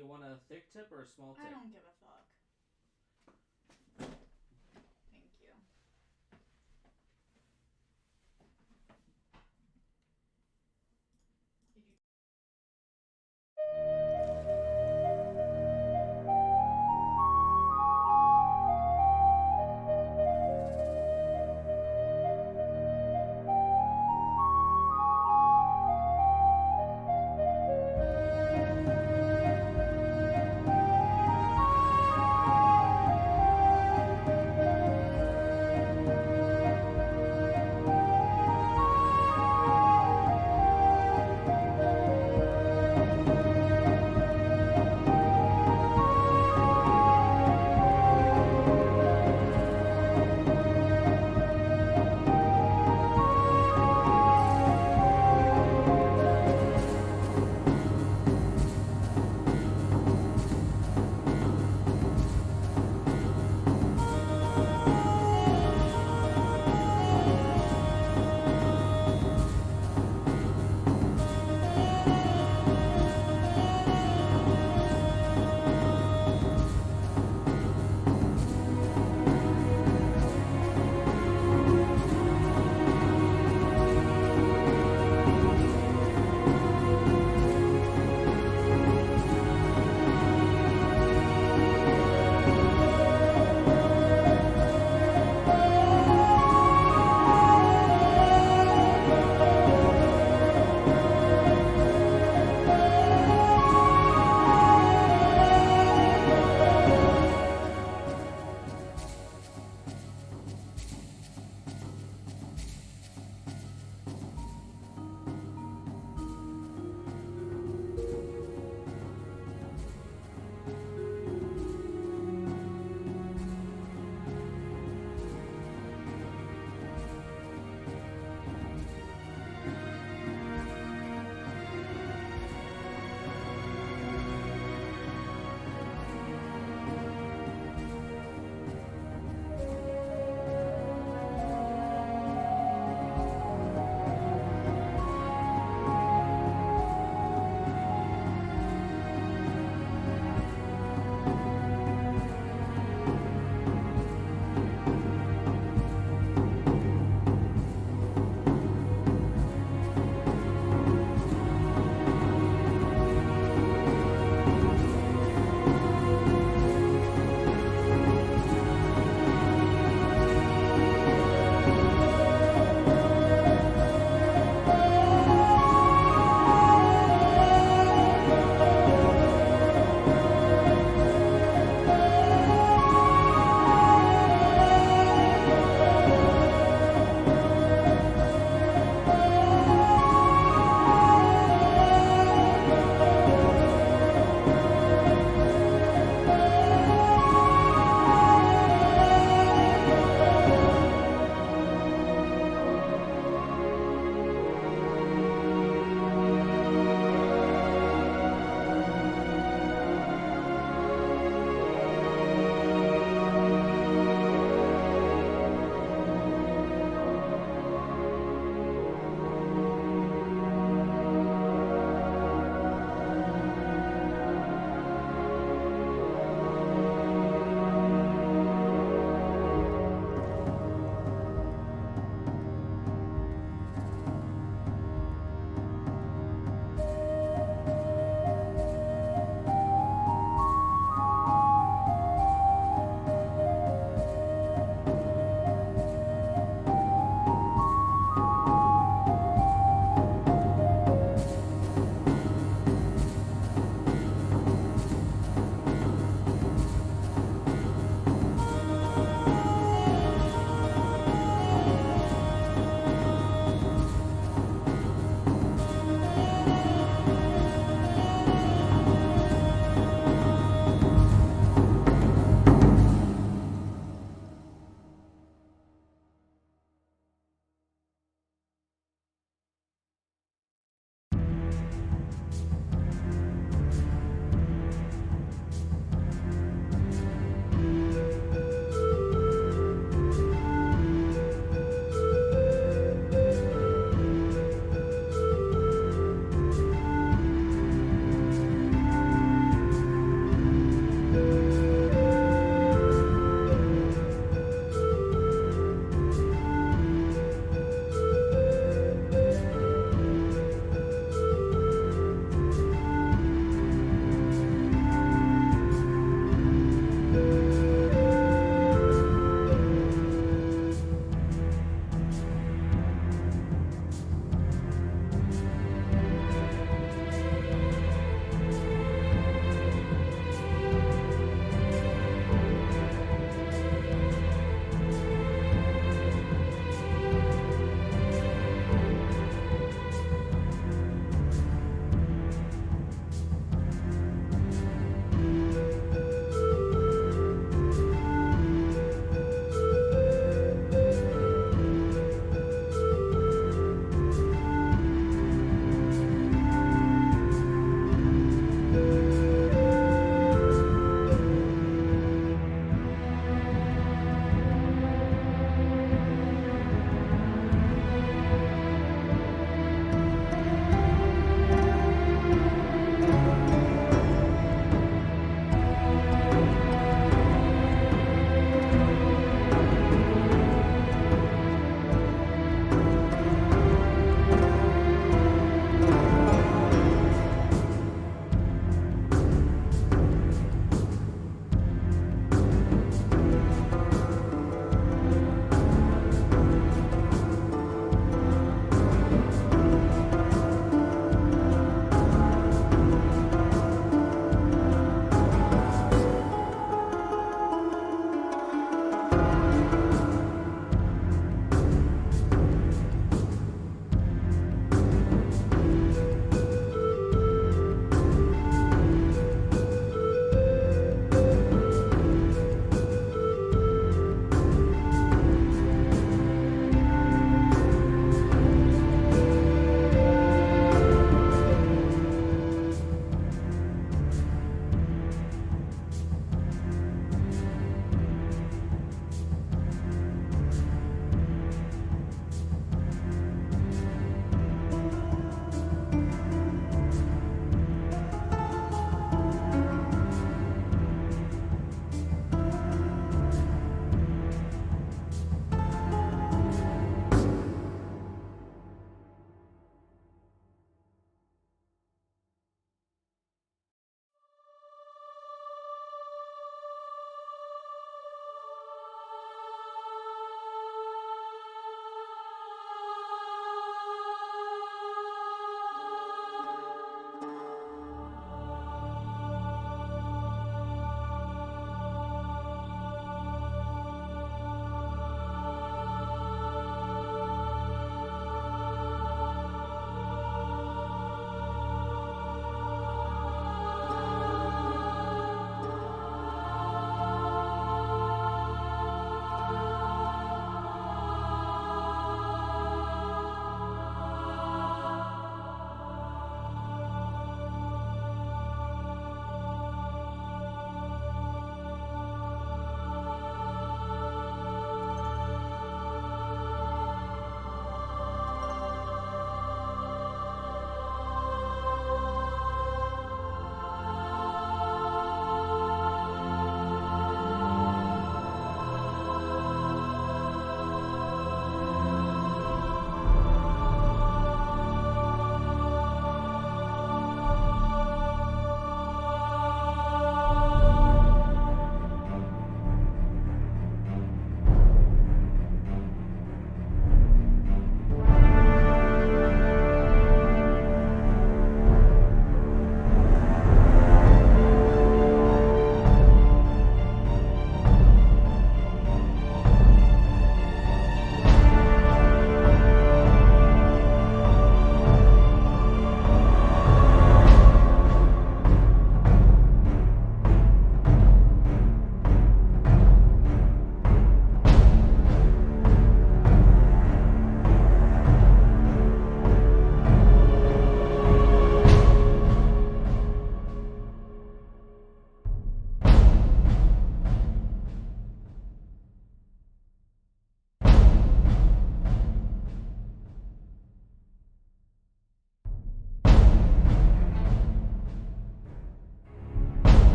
you want a thick tip or a small tip? I don't give a fuck. Thank you. Did you?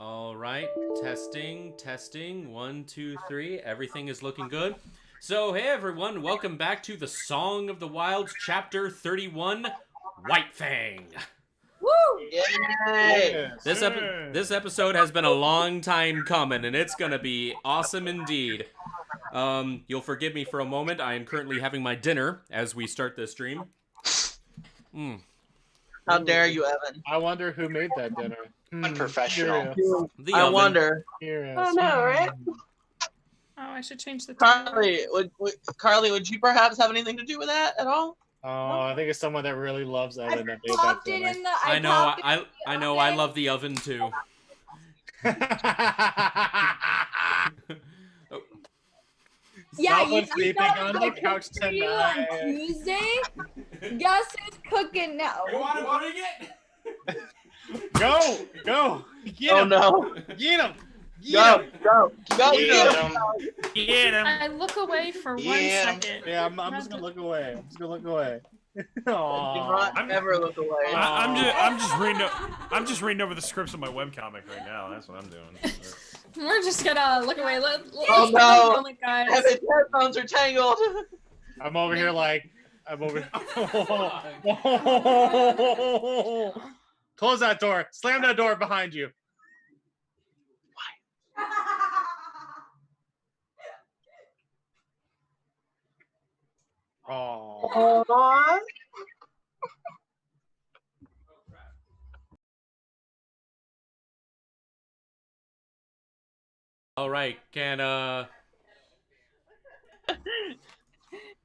All right, testing. 1, 2, 3. Everything is looking good. So, hey everyone, welcome back to the Song of the Wilds, Chapter 31, White Fang. Woo! Yay! This episode has been a long time coming, and it's gonna be awesome indeed. You'll forgive me for a moment. I am currently having my dinner as we start this stream. How dare you, Evan? I wonder who made that dinner. Unprofessional. The I oven. wonder. Curious. know, right? Oh, I should change the title. Carly, would you perhaps have anything to do with that at all? Oh, I think it's someone that really loves Evan that made that Popped it dinner. in the. I know. I love the oven too. Oh, Yeah, Someone you sleeping thought on I the could couch cook for you on tonight. Tuesday? Guess who's cooking now? you want to bring it? Go, go, get Oh him, no. get him, Go, get him. go, go, Get get him. him. Get him. I look away for one Yeah. second. Yeah, I'm just gonna look away. I'm just gonna look away. Do Aww. not ever look away. I'm just reading over the scripts of my webcomic right now. That's what I'm doing. We're just gonna look away. Oh, no. Moment, guys. His headphones are tangled. I'm over here like, I'm over. Close that door. Slam that door behind you. Oh. Aww. All right, That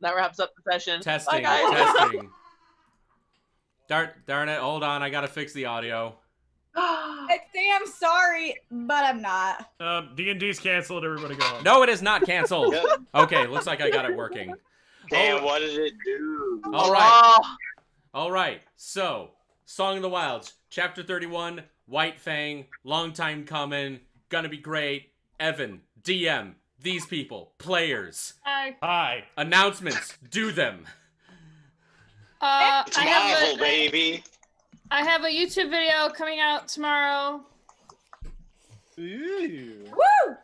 wraps up the session. Bye, testing, guys. testing. Darn it! Hold on, I gotta fix the audio. I say I'm sorry, but I'm not. D&D's canceled. Everybody go home. No, it is not canceled. Yep. Okay, looks like I got it working. Damn, what did it do? All right. Oh, All right, so Song of the Wilds, Chapter 31, White Fang, long time coming, gonna be great. Evan, DM, these people, players, Hi. announcements, do them. It's Marvel, baby. I have a YouTube video coming out tomorrow. Ooh. Woo!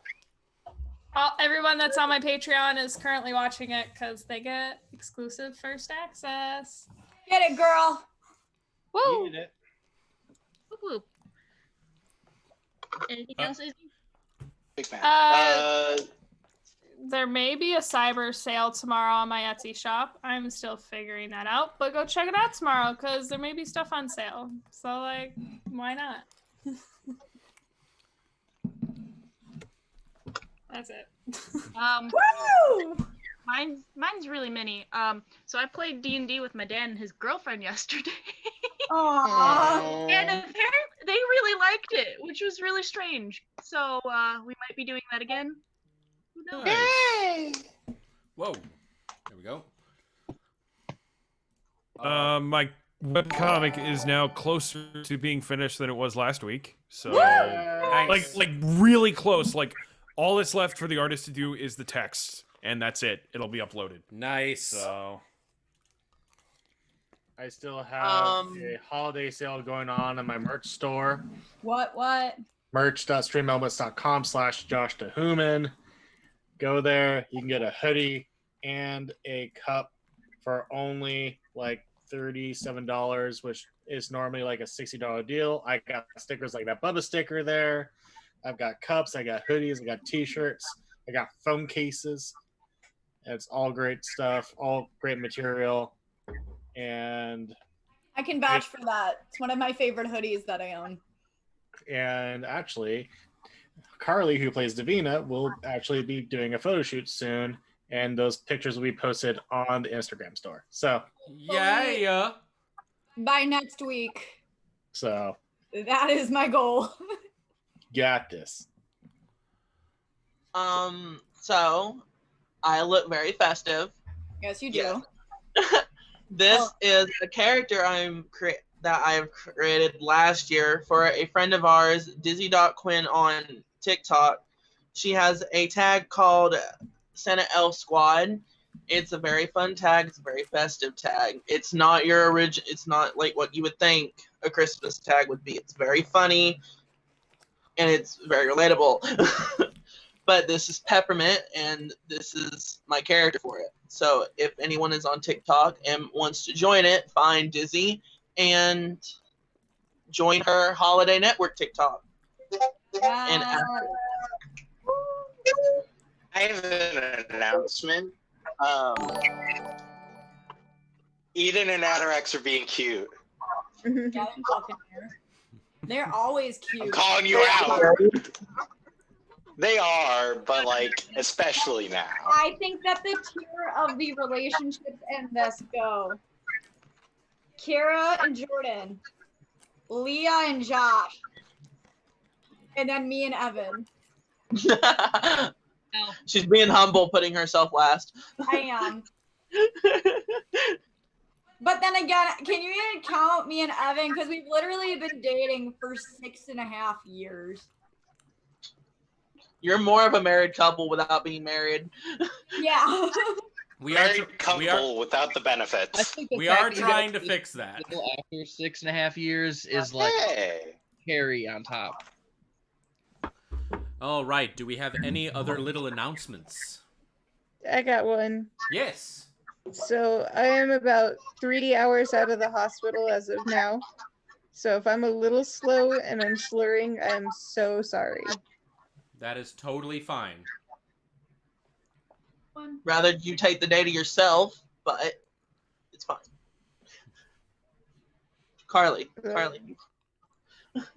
Everyone that's on my Patreon is currently watching it because they get exclusive first access. Get it, girl. Woo! Eat it. Whoop. Anything else, Izzy? Big fan. There may be a cyber sale tomorrow on my Etsy shop. I'm still figuring that out, but go check it out tomorrow because there may be stuff on sale. So, like, why not? That's it. Woo! Mine's really mini. So I played D&D with my dad and his girlfriend yesterday. Aww. And apparently they really liked it, which was really strange. So we might be doing that again. Who knows? Nice. Whoa. There we go. My webcomic is now closer to being finished than it was last week. So, Nice. like really close. Like all that's left for the artist to do is the text, and that's it. It'll be uploaded. Nice. So, I still have a holiday sale going on in my merch store. What? merch.streamelements.com/JoshTahuman. Go there. You can get a hoodie and a cup for only like $37, which is normally like a $60 deal. I got stickers like that Bubba sticker there. I've got cups. I got hoodies. I got t-shirts. I got phone cases. It's all great stuff. All great material. And I can vouch for that. It's one of my favorite hoodies that I own. actually, Carly, who plays Davina, will actually be doing a photo shoot soon, and those pictures will be posted on the Instagram store. So Yeah. By next week. that is my goal. got this. So I look very festive. Yes, you do. Yeah. This is a character that I've created last year for a friend of ours, Dizzy.Quinn on TikTok. She has a tag called Senate Elf Squad. It's a very fun tag. It's a very festive tag. It's not your original. It's not like what you would think a Christmas tag would be. It's very funny, and it's very relatable. But this is Peppermint, and this is my character for it. So if anyone is on TikTok and wants to join it, find Dizzy and join her Holiday Network TikTok. And I have an announcement. Eden and Atarax are being cute. Get in fucking here. They're always cute. I'm calling you out. They are, but like especially now. I think that the tier of the relationships in this go Kira and Jordan, Leah and Josh, and then me and Evan. She's being humble, putting herself last. I am. But then again, can you even count me and Evan? Because we've literally been dating for 6.5 years. You're more of a married couple without being married. Yeah. We are Very comfortable without the I benefits. think the we fact are that you trying guys to fix that. still after 6.5 years is like Hey. cherry on top. All right. Do we have any other little announcements? I got one. Yes. So I am about 3 hours out of the hospital as of now. So if I'm a little slow and I'm slurring, I am so sorry. That is totally fine. Rather you take the day to yourself, but it's fine. Carly.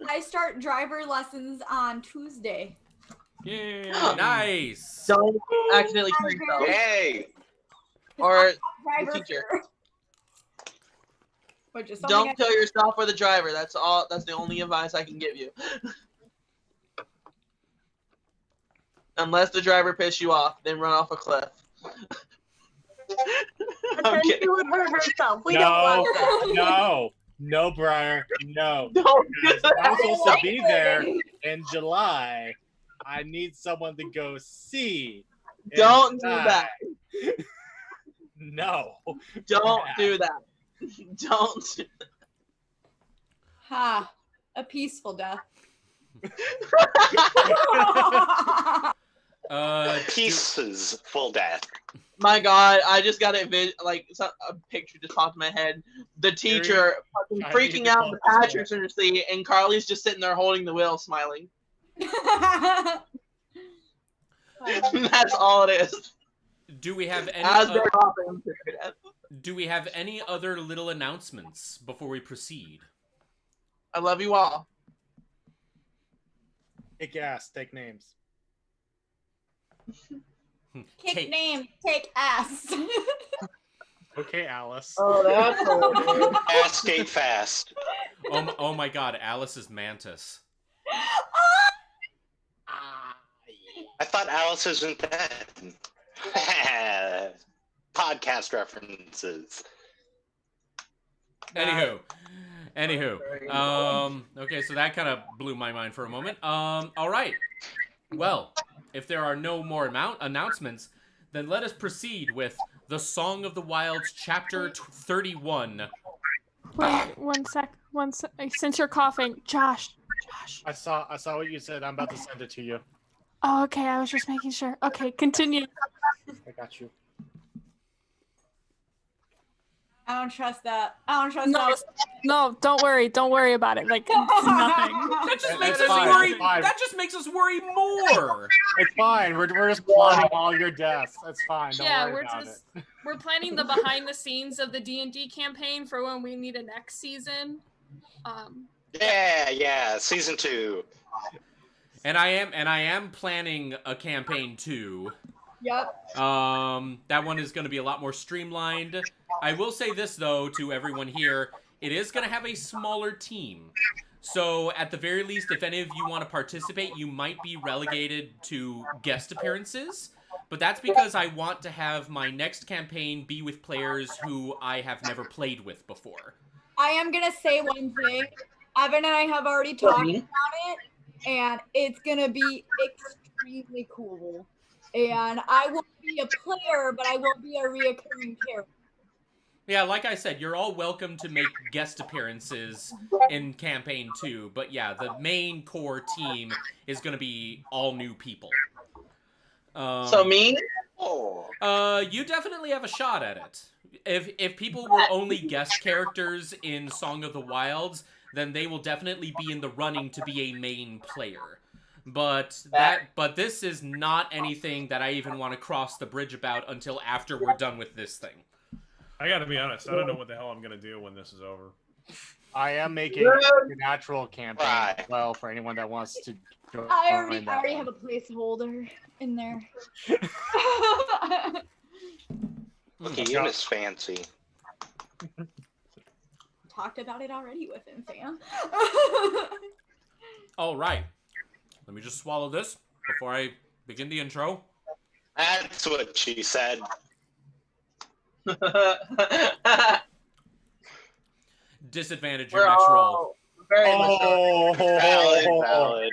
I start driver lessons on Tuesday. Yay. Nice. Don't accidentally kill yourself. Hey. Or Driver the teacher. fear. Which is something Don't kill yourself or the driver. That's all. That's the only advice I can give you. Unless the driver pisses you off, then run off a cliff. I'm kidding. She would hurt herself. We don't want that. No, Briar, no. Don't do Because that. I'm supposed to be there in July. I need someone to go see. in Don't do July. that. No. Don't do that. Don't. Ha. A peaceful death. Pieces full death. My God, I just got a picture just popped in my head. The teacher fucking freaking out in the passenger seat, and Carly's just sitting there holding the wheel, smiling. That's all it is. Do we have any? As they're hopping to death. Do we have any other little announcements before we proceed? I love you all. Kick ass, take names. Kick name, take ass. Okay, Alice. Oh, that's hilarious. Ass skate fast. Oh my God, Alice is Mantis. I thought Alice isn't dead. Podcast references. Anywho. Okay, so that kind of blew my mind for a moment. All right. Well, if there are no more announcements, then let us proceed with the Song of the Wilds, Chapter 31. Wait, one sec. Since you're coughing, Josh. I saw what you said. I'm about to send it to you. Oh, okay. I was just making sure. Okay, continue. I got you. I don't trust that. I don't trust that. No, don't worry. Don't worry about it. Like, it's nothing. That just makes It's us fine, worry. it's fine. That just makes us worry more. It's fine. We're just plotting all your deaths. It's fine. Don't Yeah, worry we're about just it. we're planning the behind the scenes of the D&D campaign for when we need a next season. Yeah, season 2. And I am planning a campaign too. Yep. That one is going to be a lot more streamlined. I will say this though to everyone here, it is going to have a smaller team. So at the very least, if any of you want to participate, you might be relegated to guest appearances. But that's because I want to have my next campaign be with players who I have never played with before. I am going to say one thing. Evan and I have already talked about it, and it's going to be extremely cool. And I won't be a player, but I will be a reoccurring character. Yeah, like I said, you're all welcome to make guest appearances in campaign 2, but yeah, the main core team is going to be all new people. So me? You definitely have a shot at it. If people were only guest characters in Song of the Wilds, then they will definitely be in the running to be a main player. But this is not anything that I even want to cross the bridge about until after we're done with this thing. I gotta be honest, I don't know what the hell I'm gonna do when this is over. I am making a natural campaign as well for anyone that wants to join. I already have a placeholder in there. Look at you, Miss Fancy. Talked about it already with him, Sam. All right. Let me just swallow this before I begin the intro. That's what she said. Disadvantage your next roll. Very mature. Valid.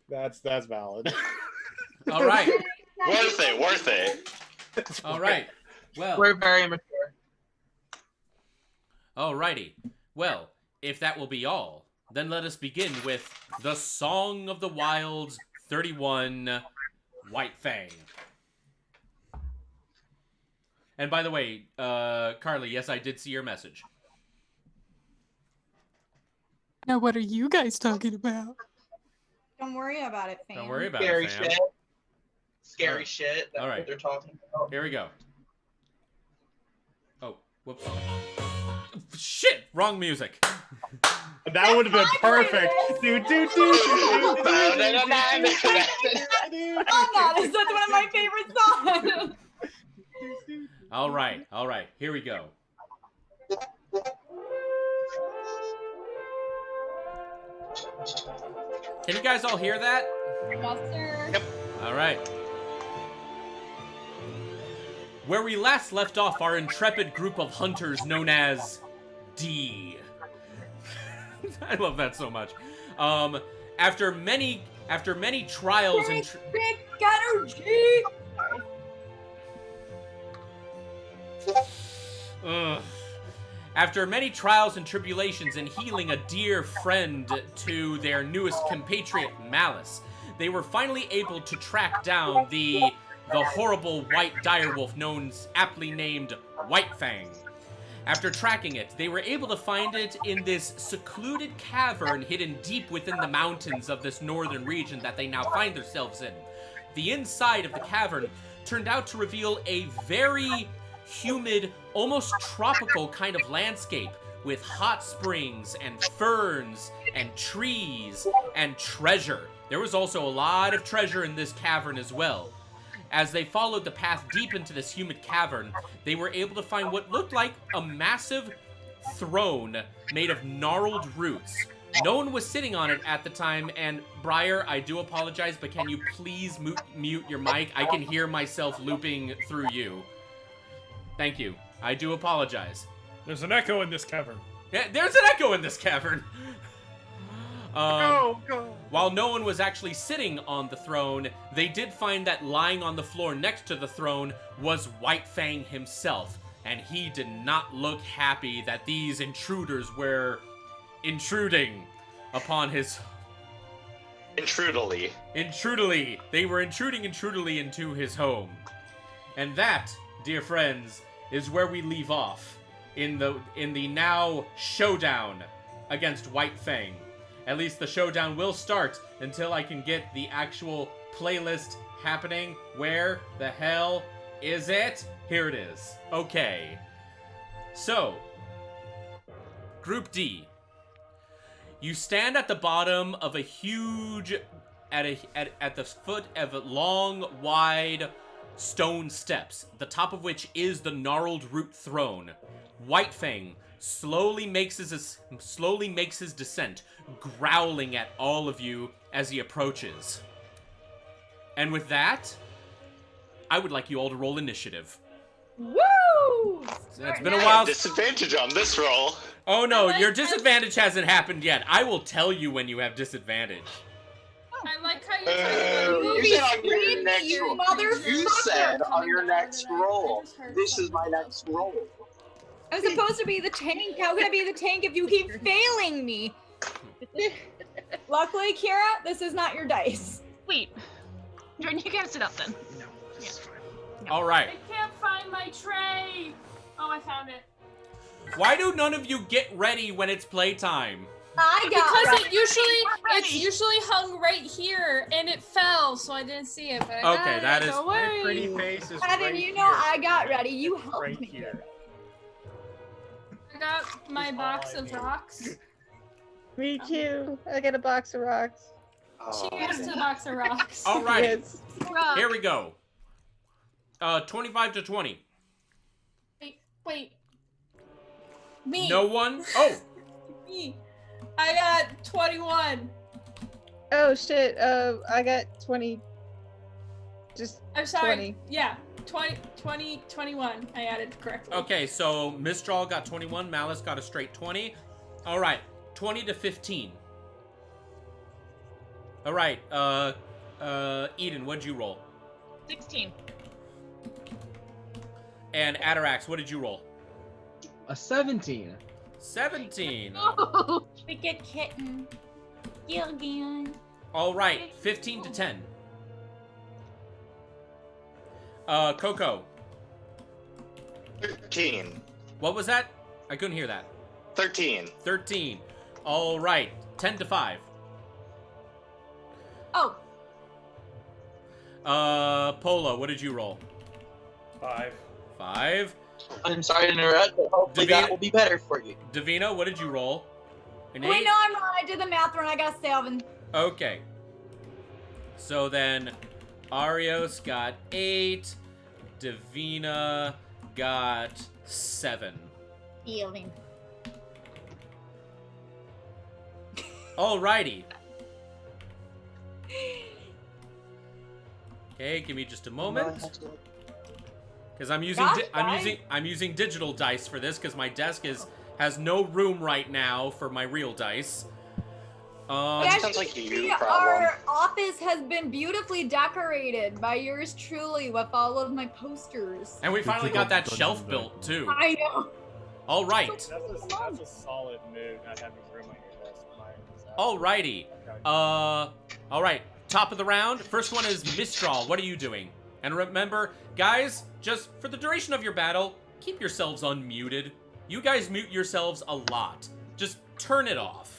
That's valid. All right. Worth it. All right. Well. We're very mature. Alrighty. Well, if that will be all, then let us begin with the Song of the Wilds 31, White Fang. And by the way, Carly, yes, I did see your message. Now, what are you guys talking about? Don't worry about it, fam. Don't worry about Scary it, fam. shit. Scary Alright. shit. That's Alright. what they're talking about. Here we go. Oh, whoops. Shit! Wrong music. That would have been perfect. I'm honest, that's one of my favorite songs. All right. Here we go. Can you guys all hear that? Yes, sir. Yep. All right. Where we last left off our intrepid group of hunters known as D. I love that so much. After many trials and Big energy. After many trials and tribulations in healing a dear friend to their newest compatriot, Malice, they were finally able to track down the horrible white direwolf known aptly named White Fang. After tracking it, they were able to find it in this secluded cavern hidden deep within the mountains of this northern region that they now find themselves in. The inside of the cavern turned out to reveal a very humid, almost tropical kind of landscape with hot springs and ferns and trees and treasure. There was also a lot of treasure in this cavern as well. As they followed the path deep into this humid cavern, they were able to find what looked like a massive throne made of gnarled roots. No one was sitting on it at the time, and Briar, I do apologize, but can you please mute your mic? I can hear myself looping through you. Thank you. I do apologize. There's an echo in this cavern. Yeah, there's an echo in this cavern. Go. While no one was actually sitting on the throne, they did find that lying on the floor next to the throne was White Fang himself, and he did not look happy that these intruders were intruding upon his... Intrudily. They were intruding into his home. And that, dear friends, is where we leave off in the now showdown against White Fang. At least the showdown will start until I can get the actual playlist happening. Where the hell is it? Here it is. Okay. So, Group D. You stand at the bottom of a huge, at the foot of long, wide stone steps, the top of which is the gnarled root throne. White Fang slowly makes his descent, growling at all of you as he approaches. And with that, I would like you all to roll initiative. Woo! It's been a while. Disadvantage on this roll. Oh no, your disadvantage hasn't happened yet. I will tell you when you have disadvantage. I like how you're You said on your next you roll. motherfucker. You said on your next roll. This is my next roll. I'm supposed to be the tank. How can I be the tank if you keep failing me? Luckily, Kira, this is not your dice. Wait. Jordan, you gotta sit up then. All right. I can't find my tray. Oh, I found it. Why do none of you get ready when it's playtime? I Because got it's usually hung right here, and it fell, so I didn't see it. But I got Okay, it. that is- Don't My worry. pretty face is Evan, right you know here. I got ready. You helped Right me. here. I got my box of rocks. Me too. I got a box of rocks. Cheers to the box of rocks. All right. Yes. Rock. Here we go. 25 to 20. Wait. Me. No one? Oh, Me. I got 21. Oh shit! I got 20. Just I'm sorry. 20. Yeah, 21. I added correctly. Okay, so Mistral got 21, Malice got a straight 20. All right, 20 to 15. All right, Eden, what'd you roll? 16. And Atarax, what did you roll? A 17. 17. Oh, Wicked kitten. Gilligan. All right, 15 to 10. Coco, 13. what was that? I couldn't hear that. 13. 13. All right, 10 to 5. Oh, Polo, what did you roll? 5. 5. I'm sorry to interrupt, but hopefully that will be better for you. Davina, what did you roll? An 8? wait, no, I'm wrong. I did the math wrong. I got 7. Okay. So then, Arios got 8. Davina got 7. Yielding. Alrighty. Okay, give me just a moment. Because I'm using Gosh, I'm using digital dice for this because my desk has no room right now for my real dice. That sounds like a you problem. Our office has been beautifully decorated by yours truly with all of my posters. And we finally got that shelf built too. I know. All right. That's a solid move, not having room on your desk. Alrighty. All right. Top of the round. First one is Mistral. What are you doing? And remember, guys, just for the duration of your battle, keep yourselves unmuted. You guys mute yourselves a lot. Just turn it off.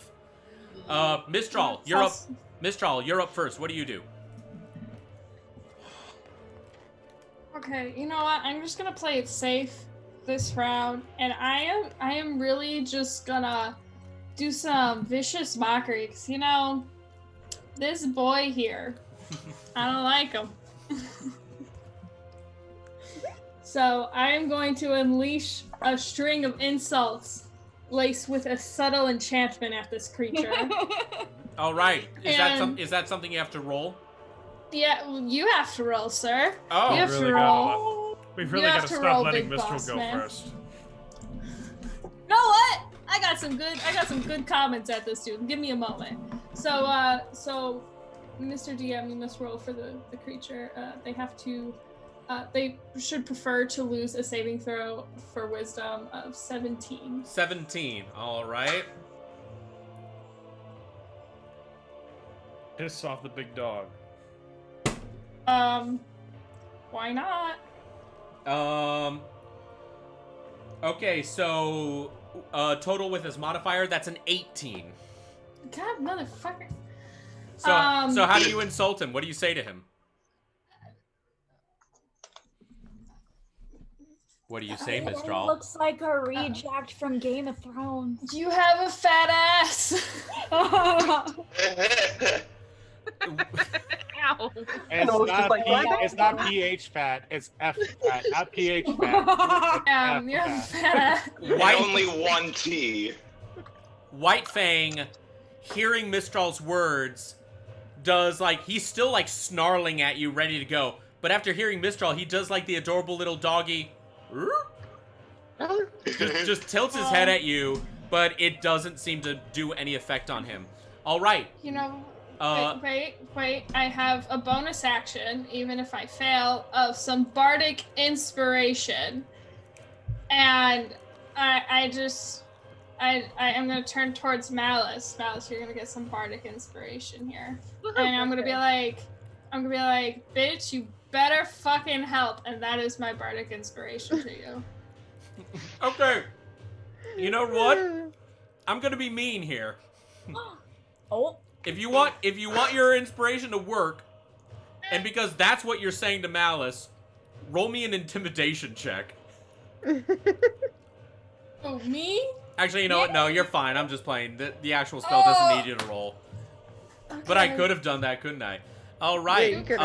Mistral, you're up. Mistral, you're up first. What do you do? Okay, you know what? I'm just gonna play it safe this round, and I am really just gonna do some vicious mockery, because you know, this boy here, I don't like him. So I am going to unleash a string of insults laced with a subtle enchantment at this creature. All right. And- Is that something you have to roll? Yeah, well, you have to roll, sir. Oh, you have really to roll. We've You really have got to to stop roll, letting big Mistral boss, go man. first. Know what? I got some good comments at this dude. Give me a moment. So Mr. DM, you must roll for the creature. They have to. They should prefer to lose a saving throw for wisdom of 17. 17. All right. Piss off the big dog. Why not? Okay, so total with his modifier, that's an 18. God, motherfucker. So how do you insult him? What do you say to him? What do you say, Mistral? Looks like a reject from Game of Thrones. You have a fat ass. Ow. It's not pH fat. It's F fat, not pH fat. You have a fat ass. Only one T. White Fang, hearing Mistral's words, does he's still snarling at you, ready to go. But after hearing Mistral, he does the adorable little doggy. just tilts his head at you, but it doesn't seem to do any effect on him. All right. You know, wait. I have a bonus action, even if I fail, of some bardic inspiration. And I am gonna turn towards Malice. Malice, you're gonna get some bardic inspiration here. And I'm gonna be like, bitch, you better fucking help. And that is my bardic inspiration to you. Okay. You know what? I'm gonna be mean here. Oh. If you want your inspiration to work, and because that's what you're saying to Malice, roll me an intimidation check. Oh, me? Actually, you know what? No, you're fine. I'm just playing. The actual spell doesn't need you to roll. Okay. But I could have done that, couldn't I? All right. Yeah, you could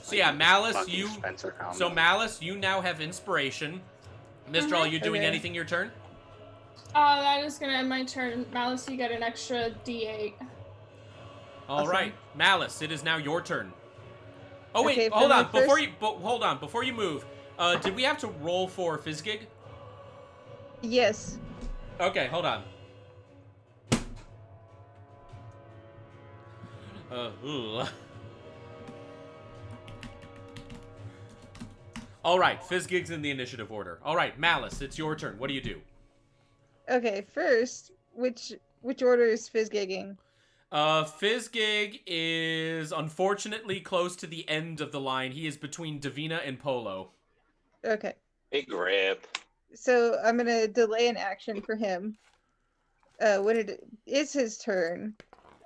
So yeah, Malice, Fucking you. Spencer comment. So Malice, you now have inspiration. Mistral, are you doing Okay. anything your turn? That is gonna end my turn. Malice, you get an extra D8. All right, Malice, it is now your turn. Oh wait, Okay, for hold my on. Before first- you hold on, before you move, did we have to roll for Fizzgig? Yes. Okay, hold on. Ooh. All right, Fizzgig's in the initiative order. All right, Malice, it's your turn. What do you do? Okay, first, which order is Fizzgigging? Fizzgig is unfortunately close to the end of the line. He is between Davina and Polo. Okay. Big rip. So I'm gonna delay an action for him. When it is his turn,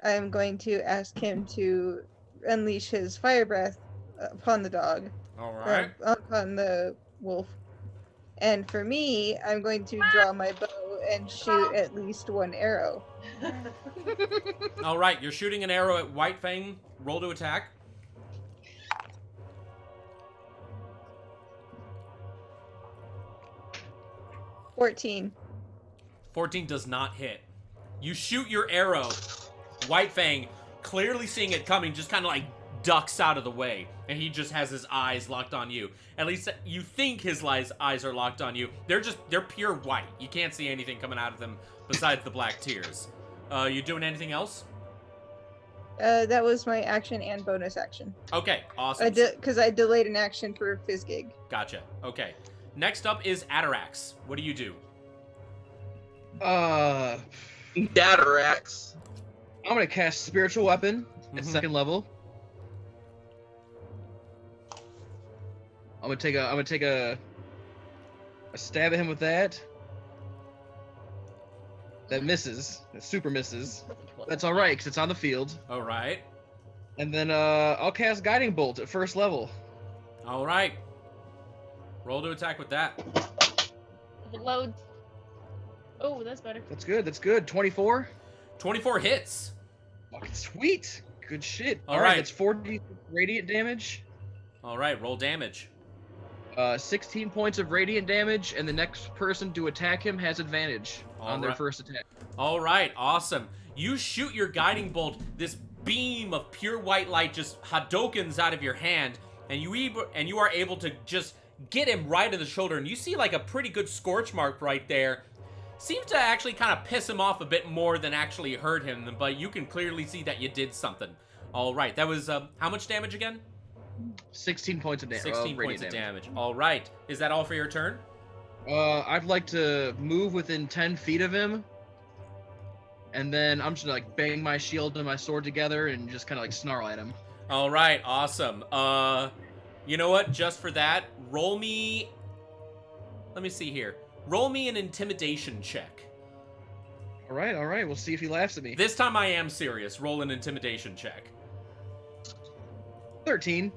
I'm going to ask him to unleash his fire breath upon the dog. All right. Upon the wolf. And for me, I'm going to draw my bow and shoot at least one arrow. All right, you're shooting an arrow at White Fang. Roll to attack. $14. 14 does not hit. You shoot your arrow. White Fang, clearly seeing it coming, just kind of like ducks out of the way. And he just has his eyes locked on you. At least you think his eyes are locked on you. They're pure white. You can't see anything coming out of them besides the black tears. You doing anything else? That was my action and bonus action. Okay, awesome. Because I delayed an action for Fizzgig. Gotcha. Okay. Next up is Atarax. What do you do? Datarax. I'm gonna cast Spiritual Weapon at second level. I'm gonna take a stab at him with that. That misses. That super misses. That's all right, because it's on the field. All right. And then I'll cast Guiding Bolt at first level. All right. Roll to attack with that. If it loads. Oh, that's better. That's good. That's good. 24. 24 hits. Fucking sweet. Good shit. All right. That's 40 radiant damage. All right. Roll damage. 16 points of radiant damage, and the next person to attack him has advantage on their first attack. All right. Awesome. You shoot your guiding bolt. This beam of pure white light just hadokens out of your hand, and you are able to just get him right in the shoulder, and you see like a pretty good scorch mark right there. Seems to actually kind of piss him off a bit more than actually hurt him, but you can clearly see that you did something. All right, that was how much damage again? 16 points of damage. 16 points of damage. All right, is that all for your turn? I'd like to move within 10 feet of him, and then I'm just gonna like bang my shield and my sword together and just kind of like snarl at him. All right, awesome. You know what? Just for that, roll me. Let me see here. Roll me an intimidation check. All right. We'll see if he laughs at me. This time I am serious. Roll an intimidation check. 13.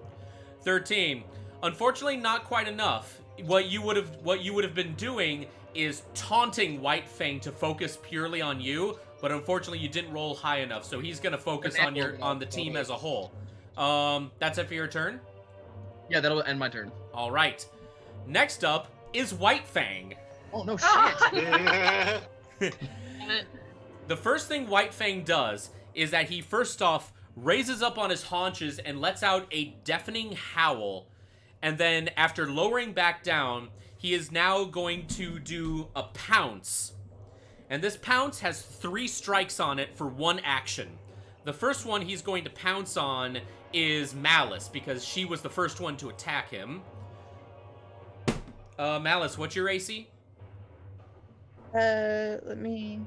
13. Unfortunately, not quite enough. What you would have been doing is taunting White Fang to focus purely on you, but unfortunately you didn't roll high enough, so he's gonna focus on the team as a whole. That's it for your turn? Yeah, that'll end my turn. All right. Next up is White Fang. Oh, no shit. The first thing White Fang does is that he first off raises up on his haunches and lets out a deafening howl. And then after lowering back down, he is now going to do a pounce. And this pounce has 3 strikes on it for 1 action. The first one he's going to pounce on is Malice, because she was the first one to attack him. Malice, what's your AC? Let me.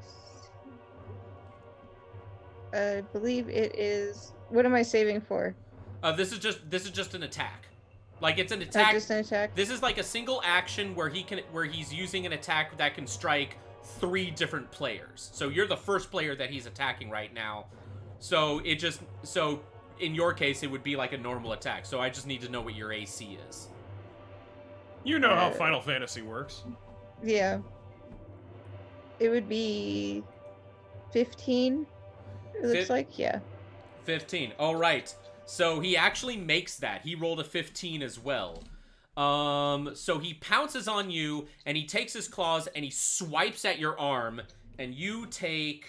I believe it is. What am I saving for? This is just an attack. Like it's an attack. Just an attack. This is like a single action where he's using an attack that can strike 3 different players. So you're the first player that he's attacking right now. So in your case it would be like a normal attack. So I just need to know what your AC is. You know how Final Fantasy works. Yeah. It would be 15. It looks like, yeah. 15. All right. So he actually makes that. He rolled a 15 as well. So he pounces on you, and he takes his claws, and he swipes at your arm, and you take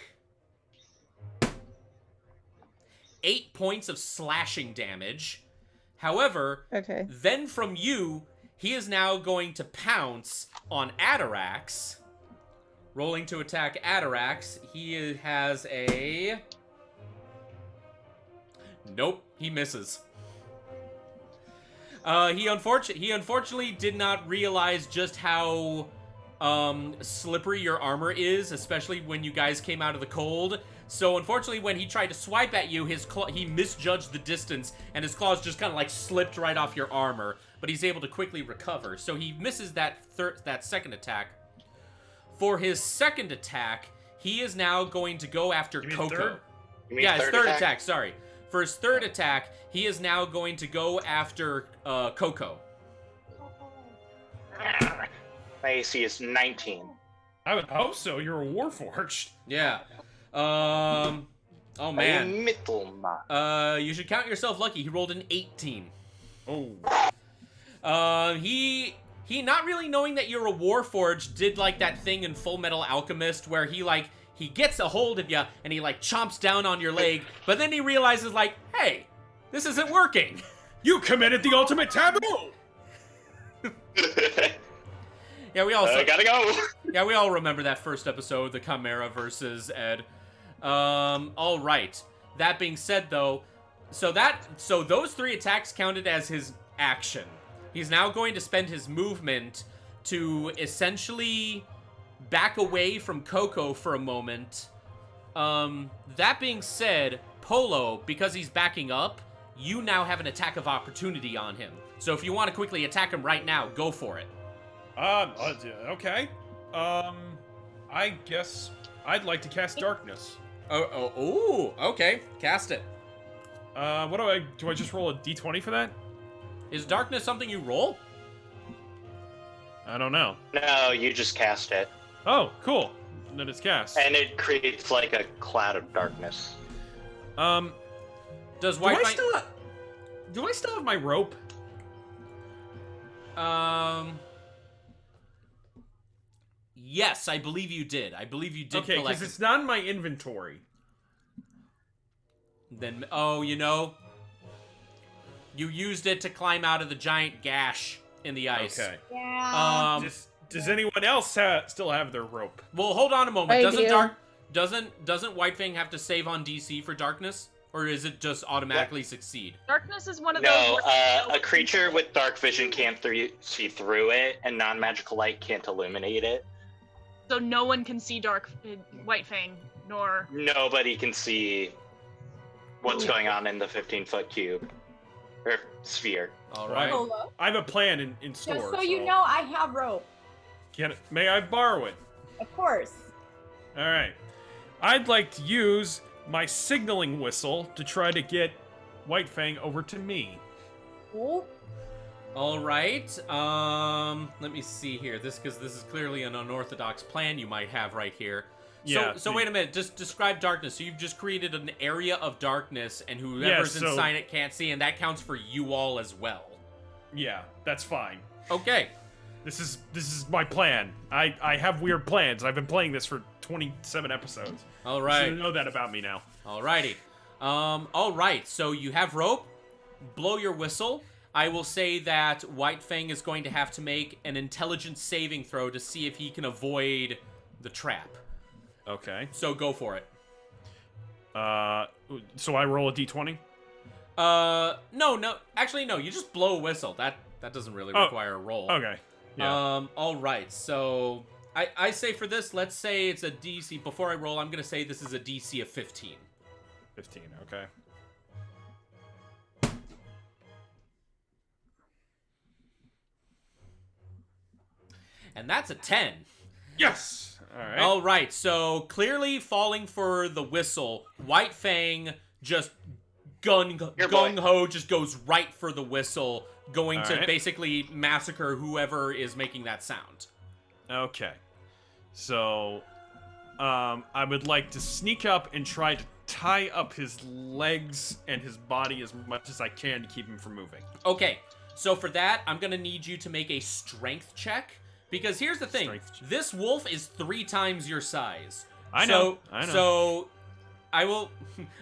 8 points of slashing damage. However, Okay. then from you, he is now going to pounce on Atarax. Rolling to attack Atarax. He has a... Nope, he misses. He unfortunately did not realize just how slippery your armor is, especially when you guys came out of the cold. So unfortunately, when he tried to swipe at you, he misjudged the distance, and his claws just kind of like slipped right off your armor. But he's able to quickly recover, so he misses that second attack. For his second attack, he is now going to go after Coco. Yeah, his third attack. Sorry. For his third attack, he is now going to go after Coco. My AC is 19. I would hope so. You're a Warforged. Yeah. Oh man. You should count yourself lucky. He rolled an 18. Oh. He not really knowing that you're a Warforged did like that thing in Full Metal Alchemist where he gets a hold of you and he like chomps down on your leg, but then he realizes like, hey, this isn't working. You committed the ultimate taboo. Yeah, we all gotta go. Yeah, we all remember that first episode, the Chimera versus Ed. All right. That being said, though, so those 3 attacks counted as his action. He's now going to spend his movement to essentially back away from Coco for a moment. That being said, Polo, because he's backing up, you now have an attack of opportunity on him. So if you want to quickly attack him right now, go for it. Okay. I guess I'd like to cast Darkness. Oh, okay. Cast it. What do I just roll a d20 for that? Is Darkness something you roll? I don't know. No, you just cast it. Oh, cool. Then it's cast. And it creates like a cloud of darkness. Does White Fang... Do I still have my rope? Yes, I believe you did. Okay, because it's not in my inventory. Then, you used it to climb out of the giant gash in the ice. Okay. Yeah. Does anyone else still have their rope? Well, hold on a moment. I Doesn't White Fang have to save on DC for Darkness, or is it just automatically succeed? Darkness is one of those. No, a creature with dark vision can't see through it, and non-magical light can't illuminate it. So no one can see White Fang, nor... Nobody can see what's going on in the 15-foot cube. Or sphere. All right. Polo. I have a plan in store. Just so you know, I have rope. May I borrow it? Of course. All right. I'd like to use my signaling whistle to try to get White Fang over to me. Cool. All right. Let me see here. Because this is clearly an unorthodox plan you might have right here. Yeah. So wait a minute. Just describe darkness. So you've just created an area of darkness, and whoever's inside it can't see, and that counts for you all as well. Yeah, that's fine. Okay. This is my plan. I have weird plans. I've been playing this for 27 episodes. All right. You should know that about me now. Alrighty. All right. So you have rope. Blow your whistle. I will say that White Fang is going to have to make an intelligence saving throw to see if he can avoid the trap. Okay. So go for it. So I roll a d20? No. Actually, no. You just blow a whistle. That doesn't really require a roll. Okay. Yeah. All right. So I say for this, let's say it's a DC. Before I roll, I'm gonna say this is a DC of 15. 15. Okay. And that's a 10. Yes. All right. All right. So clearly falling for the whistle, White Fang just gung ho just goes right for the whistle, going to basically massacre whoever is making that sound. Okay. So, I would like to sneak up and try to tie up his legs and his body as much as I can to keep him from moving. Okay. So for that, I'm going to need you to make a strength check. Because here's the thing. This wolf is 3 times your size. I know. So I will.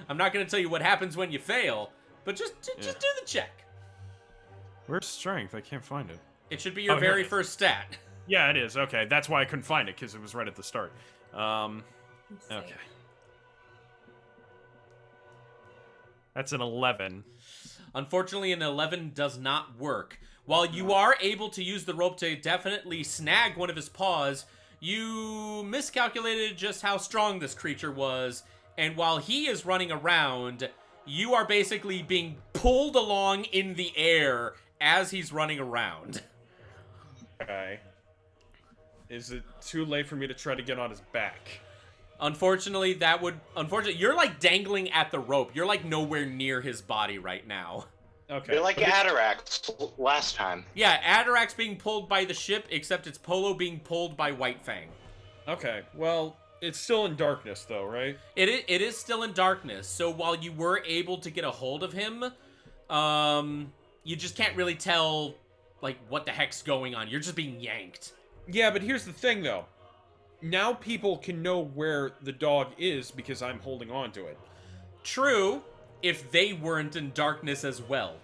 I'm not going to tell you what happens when you fail, but just do the check. Where's strength? I can't find it. It should be your here very it is. first stat. Yeah, it is. Okay, that's why I couldn't find it, because it was right at the start. Okay. That's an 11. Unfortunately, an 11 does not work. While you are able to use the rope to definitely snag one of his paws, you miscalculated just how strong this creature was, and while he is running around, you are basically being pulled along in the air as he's running around. Okay. Is it too late for me to try to get on his back? Unfortunately, you're like dangling at the rope. You're like nowhere near his body right now. Okay. You're like Atarax last time. Yeah, Atarax being pulled by the ship, except it's Polo being pulled by White Fang. Okay, well, it's still in darkness, though, right? It is still in darkness, so while you were able to get a hold of him, you just can't really tell, like, what the heck's going on. You're just being yanked. Yeah, but here's the thing, though. Now people can know where the dog is because I'm holding on to it. True, if they weren't in darkness as well.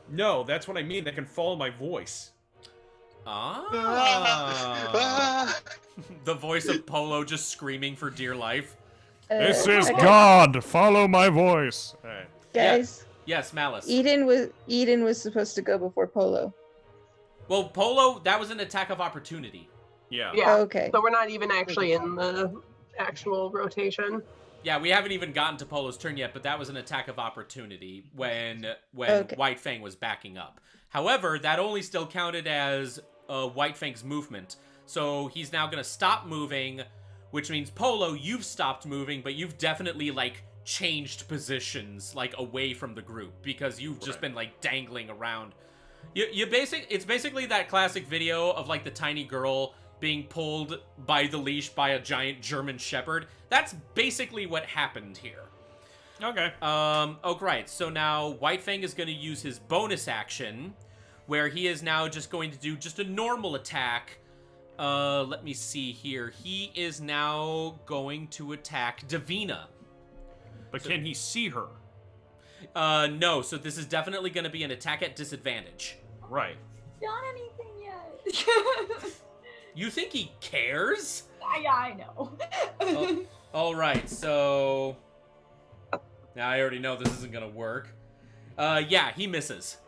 No, that's what I mean. They can follow my voice. Ah. The voice of Polo just screaming for dear life. This is okay. God! Follow my voice! Alright. Guys, Yes, Malice. Eden was supposed to go before Polo. Well, Polo, that was an attack of opportunity. Yeah. Yeah. Oh, okay. So we're not even actually in the actual rotation. Yeah, we haven't even gotten to Polo's turn yet, but that was an attack of opportunity when Okay. White Fang was backing up. However, that only still counted as White Fang's movement. So he's now going to stop moving, which means, Polo, you've stopped moving, but you've definitely, like, changed positions, like, away from the group, because you've just been, like, dangling around. It's basically that classic video of, like, the tiny girl being pulled by the leash by a giant German shepherd. That's basically what happened here. Okay. Oh, right. So now White Fang is going to use his bonus action, where he is now just going to do just a normal attack. Let me see here. He is now going to attack Davina. But can he see her? No. So this is definitely going to be an attack at disadvantage. Right. Done anything yet? You think he cares? Yeah, I know. All right. So now I already know this isn't going to work. Yeah, he misses.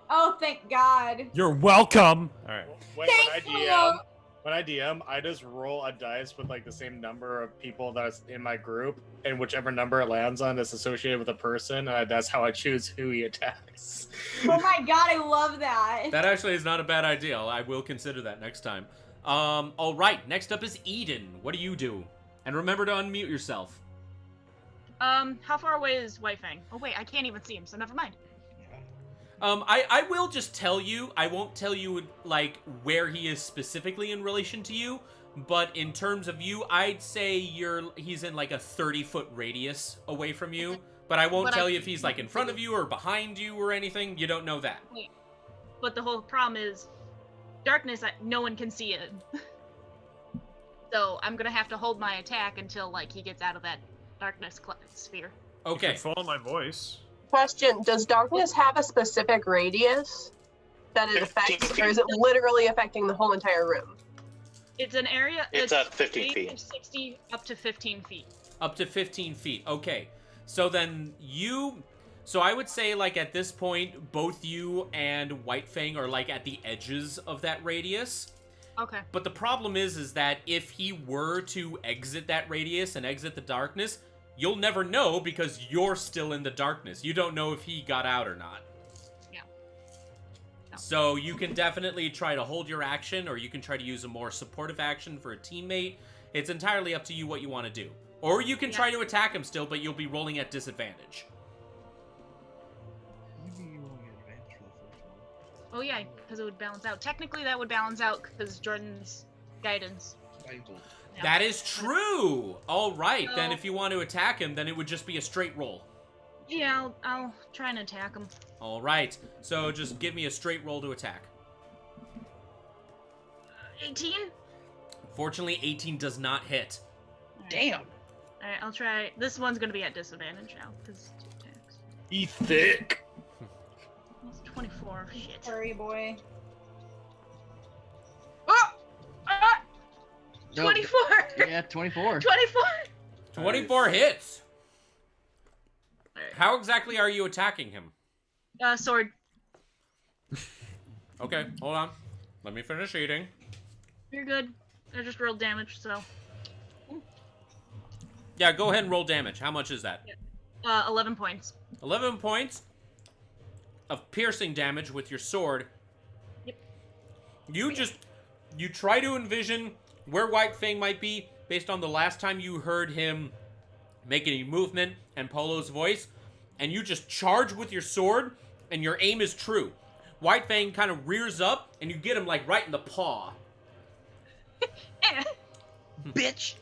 Oh, thank God. You're welcome! Alright. When I Polo. DM, I just roll a dice with like the same number of people that's in my group, and whichever number it lands on is associated with a person, and that's how I choose who he attacks. Oh my God, I love that. That actually is not a bad idea. I will consider that next time. All right. Next up is Eden. What do you do? And remember to unmute yourself. How far away is White Fang? Oh wait, I can't even see him, so never mind. I will just tell you. I won't tell you, like, where he is specifically in relation to you. But in terms of you, I'd say he's in, like, a 30-foot radius away from you. But I won't tell you if he's, like, in front of you or behind you or anything. You don't know that. Wait. But the whole problem is darkness, no one can see it. So I'm gonna have to hold my attack until, like, he gets out of that darkness sphere. You Okay. can follow my voice. Question, does darkness have a specific radius that it 15 affects, feet. or is it literally affecting the whole entire room? It's an area. It's at 15 range feet. of 60 up to 15 feet. Up to 15 feet. Okay. So then So I would say, like, at this point, both you and White Fang are, like, at the edges of that radius. Okay. But the problem is that if he were to exit that radius and exit the darkness, you'll never know because you're still in the darkness. You don't know if he got out or not. Yeah. No. So you can definitely try to hold your action, or you can try to use a more supportive action for a teammate. It's entirely up to you what you want to do. Or you can try to attack him still, but you'll be rolling at disadvantage. Oh yeah, because it would balance out. Technically, that would balance out because Jordan's guidance. Yeah. That is true! All right, then So- if you want to attack him, then it would just be a straight roll. Yeah, I'll try and attack him. All right, so just give me a straight roll to attack. 18? Fortunately, 18 does not hit. Damn. Alright, I'll try. This one's gonna be at disadvantage now, because 2 attacks. E thick. That's 24. Shit. Sorry, boy. Oh! Ah! Nope. 24! Yeah, 24. 24! 24 hits. Alright. How exactly are you attacking him? Sword. Okay, hold on. Let me finish eating. You're good. I just rolled damage, so. Yeah, go ahead and roll damage. How much is that? 11 points. 11 points of piercing damage with your sword. Yep. You try to envision where White Fang might be based on the last time you heard him make any movement and Polo's voice, and you just charge with your sword, and your aim is true. White Fang kind of rears up, and you get him like right in the paw. Bitch.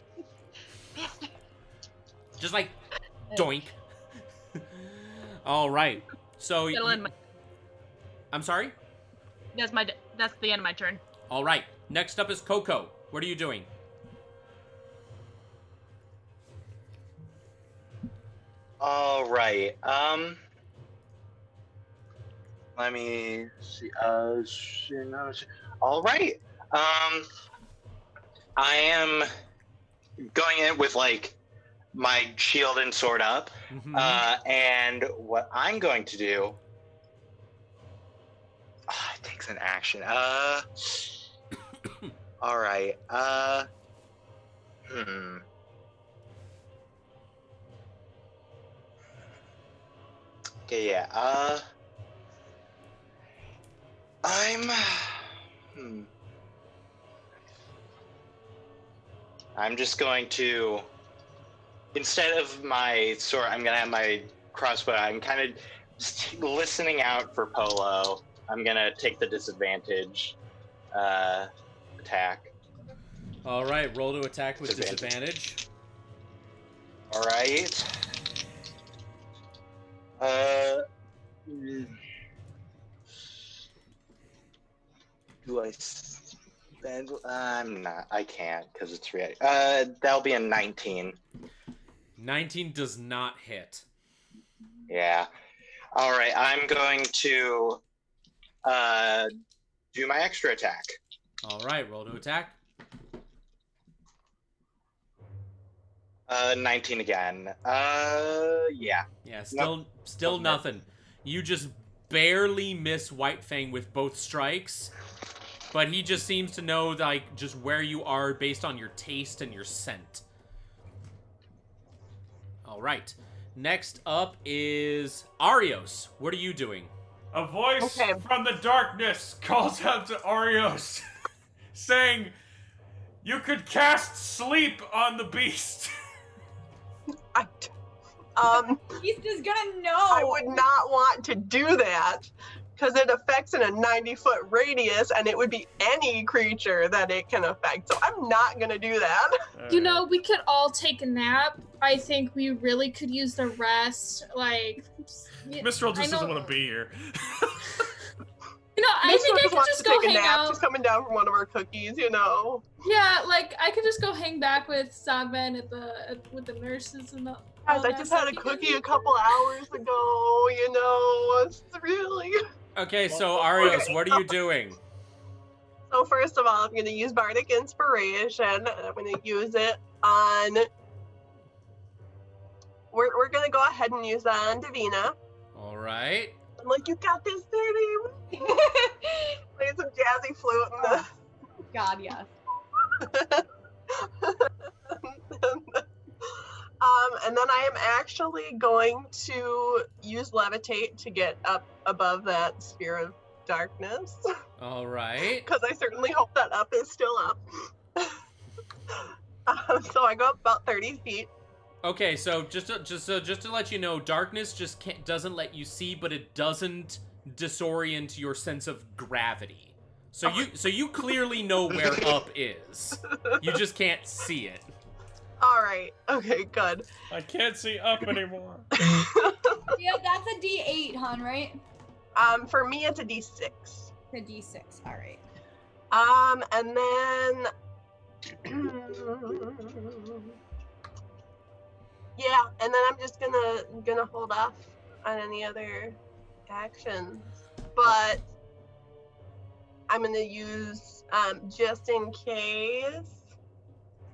Just like doink. All right. So That'll end my- I'm sorry? That's the end of my turn. All right. Next up is Coco. What are you doing? All right. Let me see. All right. I am going in with like my shield and sword up, and what I'm going to do. It takes an action. All right. Okay, yeah. I'm just going to, instead of my sword, I'm gonna have my crossbow. I'm kind of just listening out for Polo. I'm gonna take the disadvantage attack. All right, roll to attack with disadvantage. All right. Do I spend? I'm not. I can't because it's ready. That'll be a 19. 19 does not hit. Yeah. All right. I'm going to do my extra attack. All right, roll to attack. 19 again. Yeah. Yeah, still nothing. You just barely miss White Fang with both strikes, but he just seems to know like just where you are based on your taste and your scent. All right. Next up is Arios. What are you doing? A voice from the darkness calls out to Arios, saying, "You could cast sleep on the beast." He's just gonna know. I would not want to do that because it affects in a 90-foot radius, and it would be any creature that it can affect. So I'm not gonna do that. You know, we could all take a nap. I think we really could use the rest. Like, Mistral just doesn't want to be here. You know, I think I could wants just to go take a hang nap. out. She's coming down from one of our cookies, you know. Yeah, like I could just go hang back with Sagman with the nurses and the. Guys, I just had a cookie a couple hours ago, you know. It's really. Okay, so Arios, what are you doing? So first of all, I'm going to use Bardic Inspiration. And I'm going to use it on. We're going to go ahead and use that on Davina. All right. I'm like, you got this, baby. Play some jazzy flute and the. God, yes. And then I am actually going to use Levitate to get up above that sphere of darkness. All right. Because I certainly hope that up is still up. So I go up about 30 feet. Okay, so just to let you know, darkness just doesn't let you see, but it doesn't disorient your sense of gravity. So you clearly know where up is. You just can't see it. All right. Okay, good. I can't see up anymore. Yeah, that's a D8, hon, right? For me, it's a D6. It's a D6. All right. And then Yeah, and then I'm just gonna hold off on any other actions. But I'm gonna use just in case.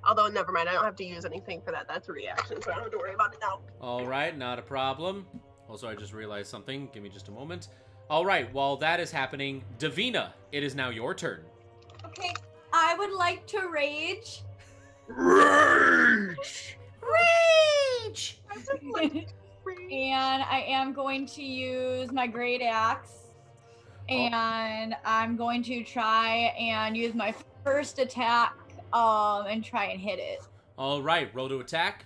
Although never mind, I don't have to use anything for that. That's a reaction, so I don't have to worry about it now. All right, not a problem. Also, I just realized something. Give me just a moment. All right, while that is happening, Davina, it is now your turn. Okay, I would like to rage. Rage! Rage! And I am going to use my great axe. And I'm going to try and use my first attack and try and hit it. All right, roll to attack.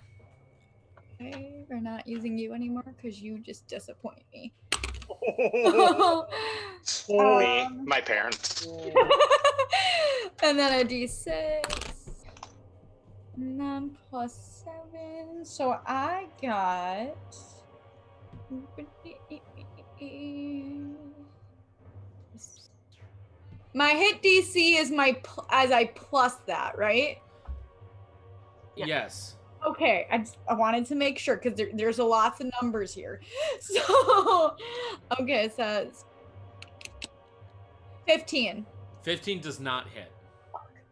Okay, we're not using you anymore because you just disappoint me. Me, my parents. And then a d6. And then plus 7. So I got. My hit DC is as I plus that, right? Yeah. Yes. Okay, I wanted to make sure because there's a lots of numbers here. So, okay, it says 15. 15 does not hit.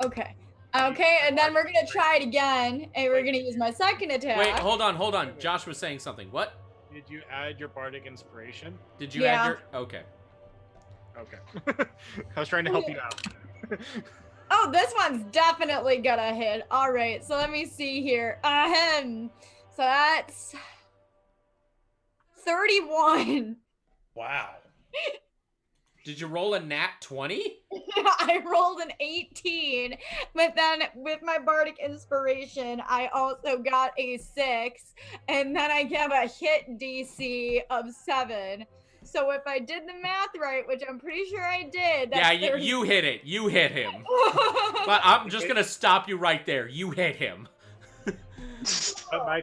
Okay. Okay, and then we're going to try it again, and we're going to use my second attack. Wait, hold on. Josh was saying something. What? Did you add your bardic inspiration? Did you add your... Okay. Okay. I was trying to help you out. Oh, this one's definitely gonna hit. All right, so let me see here. So that's 31. Wow. Did you roll a nat 20? I rolled an 18, but then with my bardic inspiration, I also got a 6, and then I have a hit DC of 7. So if I did the math right, which I'm pretty sure I did. Yeah, you hit it. You hit him. But I'm just gonna stop you right there. You hit him. But my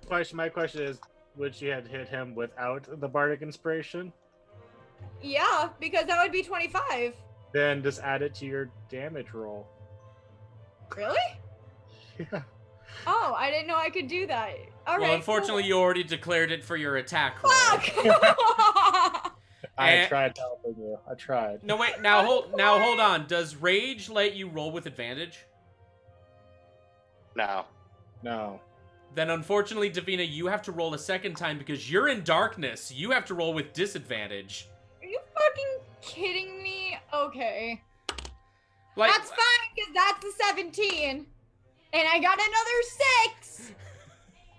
question is, would you have hit him without the bardic inspiration? Yeah, because that would be 25. Then just add it to your damage roll. Really? Yeah. Oh, I didn't know I could do that. All right. Well, unfortunately, you already declared it for your attack roll. Fuck! I tried helping you. I tried. No, wait. Now hold on. Does rage let you roll with advantage? No. No. Then unfortunately, Davina, you have to roll a second time because you're in darkness. You have to roll with disadvantage. Are you fucking kidding me? Okay. Like, That's fine, because that's the 17. And I got another 6.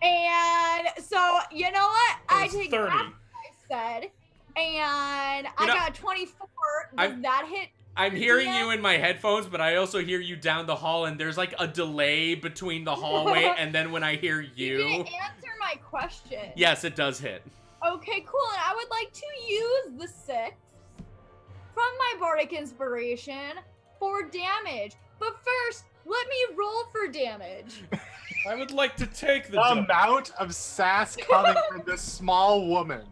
And so, you know what? I take 30. back what I said. And I got 24. Does that hit? I'm hearing you in my headphones, but I also hear you down the hall, and there's like a delay between the hallway and then when I hear you. You didn't answer my question. Yes, it does hit. Okay, cool. And I would like to use the 6 from my bardic inspiration for damage. But first, let me roll for damage. I would like to take the amount of sass coming from this small woman.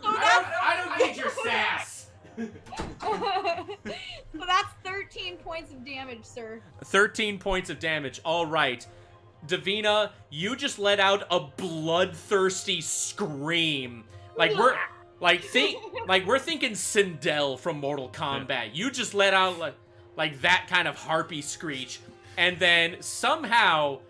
I don't need your sass. So that's 13 points of damage, sir. 13 points of damage. All right. Davina, you just let out a bloodthirsty scream. We're thinking Sindel from Mortal Kombat. Yeah. You just let out like that kind of harpy screech. And then somehow,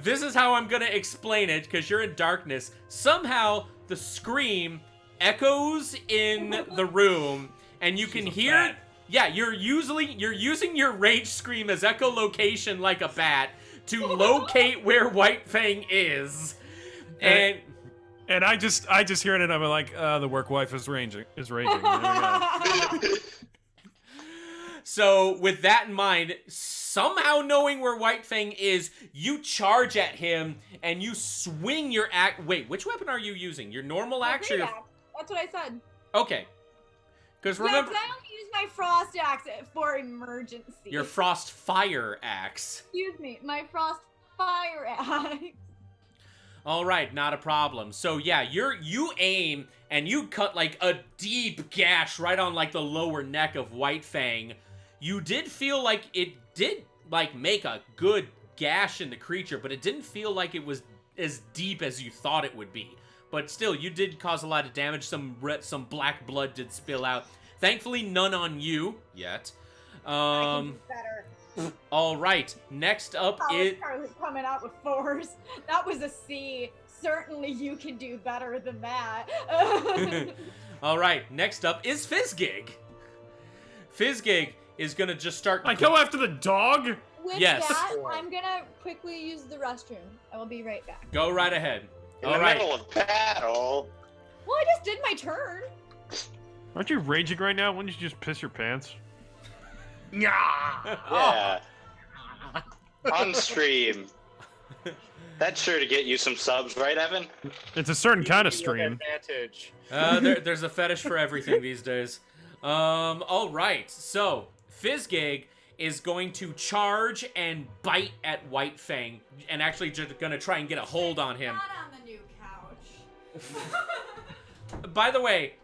this is how I'm going to explain it because you're in darkness. Somehow the scream echoes in the room and you can hear it. Yeah, you're using your rage scream as echolocation like a bat to locate where White Fang is. And I just hear it and I'm like, the work wife is raging. There we go. So with that in mind, somehow knowing where White Fang is, you charge at him and you swing your axe. Wait, which weapon are you using? Your normal axe or your... That's what I said. Okay. Because remember... Yeah, I only use my frost axe for emergency. Your frost fire axe. Excuse me, my frost fire axe. All right, not a problem. So yeah, you aim and you cut like a deep gash right on like the lower neck of White Fang. You did feel like it did like make a good gash in the creature, but it didn't feel like it was as deep as you thought it would be. But still, you did cause a lot of damage. Some black blood did spill out. Thankfully, none on you yet. I can do better. All right. Next up is coming out with 4s. That was a C. Certainly, you can do better than that. All right. Next up is Fizzgig. Fizzgig is gonna just start. I go after the dog. With Yes. that, I'm gonna quickly use the restroom. I will be right back. Go right ahead. In All the right. middle of battle. Well, I just did my turn. Aren't you raging right now? Wouldn't you just piss your pants? Yeah. On stream. That's sure to get you some subs, right, Evan? It's a certain kind of stream. Advantage. There's a fetish for everything these days. All right. So Fizzgig is going to charge and bite at White Fang, and actually just gonna try and get a hold on him. Not on the new couch. By the way,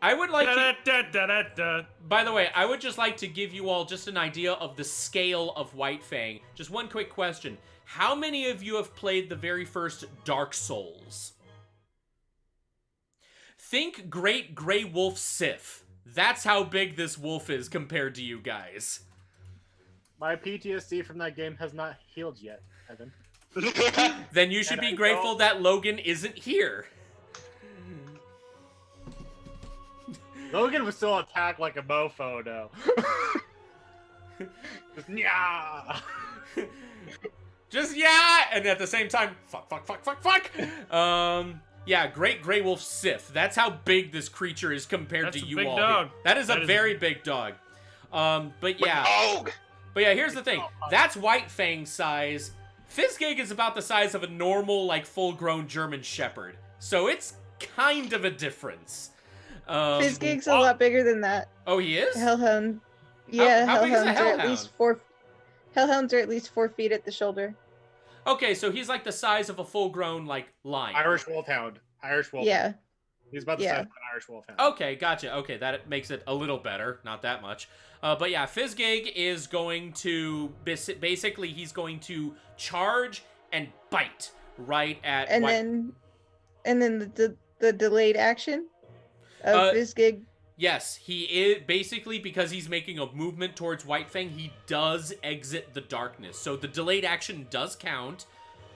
I would like By the way, I would just like to give you all just an idea of the scale of White Fang. Just one quick question. How many of you have played the very first Dark Souls? Think Great Grey Wolf Sith. That's how big this wolf is compared to you guys. My PTSD from that game has not healed yet, Evan. Then you should be grateful that Logan isn't here. Logan would still attack like a mofo, though. Just, yeah. Just yeah, and at the same time, fuck. Yeah, Great Grey Wolf Sith. That's how big this creature is compared to you all. Dog. That is a very big dog. But yeah. But yeah, here's the thing. That's White Fang size. Fizzgig is about the size of a normal, like, full-grown German Shepherd. So it's kind of a difference. Fizzgig's a lot bigger than that. Oh, he is? Hellhound. Yeah, how big is a hellhounds are at hellhound? least 4. Hellhounds are at least 4 feet at the shoulder. Okay, so he's like the size of a full-grown, like, lion. Irish Wolfhound. Yeah. He's about the size of an Irish Wolfhound. Okay, gotcha. Okay, that makes it a little better. Not that much. But yeah, Fizzgig is going to... Basically, he's going to charge and bite right at... And then the delayed action of Fizzgig. Yes, he is... Basically, because he's making a movement towards White Fang, he does exit the darkness. So the delayed action does count.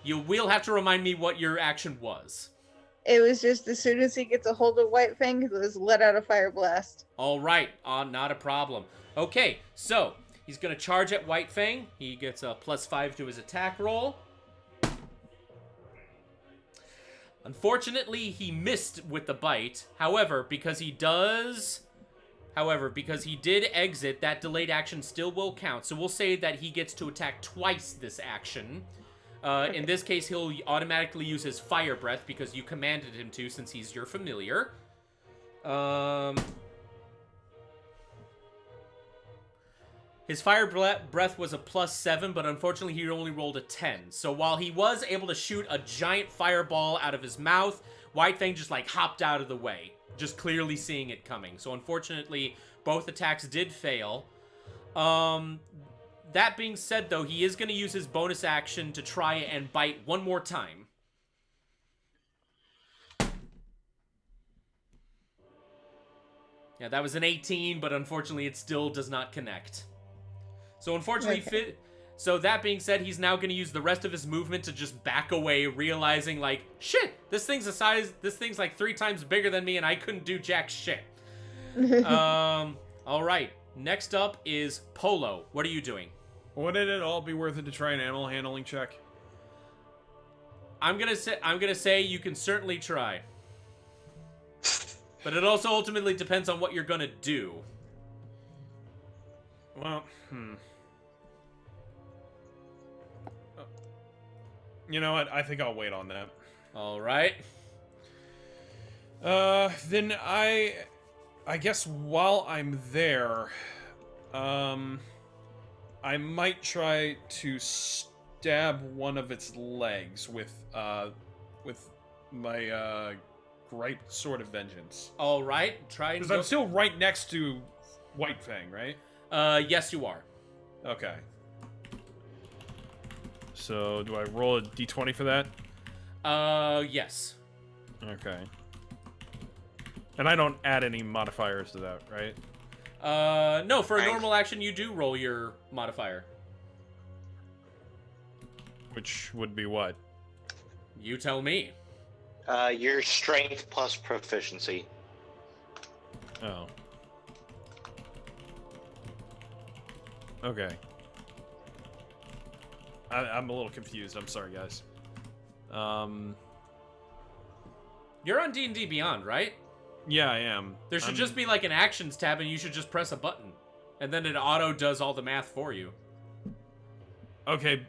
You will have to remind me what your action was. It was just as soon as he gets a hold of White Fang, he was let out a fire blast. All right, not a problem. Okay, so he's going to charge at White Fang. He gets a +5 to his attack roll. Unfortunately, he missed with the bite. However, because he did exit, that delayed action still will count. So we'll say that he gets to attack twice this action. Okay. In this case, he'll automatically use his fire breath because you commanded him to, since he's your familiar. His fire breath was a +7, but unfortunately he only rolled a 10. So while he was able to shoot a giant fireball out of his mouth, White Fang just like hopped out of the way, just clearly seeing it coming. So unfortunately, both attacks did fail. That being said, though, he is going to use his bonus action to try and bite one more time. Yeah, that was an 18, but unfortunately it still does not connect. So unfortunately, so that being said, he's now going to use the rest of his movement to just back away, realizing like, shit, this thing's like 3 times bigger than me and I couldn't do jack shit. All right. Next up is Polo. What are you doing? Wouldn't it all be worth it to try an animal handling check? I'm gonna say you can certainly try. But it also ultimately depends on what you're gonna do. Well, You know what? I think I'll wait on that. All right. Then I guess while I'm there, I might try to stab one of its legs with my great sword of vengeance. All right, try. Because I'm still right next to White Fang, right? Yes, you are. Okay. So do I roll a d20 for that? Yes. Okay. And I don't add any modifiers to that, right? No, for a Right. normal action, you do roll your modifier. Which would be what? You tell me. Your strength plus proficiency. Oh. Okay. I'm a little confused. I'm sorry, guys. You're on D&D Beyond, right? Yeah, I am. There should just be like an actions tab, and you should just press a button, and then it auto does all the math for you. Okay,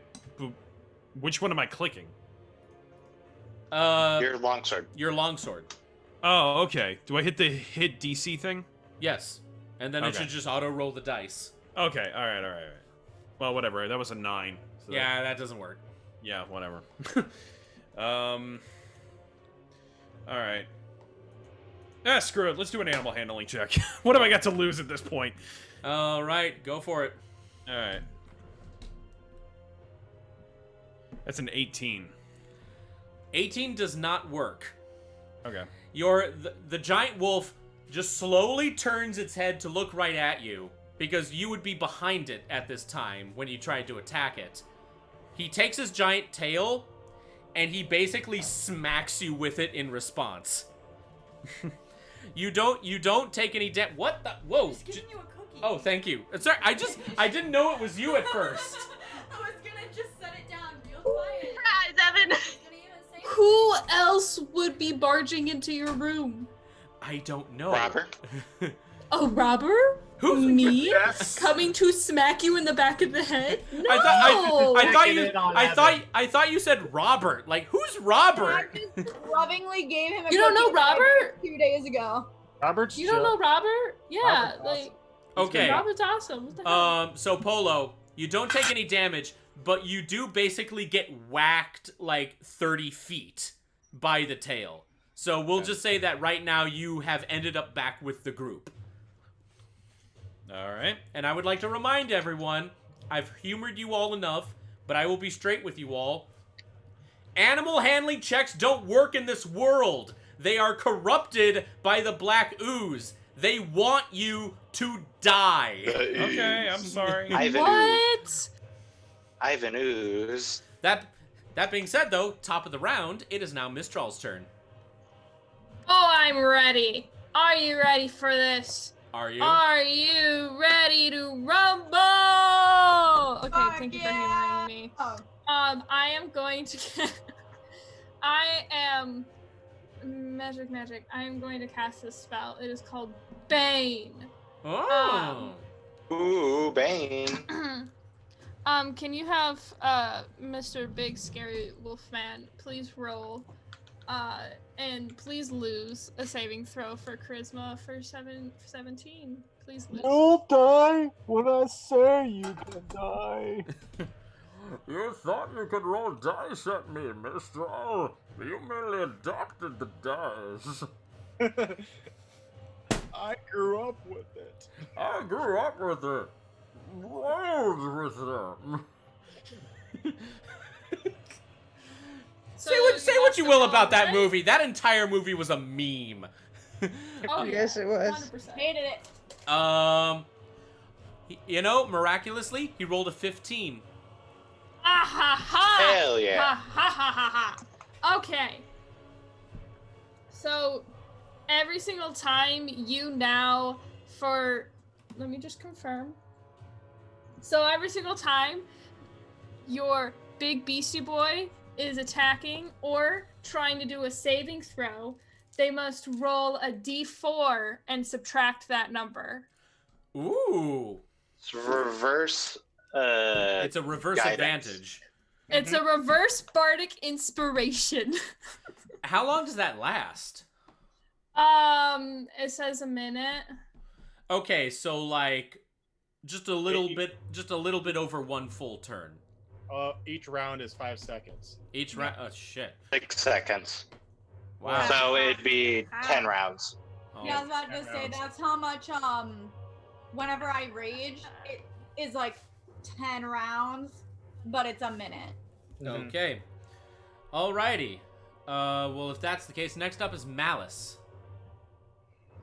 which one am I clicking? Your longsword. Your longsword. Oh, okay. Do I hit the hit DC thing? Yes, and then it Okay. should just auto roll the dice. Okay, all right. Well, whatever. That was a 9. So Yeah, that doesn't work. Yeah, whatever. All right. Ah, screw it. Let's do an animal handling check. What have I got to lose at this point? All right, go for it. All right. That's an 18. 18 does not work. Okay. The giant wolf just slowly turns its head to look right at you, because you would be behind it at this time when you tried to attack it. He takes his giant tail, and he basically smacks you with it in response. You don't take any what the? Whoa! Just giving you a cookie. Oh, thank you. Sorry, I didn't know it was you at first. I was gonna just set it down real quiet. Surprise, Evan! I was gonna even say Who else would be barging into your room? I don't know. Robert? A robber? Who's Me? Yes. Coming to smack you in the back of the head? No! I thought you said Robert. Like, who's Robert? I just lovingly gave him a You don't know cookie like Robert? 2 days ago. Robert's You don't know Robert? Yeah, Robert's like Okay. Robert's awesome. What the hell? So Polo, you don't take any damage, but you do basically get whacked like 30 feet by the tail. So we'll just say that right now you have ended up back with the group. All right. And I would like to remind everyone, I've humored you all enough, but I will be straight with you all. Animal handling checks don't work in this world. They are corrupted by the black ooze. They want you to die. Okay, I'm sorry. What? Ivan Ooze. That being said, though, top of the round, it is now Mistral's turn. Oh, I'm ready. Are you ready for this? Are you? Are you ready to rumble? Okay, Fuck thank you for yeah. humoring me. Oh. I am going to. I am magic. I am going to cast this spell. It is called Bane. Oh. Ooh, Bane. Can you have Mr. Big Scary Wolfman please roll, and please lose a saving throw for charisma for 17. Please lose. You'll die when I say you can die. You thought you could roll dice at me, Mistral. You merely adopted the dice. I grew up with it. I grew up with it. Rolled with them. Say what you will about that movie. That entire movie was a meme. Oh, Yes, it was. 100%. Hated it. You know, miraculously, he rolled a 15. Ah ha ha! Hell yeah. Ha ha ha ha ha! Okay. So, every single time you now, let me just confirm. So every single time your big beastie boy is attacking or trying to do a saving throw, they must roll a d4 and subtract that number. Ooh. It's reverse. It's a reverse guidance. advantage. It's a reverse bardic inspiration. How long does that last? It says a minute. Okay, so like just a little bit over one full turn. Each round is 5 seconds. Each round. Oh shit. 6 seconds. Wow. So it'd be 10 rounds. Oh. Yeah, I was about to say that's how much whenever I rage, it is like 10 rounds, but it's a minute. Okay. Alrighty. Well, if that's the case, next up is Malice.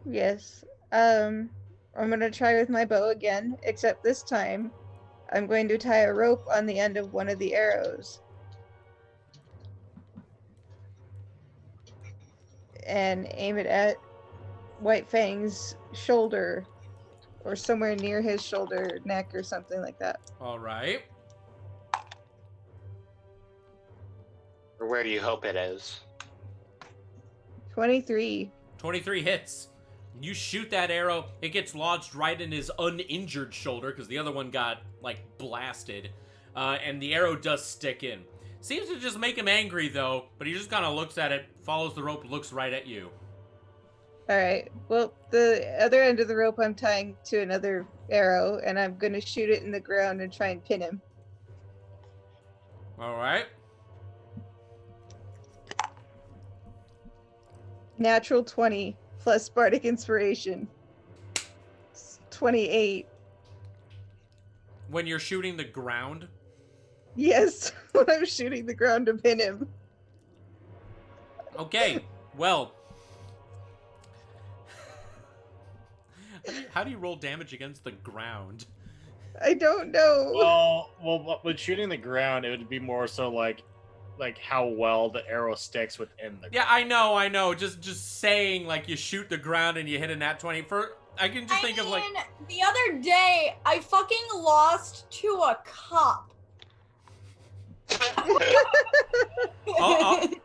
Yes. I'm gonna try with my bow again, except this time I'm going to tie a rope on the end of one of the arrows. And aim it at White Fang's shoulder, or somewhere near his shoulder, neck, or something like that. All right. Or where do you hope it is? 23. 23 hits. You shoot that arrow, it gets lodged right in his uninjured shoulder because the other one got, like, blasted. And the arrow does stick in. Seems to just make him angry, though, but he just kind of looks at it, follows the rope, looks right at you. Alright, well, the other end of the rope I'm tying to another arrow, and I'm gonna shoot it in the ground and try and pin him. All right. Natural 20 plus Bardic Inspiration. 28. When you're shooting the ground. Yes, when I'm shooting the ground to pin him. Okay, well. How do you roll damage against the ground? I don't know. Well, with shooting the ground, it would be more so like how well the arrow sticks within the ground. Yeah, I know. Just saying, like, you shoot the ground and you hit a nat 20. I can just think of, like... The other day, I fucking lost to a cop.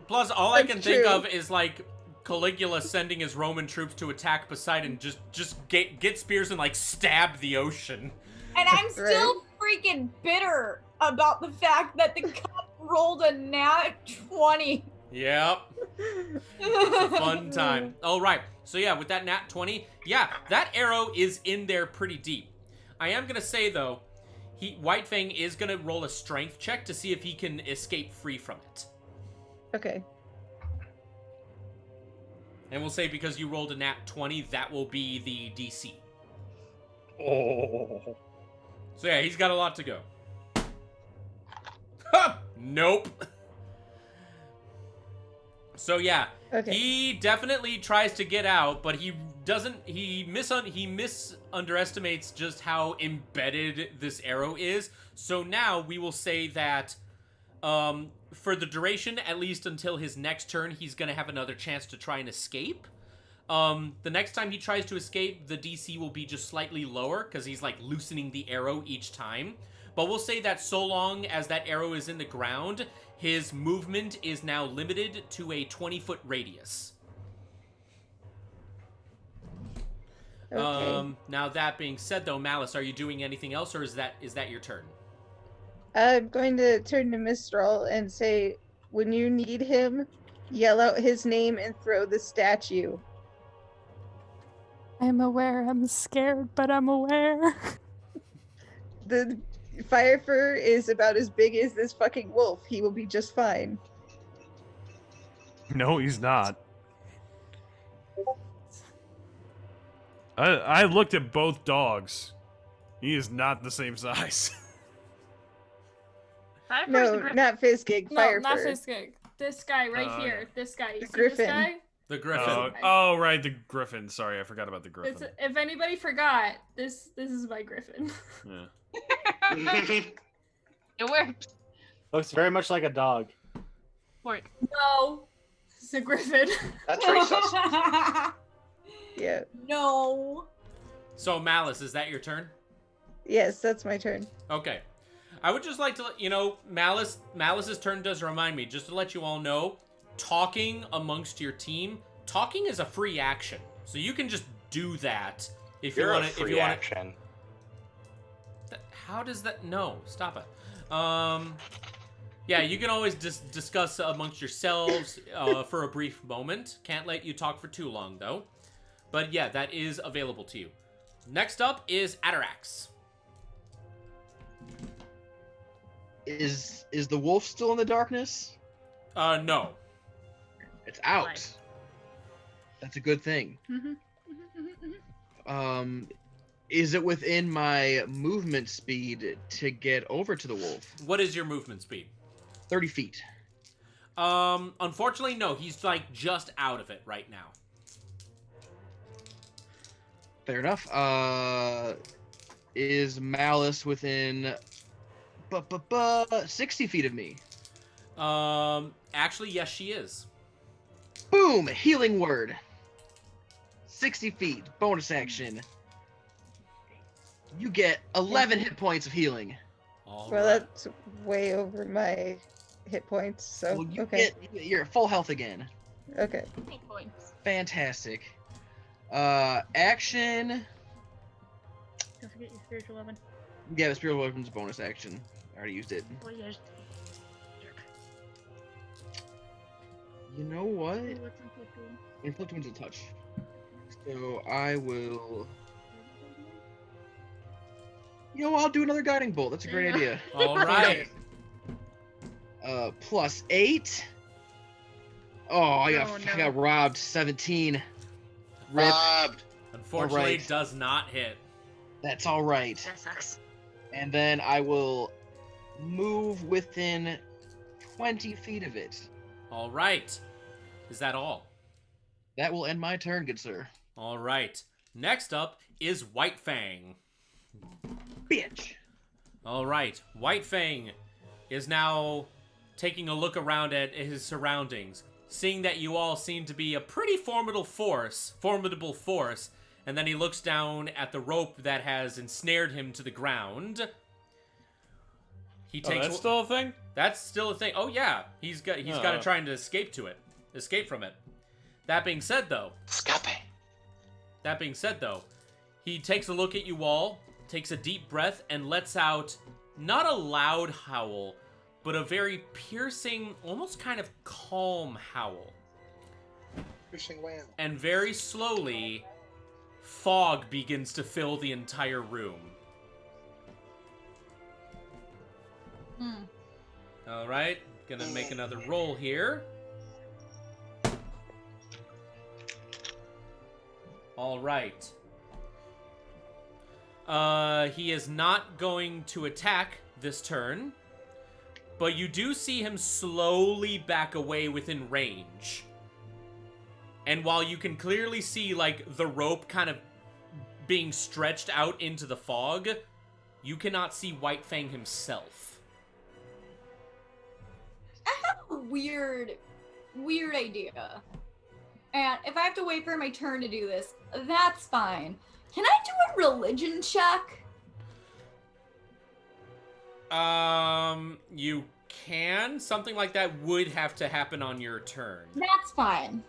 Plus, all I can think of is, like, Caligula sending his Roman troops to attack Poseidon, just get spears and, like, stab the ocean. And I'm still freaking bitter about the fact that the cop rolled a nat 20. Yep. It's a fun time. All right. So yeah, with that nat 20, yeah, that arrow is in there pretty deep. I am gonna say though, White Fang is gonna roll a strength check to see if he can escape free from it. Okay. And we'll say because you rolled a nat 20, that will be the DC. Oh. So yeah, he's got a lot to go. Ha! Nope. So yeah, he definitely tries to get out, but he doesn't. He underestimates just how embedded this arrow is. So now we will say that for the duration, at least until his next turn, he's gonna have another chance to try and escape. The next time he tries to escape, the DC will be just slightly lower because he's like loosening the arrow each time. But we'll say that so long as that arrow is in the ground, his movement is now limited to a 20-foot radius. Okay. Now that being said, though, Malice, are you doing anything else, or is that your turn? I'm going to turn to Mistral and say, when you need him, yell out his name and throw the statue. I'm aware. I'm scared, but I'm aware. The fire fur is about as big as this fucking wolf. He will be just fine. No, he's not. I looked at both dogs. He is not the same size. No, not Fizzgig. Fire not fur. Fizzgig. This guy right here. This guy. You The see griffin. this guy? The griffin. Oh, right, the griffin. Sorry, I forgot about the griffin. If anybody forgot, this is my griffin. Yeah. It worked. Looks very much like a dog. No, it's a griffin. That's racist. Yeah. No. So Malice, is that your turn? Yes, that's my turn. Okay. I would just like to let you know, Malice's turn does remind me, just to let you all know, talking amongst your team, talking is a free action. So you can just do that if you want to. If you want action. How does that? No, stop it. Yeah, you can always discuss amongst yourselves for a brief moment. Can't let you talk for too long, though. But yeah, that is available to you. Next up is Atarax. Is the wolf still in the darkness? No. It's out. That's a good thing. Is it within my movement speed to get over to the wolf? What is your movement speed? 30 feet. Unfortunately, no. He's like just out of it right now. Fair enough. Is Malice within 60 feet of me? Actually, yes, she is. Boom! Healing word. 60 feet. Bonus action. You get 11 hit points of healing. All Well, right. that's way over my hit points. So Well, you okay. you're at full health again. Okay. 8 points. Fantastic. Action. Don't forget your spiritual weapon. Yeah, the spiritual weapon's bonus action. I already used it. Oh, yeah. Jerk. You know what? Ooh, what's inflicted? Inflict wounds a touch. So I will. I'll do another guiding bolt. That's a great Yeah. idea. All right. Plus 8. Oh, I Oh, no. got robbed. 17. Rip. Robbed. Unfortunately, All it right. does not hit. That's all right. That sucks. And then I will move within 20 feet of it. All right. Is that all? That will end my turn, good sir. All right. Next up is White Fang. Bitch. All right. White Fang is now taking a look around at his surroundings, seeing that you all seem to be a pretty formidable force, and then he looks down at the rope that has ensnared him to the ground. He Oh, takes that's still a thing? That's still a thing. Oh yeah, he's got to trying to escape from it. That being said though, he takes a look at you all, takes a deep breath, and lets out not a loud howl, but a very piercing, almost kind of calm howl. Piercing wail. And very slowly, fog begins to fill the entire room. All right, gonna make another roll here. All right. He is not going to attack this turn, but you do see him slowly back away within range. And while you can clearly see, like, the rope kind of being stretched out into the fog, you cannot see White Fang himself. I have a weird idea. And if I have to wait for my turn to do this, that's fine. Can I do a religion check? You can. Something like that would have to happen on your turn. That's fine.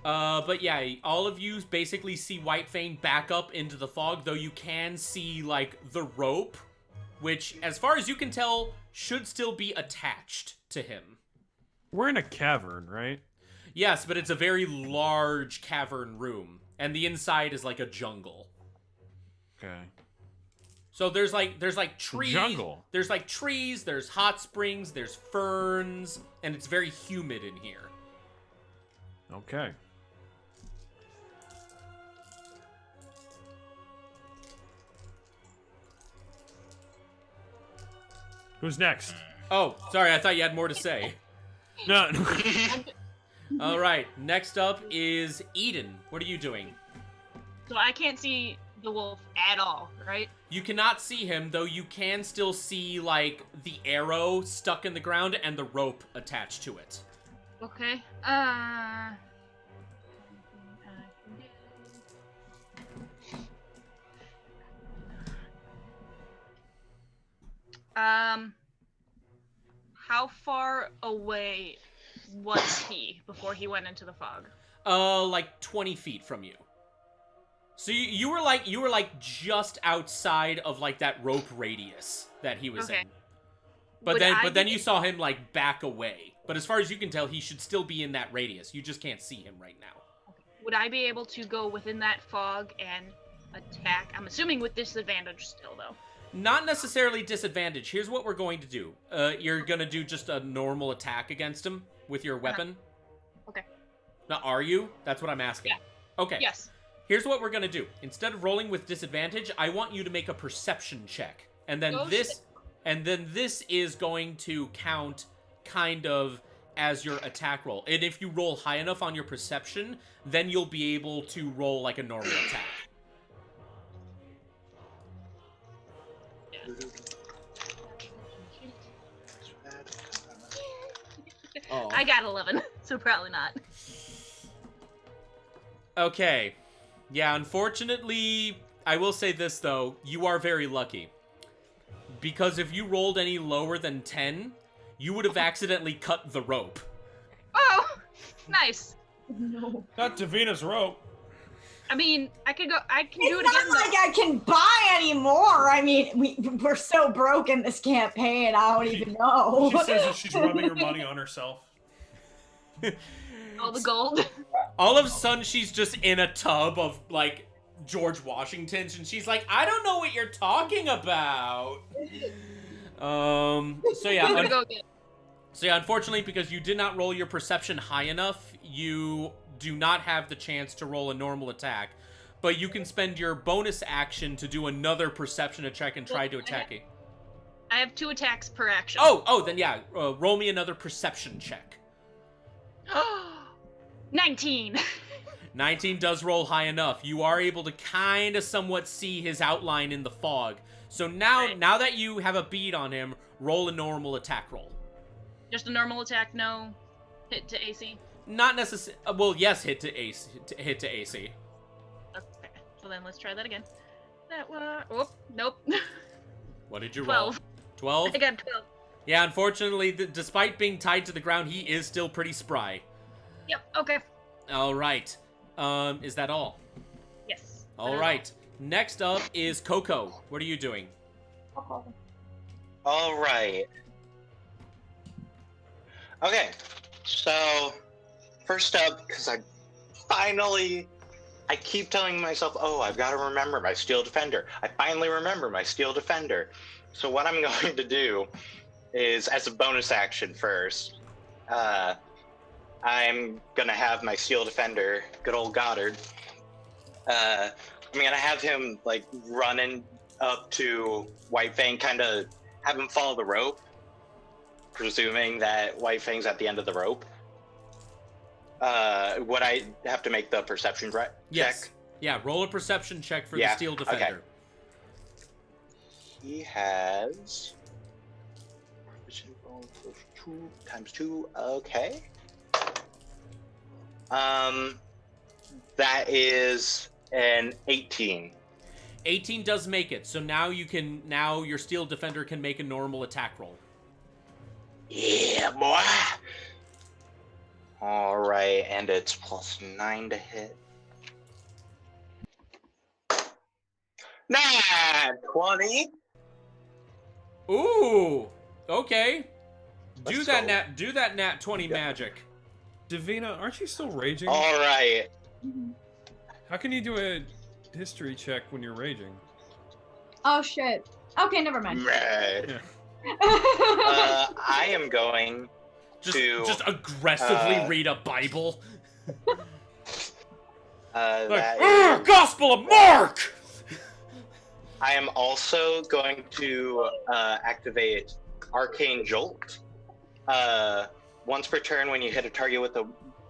But yeah, all of you basically see White Fang back up into the fog, though you can see, like, the rope, which, as far as you can tell, should still be attached to him. We're in a cavern, right? Yes, but it's a very large cavern room, and the inside is like a jungle. Okay. So there's like trees. Jungle. There's like trees, there's hot springs, there's ferns, and it's very humid in here. Okay. Who's next? Oh, sorry, I thought you had more to say. No. All right, next up is Eden. What are you doing? So I can't see the wolf at all, right? You cannot see him, though you can still see, like, the arrow stuck in the ground and the rope attached to it. Okay. How far away was he before he went into the fog? Like 20 feet from you. So you were like just outside of like that rope radius that he was in. But then you saw him like back away. But as far as you can tell, he should still be in that radius. You just can't see him right now. Would I be able to go within that fog and attack? I'm assuming with disadvantage still, though. Not necessarily disadvantage. Here's what we're going to do. You're going to do just a normal attack against him with your weapon. Okay. Now, are you? That's what I'm asking. Yeah. Okay. Yes. Here's what we're going to do. Instead of rolling with disadvantage, I want you to make a perception check. And then this is going to count kind of as your attack roll. And if you roll high enough on your perception, then you'll be able to roll like a normal attack. Oh. I got 11, so probably not. Okay. Yeah, unfortunately, I will say this, though. You are very lucky. Because if you rolled any lower than 10, you would have accidentally cut the rope. Oh, nice. No. Not Davina's rope. I mean, I can do it It's again. not like I can buy any more. I mean, we're so broke in this campaign, I don't even know. She says that she's rubbing her money on herself. All the gold. All of a sudden, she's just in a tub of, like, George Washington's, and she's like, I don't know what you're talking about. So yeah, unfortunately, because you did not roll your perception high enough, you do not have the chance to roll a normal attack. But you can spend your bonus action to do another perception check and try to attack it. I have 2 attacks per action. Oh, then yeah, roll me another perception check. 19. 19 does roll high enough. You are able to kind of somewhat see his outline in the fog. So now that you have a bead on him, roll a normal attack roll. Just a normal attack, no hit to AC? Not necessarily. Well, yes, hit to AC. Hit to AC. Okay, so then let's try that again. That was... Oh, nope. What did you 12. roll? 12? I got 12. Yeah, unfortunately, despite being tied to the ground, he is still pretty spry. Yep, okay. All right. Is that all? Yes. All right. Next up is Coco. What are you doing? All right. Okay, so first up, because I keep telling myself, oh, I've got to remember my Steel Defender. I finally remember my Steel Defender. So what I'm going to do is, as a bonus action first, I'm going to have my Steel Defender, good old Goddard, I'm going to have him, like, running up to White Fang, kind of have him follow the rope, presuming that White Fang's at the end of the rope. Would I have to make the perception check? Yes. Yeah, roll a perception check for the Steel Defender. Okay. He has... 2 times 2, okay. That is an 18. 18 does make it, so now your Steel Defender can make a normal attack roll. Yeah, boy. All right, and it's +9 to hit. Nah, 20. Ooh, okay. Do that nat 20 magic. Davina, aren't you still raging? All right. How can you do a history check when you're raging? Oh shit. Okay, never mind. Red. I am going to just aggressively read a Bible. Gospel of Mark. I am also going to activate Arcane Jolt. Once per turn, when you hit a target with a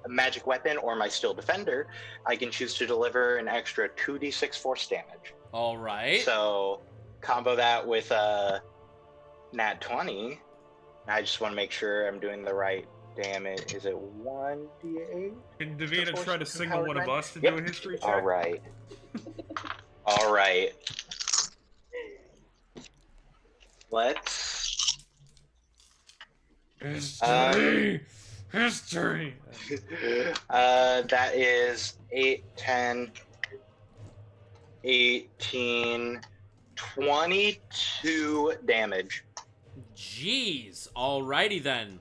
magic weapon or my Steel Defender, I can choose to deliver an extra 2d6 force damage. All right. So combo that with nat 20. I just want to make sure I'm doing the right damage. Is it 1d8? Can Davina try to signal one of us to Yep. do a history check? All right. All right. Let's... History! History! That is 8, 10, 18, 22 damage. Jeez. Alrighty then.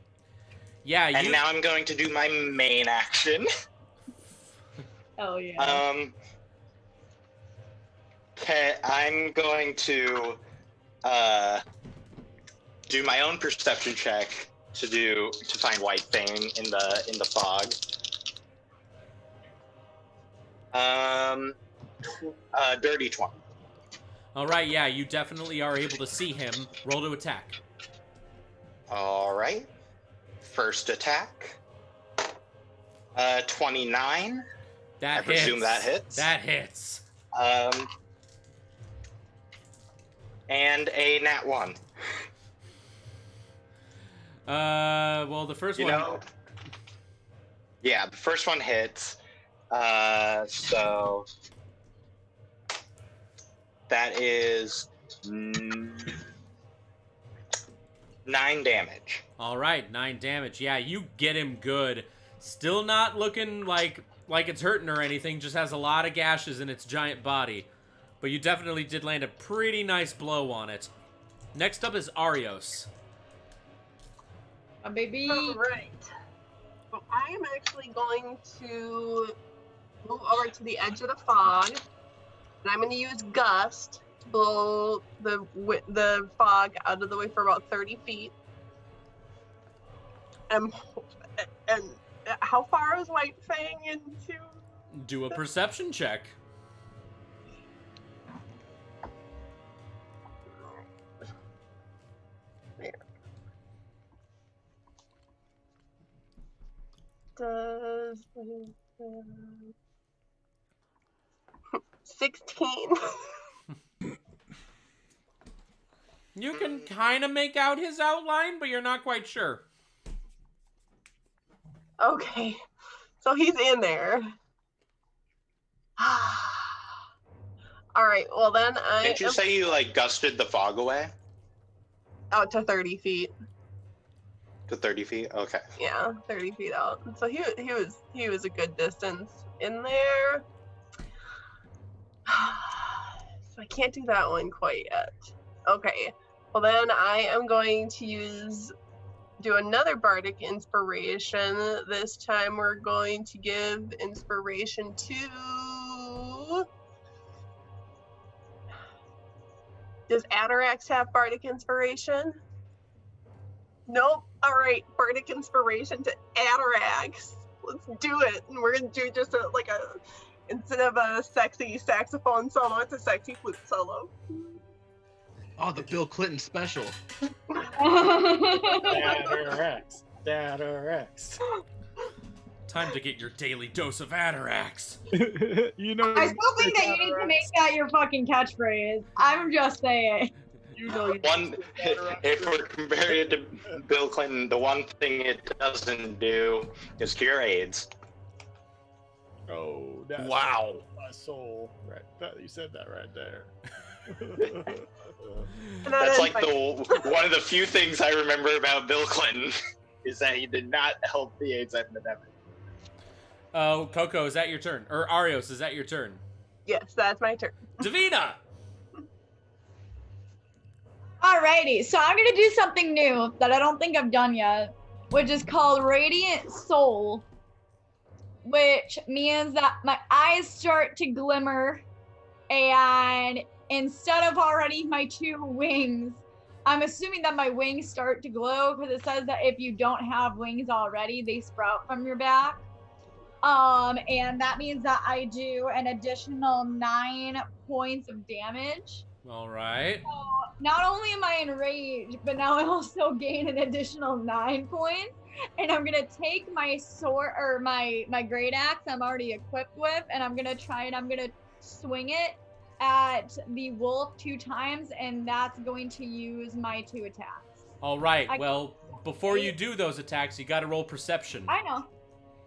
Yeah, And now I'm going to do my main action. Oh yeah. I'm going to do my own perception check to find White Fang in the fog. Dirty 20. All right, yeah, you definitely are able to see him. Roll to attack. All right. first attack. 29. That I presume that hits. That hits. And a nat 1. Well, the first one. Yeah, the first one hits. So that is 9 damage. All right, 9 damage. Yeah, you get him good. Still not looking like it's hurting or anything. Just has a lot of gashes in its giant body. But you definitely did land a pretty nice blow on it. Next up is Arios. Baby. All right. So I am actually going to move over to the edge of the fog, and I'm going to use Gust to blow the fog out of the way for about 30 feet. And how far is White Fang into? Do a perception check. Does 16. You can kind of make out his outline, but you're not quite sure. Okay, so he's in there. All right, well then Did you say you gusted the fog away? Out to 30 feet. To 30 feet? Okay. Yeah, 30 feet out. So he was a good distance in there. So I can't do that one quite yet. Okay. Well then I am going to do another bardic inspiration. This time we're going to give inspiration to... Does Atarax have bardic inspiration? Nope. All right, bardic inspiration to Atarax. Let's do it. And we're gonna do just instead of a sexy saxophone solo, it's a sexy flute solo. Oh, the Bill Clinton special. Atarax. Time to get your daily dose of Atarax. You know. I still think that you need to make that your fucking catchphrase. I'm just saying. You know. If we're comparing it to Bill Clinton, the one thing it doesn't do is cure AIDS. Oh, that's wow. My soul. Right. You said that right there. That's one of the few things I remember about Bill Clinton is that he did not help the AIDS epidemic. Oh, Coco, is that your turn? Or Arios, is that your turn? Yes, that's my turn. Davina! Alrighty, so I'm gonna do something new that I don't think I've done yet, which is called Radiant Soul, which means that my eyes start to glimmer, and instead of already my 2 wings, I'm assuming that my wings start to glow because it says that if you don't have wings already, they sprout from your back. And that means that I do an additional 9 points of damage. All right. So not only am I enraged, but now I also gain an additional 9 points. And I'm gonna take my sword or my great axe I'm already equipped with, and I'm gonna swing it at the wolf 2 times, and that's going to use my 2 attacks. All right. Well, before you do those attacks, you got to roll perception. I know.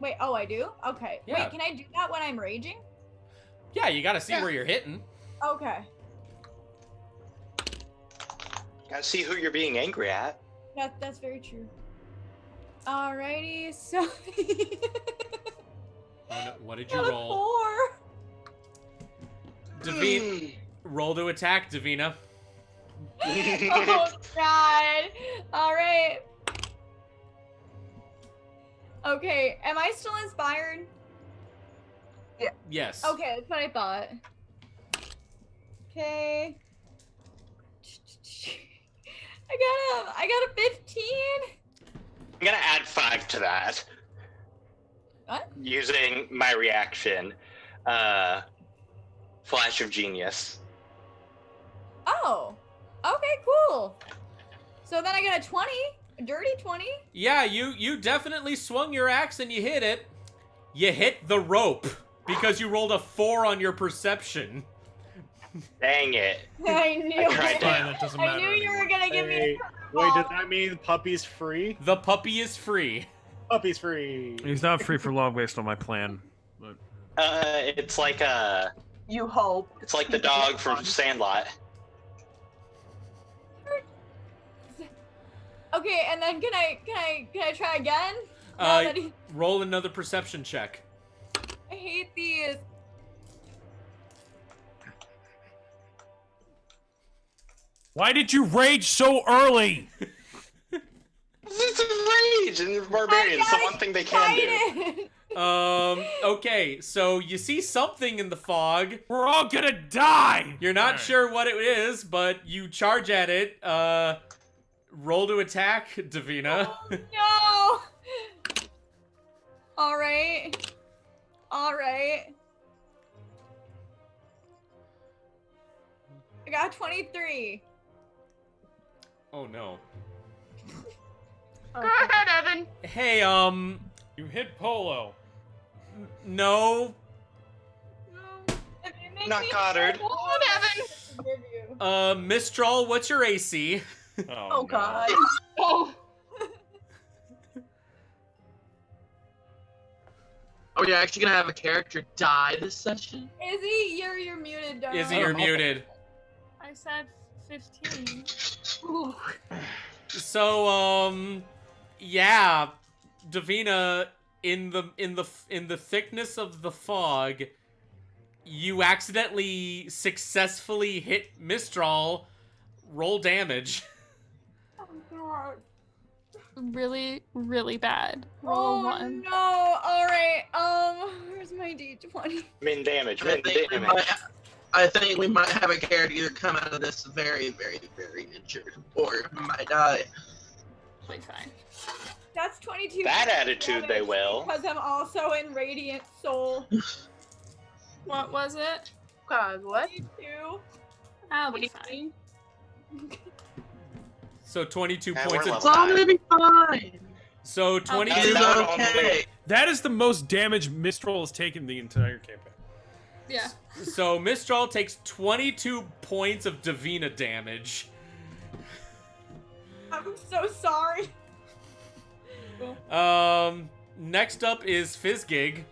Wait, oh, I do? Okay. Yeah. Wait, can I do that when I'm raging? Yeah, you got to see where you're hitting. Okay. Gotta see who you're being angry at. That's very true. Alrighty, so... What did you roll? 4. Roll to attack, Davina. Oh, God. All right. Okay, am I still inspired? Yeah. Yes. Okay, that's what I thought. Okay. I got a 15. I'm gonna add 5 to that. What? Using my reaction. Flash of Genius. Oh. Okay, cool. So then I got a 20. Dirty 20? Yeah, you definitely swung your axe and you hit it. You hit the rope because you rolled a 4 on your perception. Dang it. I knew I tried it. to. That doesn't I matter knew you anymore. were gonna give me a Hey, wait, does that mean puppy's free? The puppy is free. Puppy's free. He's not free for long based on my plan. But It's like You hope. it's like the dog from Sandlot. Okay, and then can I try again? Now that he- Roll another perception check. I hate these. why did you rage so early? This is rage and barbarians. It's the one thing they can do. Okay, so you see something in the fog. We're all gonna die! You're not sure what it is, but you charge at it. Roll to attack, Davina. No. All right. All right. I got 23. Oh no. Go ahead, Evan. Hey, You hit Polo. no. Not Goddard. Go ahead, Evan. Mistral, what's your AC? Oh God. Oh. Are we actually gonna have a character die this session? Izzy, you're muted, darling. Izzy, you're muted. I said 15. Ooh. So, yeah, Davina, in the thickness of the fog, you accidentally successfully hit Mistral. Roll damage. Oh God. Really, really bad. Roll Oh a 1. no. All right. Where's my D20? Min damage. I Min think, damage. I think we might have a character either come out of this very, very, very injured or might die. Totally fine. That's 22. That attitude they damage will. Because I'm also in Radiant Soul. What was it? God, what? 22. I'll be fine. So 22 Yeah, points we're of It's all gonna be fine. So 22 It's not on the okay. way. That is the most damage Mistral has taken the entire campaign. Yeah. So Mistral takes 22 points of Davina damage. I'm so sorry. Next up is Fizzgig.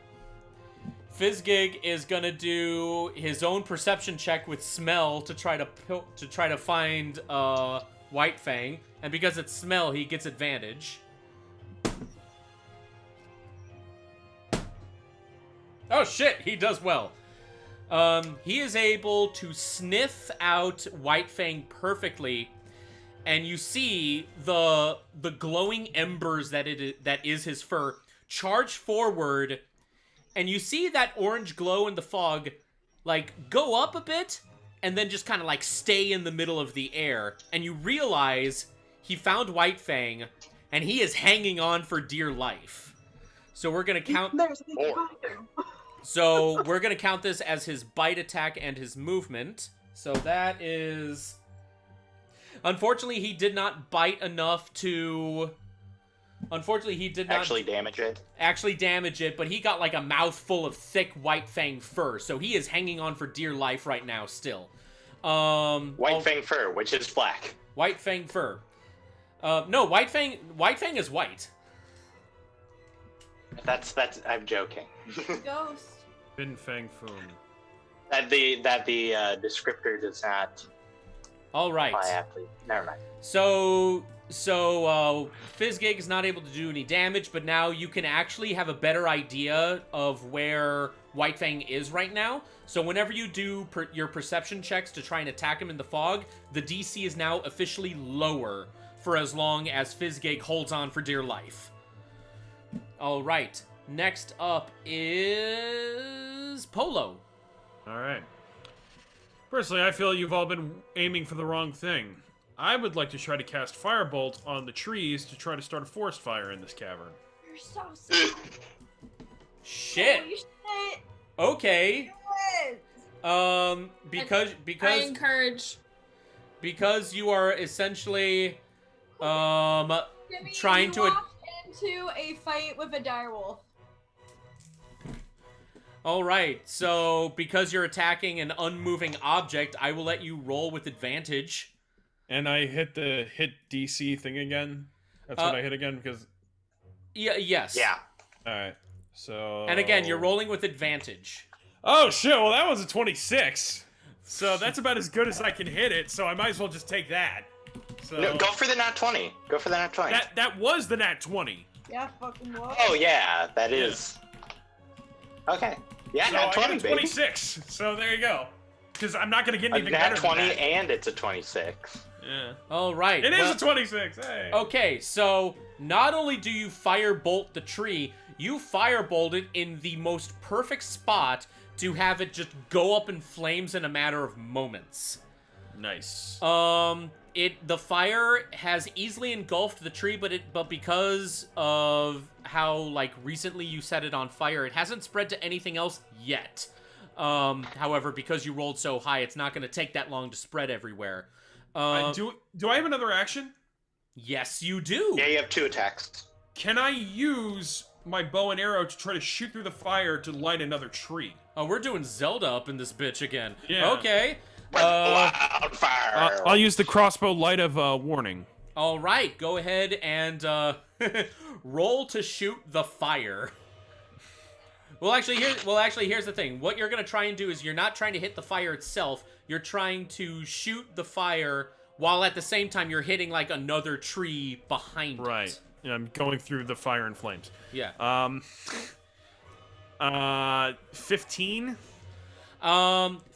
Fizzgig is gonna do his own perception check with smell to try to find White Fang, and because it's smell, he gets advantage. Oh shit, he does well. He is able to sniff out White Fang perfectly, and you see the glowing embers that is his fur charge forward, and you see that orange glow in the fog like go up a bit and then just kind of like stay in the middle of the air, and you realize he found White Fang and he is hanging on for dear life. So we're gonna count. There's So we're gonna count this as his bite attack and his movement. So that is. Unfortunately, he did not bite enough to. Unfortunately, he did not Actually damage it. actually damage it, but he got like a mouthful of thick White Fang fur, so he is hanging on for dear life right now still. White Fang fur, which is black. White Fang fur. No, White Fang is white. That's I'm joking. Ghost. Bin Fang Foom. that the descriptor does not All right. apply aptly. Never mind. So Fizzgig is not able to do any damage, but now you can actually have a better idea of where White Fang is right now. So whenever you do your perception checks to try and attack him in the fog, the DC is now officially lower for as long as Fizzgig holds on for dear life. All right. Next up is Polo. All right. Personally, I feel you've all been aiming for the wrong thing. I would like to try to cast Firebolt on the trees to try to start a forest fire in this cavern. You're so sick. Shit. Holy shit. Okay. Yes. Because I encourage. because you are essentially trying to. Walk into a fight with a direwolf. All right. So because you're attacking an unmoving object, I will let you roll with advantage. And I hit the hit DC thing again. That's what I hit again because. Yeah. Yes. Yeah. All right. So. And again, you're rolling with advantage. Oh shit! Well, that was a 26. So that's about as good as I can hit it. So I might as well just take that. So. No, go for the nat 20. Go for the nat 20. That was the nat 20. Yeah, fucking what? Oh yeah, that is. Okay. Yeah, So nat 20, I got a 26. baby. So there you go. Because I'm not gonna get A anything nat better 20 than that. and it's a 26. Yeah. All right. It is a 26. Hey. Okay, so not only do you firebolt the tree, you firebolt it in the most perfect spot to have it just go up in flames in a matter of moments. Nice. The fire has easily engulfed the tree, but because of how like recently you set it on fire, it hasn't spread to anything else yet. However, because you rolled so high, it's not going to take that long to spread everywhere. Do I have another action? Yes, you do. Yeah, you have 2 attacks. Can I use my bow and arrow to try to shoot through the fire to light another tree? Oh, we're doing Zelda up in this bitch again. Yeah. Okay. Wildfire. I'll use the crossbow light of warning. All right, go ahead and roll to shoot the fire. Well, actually, here's the thing. What you're gonna try and do is you're not trying to hit the fire itself. You're trying to shoot the fire while at the same time you're hitting like another tree behind it. Right. Yeah, I'm going through the fire and flames. Yeah. 15.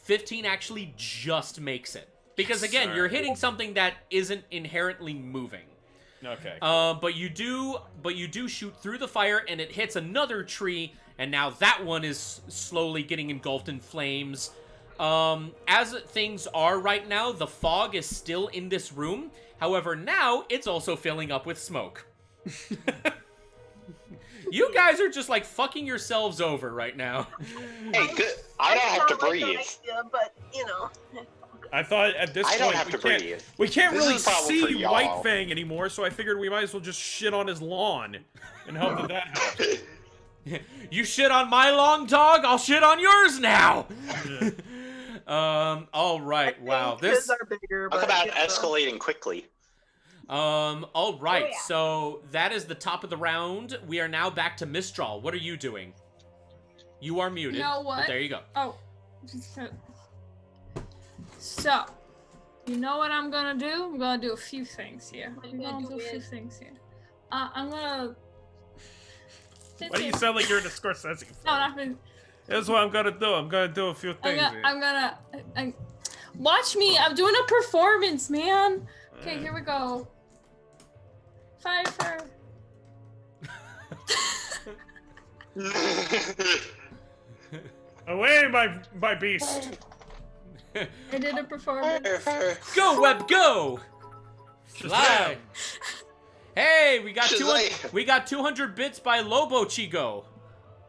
15 actually just makes it because again, you're hitting something that isn't inherently moving. Okay. But you do shoot through the fire and it hits another tree, and now that one is slowly getting engulfed in flames. As things are right now, the fog is still in this room. However, now it's also filling up with smoke. You guys are just like fucking yourselves over right now. Hey, good. I don't have to Sounds like breathe. an idea, but you know. I thought at this I point don't have to breathe. we can't This really is a problem for see y'all. White Fang anymore, so I figured we might as well just shit on his lawn and hope that that helps. You shit on my long dog, I'll shit on yours now. All right. Wow. Kids are bigger, Talk but, about you know. escalating quickly. All right. Oh, yeah. So that is the top of the round. We are now back to Mistral. What are you doing? You are muted. You know but what? there you go. Oh. So, you know what I'm gonna do? I'm gonna do a few things here. What are I'm you gonna gonna do a do few it? things here. I'm gonna. Why do you sound like you're in a Scorsese? No, not really. That's what I'm gonna do. I'm gonna do a few things. here. I'm gonna watch me. I'm doing a performance, man. Okay, here we go. Pfeiffer. Away, my beast. I did a performance. Go, Web, go! Fly. Hey, we got Shazam. we got 200 bits by Lobo Chigo.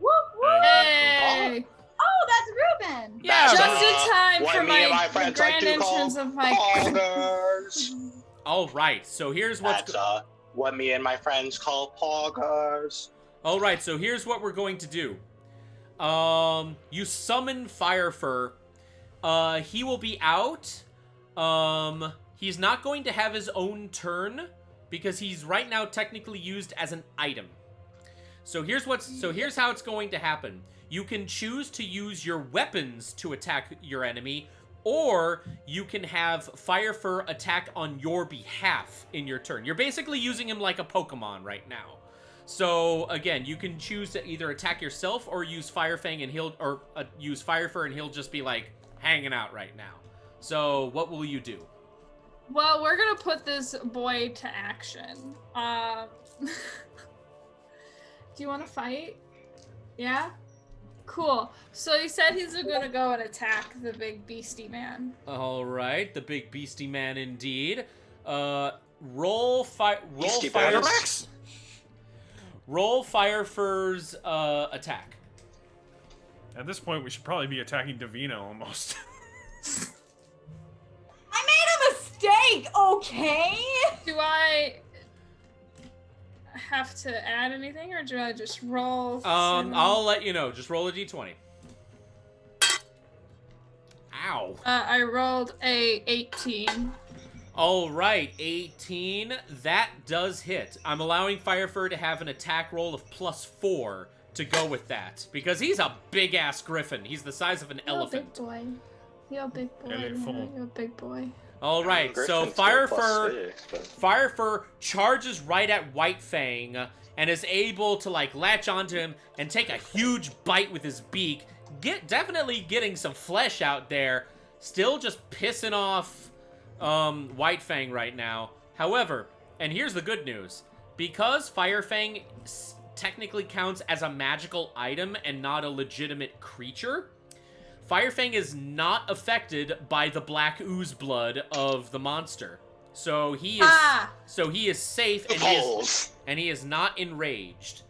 Whoop whoop! Hey! Oh, that's Ruben. Yeah. Just in time What for me and my the friends like grand to call entrance of my. poggers. All right. So here's what's That's what me and my friends call poggers. All right. So here's what we're going to do. You summon Firefur. He will be out. He's not going to have his own turn because he's right now technically used as an item. So here's how it's going to happen. You can choose to use your weapons to attack your enemy, or you can have Firefur attack on your behalf in your turn. You're basically using him like a Pokemon right now. So again, you can choose to either attack yourself or use Firefang and use Firefur and he'll just be like hanging out right now. So what will you do? Well, we're gonna put this boy to action. Do you want to fight? Yeah? Cool. So he said he's gonna go and attack the big beastie man. All right, the big beastie man indeed. Roll Beastie fire. Boys. Roll Firefur's attack. At this point, we should probably be attacking Davina almost. I made a mistake, okay? Do I? have to add anything, or do I just roll? I'll let you know. Just roll a d20. Ow. I rolled a 18. All right, 18. That does hit. I'm allowing Firefur to have an attack roll of +4 to go with that, because he's a big-ass griffin. He's the size of an elephant. You're a big boy. You're a big boy. You're a big boy. All right, so Firefur charges right at White Fang and is able to like latch onto him and take a huge bite with his beak. Definitely getting some flesh out there. Still just pissing off White Fang right now. However, and here's the good news, because Fire Fang technically counts as a magical item and not a legitimate creature, Fire Fang is not affected by the black ooze blood of the monster. So he is safe and he is not enraged.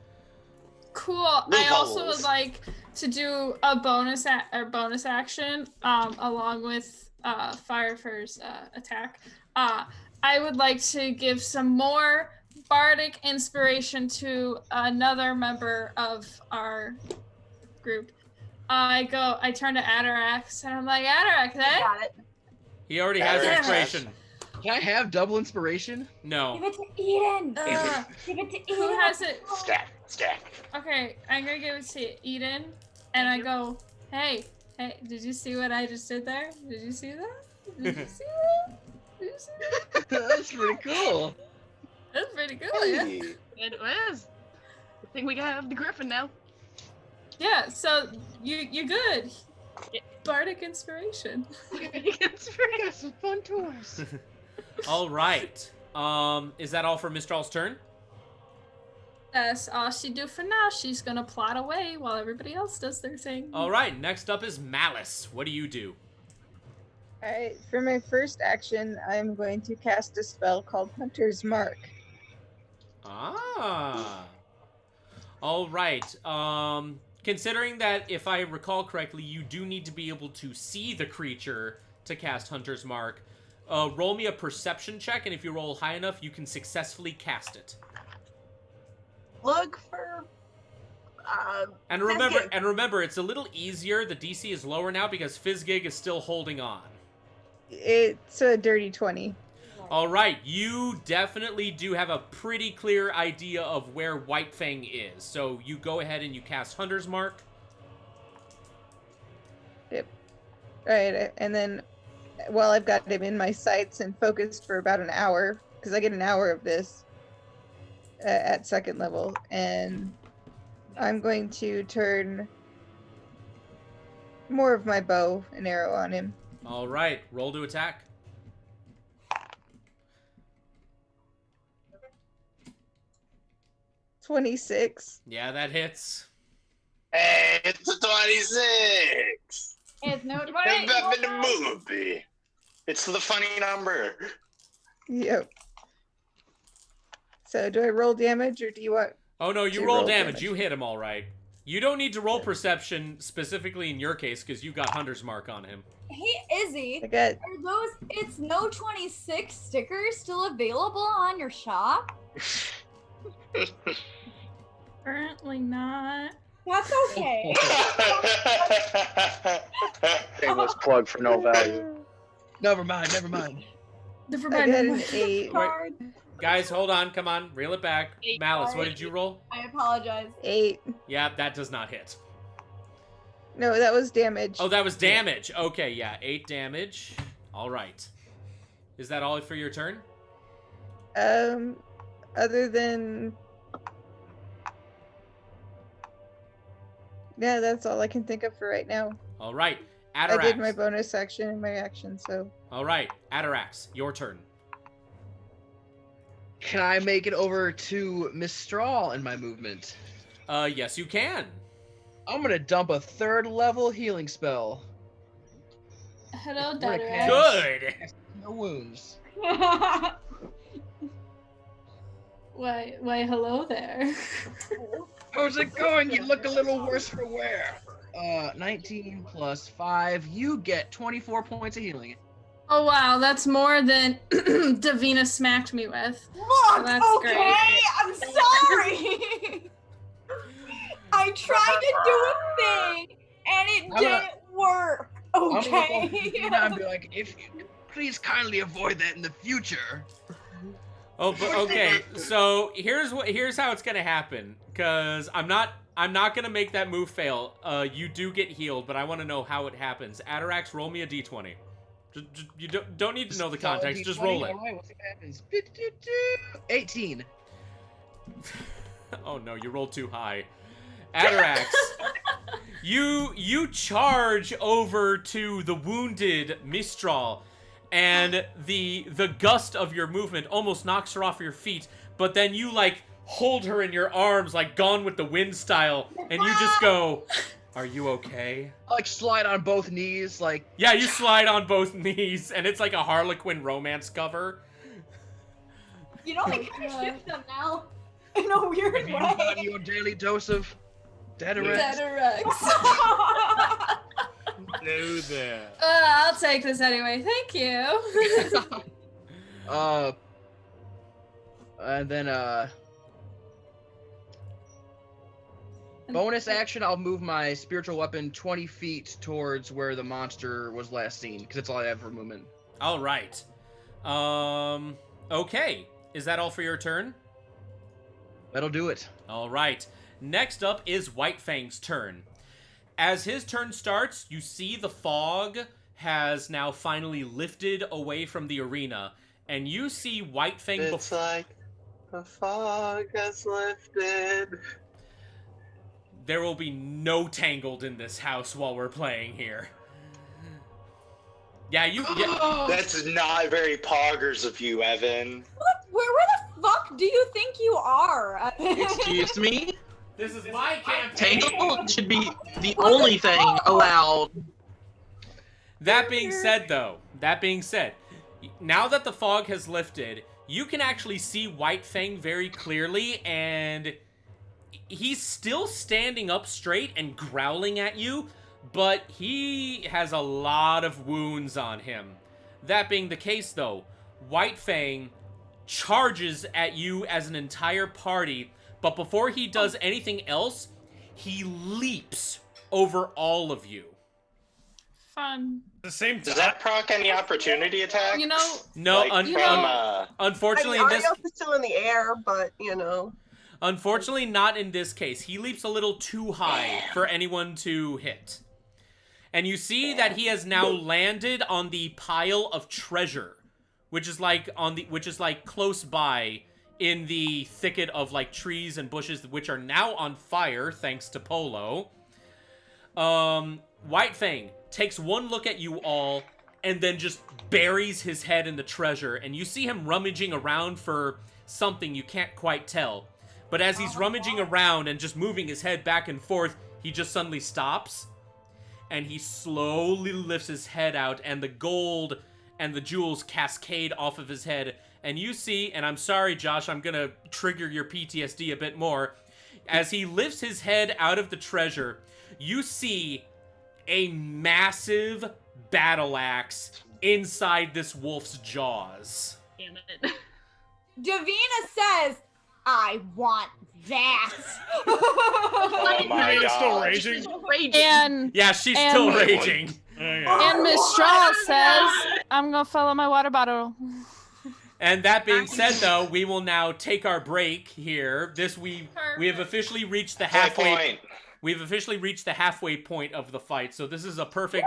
Cool. I also would like to do a bonus action along with Firefur's attack. I would like to give some more bardic inspiration to another member of our group. I turn to Atarax and I'm like, Atarax, eh? Got it. He already has inspiration. Can I have double inspiration? No. Give it to Eden. Give it to Eden. Who has it? Stack. Okay, I'm gonna give it to Eden, and I go, hey, did you see what I just did there? Did you see that? Did you see that? Did you see that? That's pretty cool. That's pretty cool, yeah. It was. I think we have the griffin now. Yeah, so you're good. Bardic inspiration. Got some fun toys. All right. Is that all for Mistral's turn? That's all she do for now. She's gonna plot away while everybody else does their thing. All right. Next up is Malice. What do you do? Alright, for my first action, I'm going to cast a spell called Hunter's Mark. Ah. All right. Considering that, if I recall correctly, you do need to be able to see the creature to cast Hunter's Mark, roll me a perception check, and if you roll high enough, you can successfully cast it. Look for. And remember, it's a little easier. The DC is lower now because Fizzgig is still holding on. It's a dirty 20. All right, you definitely do have a pretty clear idea of where White Fang is. So you go ahead and you cast Hunter's Mark. Yep. Alright, and then while I've got him in my sights and focused for about an hour, because I get an hour of this at second level, and I'm going to turn more of my bow and arrow on him. All right, roll to attack. $26. Yeah, that hits. Hey, it's a 26. It's no It's better than the movie. It's the funny number. Yep. So do I roll damage or do you want? Oh no, you roll damage. You hit him all right. You don't need to roll perception specifically in your case because you got Hunter's Mark on him. Hey, Izzy, I got... are those It's No 26 stickers still available on your shop? Apparently not. That's okay. Shameless plug for no value. Never mind. I got an 8. Wait, guys, hold on. Come on. Reel it back. Malice, what did you roll? I apologize. 8. Yeah, that does not hit. No, that was damage. Oh, that was damage. Okay, yeah. 8 damage. All right. Is that all for your turn? Other than... Yeah, that's all I can think of for right now. All right. Atarax. I did my bonus action and my action, so... All right. Atarax, your turn. Can I make it over to Mistral in my movement? Yes, you can. I'm gonna dump a 3rd level healing spell. Hello, We're gonna Dada. Good. No wounds. Why, hello there. How's it going? You look a little worse for wear. 19 plus 5. You get 24 points of healing. Oh wow, that's more than Davina smacked me with. Look, that's okay, great. I'm sorry. I tried to do a thing and it didn't work. I'm gonna look Okay. over to Davina and be like, if you could please kindly avoid that in the future. Oh, but okay. So here's how it's gonna happen. Cause I'm not gonna make that move fail. You do get healed, but I want to know how it happens. Atarax, roll me a d20. You don't need to know the context. Just roll it. Alright, we'll see what happens. 18. Oh no, you rolled too high. Atarax, you charge over to the wounded Mistral, and the gust of your movement almost knocks her off your feet, but then you like hold her in your arms like Gone with the Wind style, and you just go, "Are you okay?" I like slide on both knees, like Yeah, you slide on both knees, and it's like a Harlequin romance cover. You know, I kind of shift them now in a weird way. on your daily dose of Deadarex. Hello there. I'll take this anyway. Thank you. And then bonus action, I'll move my spiritual weapon 20 feet towards where the monster was last seen, because that's all I have for movement. All right. Okay. Is that all for your turn? That'll do it. All right. Next up is White Fang's turn. As his turn starts, you see the fog has now finally lifted away from the arena, and you see White Fang. It's like the fog has lifted. There will be no Tangled in this house while we're playing here. Yeah, yeah. That's not very poggers of you, Evan. What? Where the fuck do you think you are? Excuse me? This is my campaign. Tangle should be the only thing allowed. That being said, now that the fog has lifted, you can actually see White Fang very clearly, and he's still standing up straight and growling at you, but he has a lot of wounds on him. That being the case, though, White Fang charges at you as an entire party, but before he does anything else, he leaps over all of you. Fun. At the same time. Does that proc any opportunity attacks? You know, No, Like unfortunately, I mean, in this Arios is still in the air, but you know. unfortunately not in this case. He leaps a little too high for anyone to hit. And you see that he has now landed on the pile of treasure, which is like close by in the thicket of like trees and bushes, which are now on fire thanks to Polo. White Fang takes one look at you all and then just buries his head in the treasure, and you see him rummaging around for something you can't quite tell. But as he's rummaging around and just moving his head back and forth, he just suddenly stops, and he slowly lifts his head out, and the gold and the jewels cascade off of his head. And you see, and I'm sorry, Josh, I'm gonna trigger your PTSD a bit more. As he lifts his head out of the treasure, you see a massive battle axe inside this wolf's jaws. Damn it. Davina says, I want that. Oh my Davina's still God. raging? And Yeah, she's still raging. and Mistral says, "I'm gonna fill up my water bottle." And that being said, though, we will now take our break here. We have officially reached the halfway point. We've officially reached the halfway point of the fight. So this is a perfect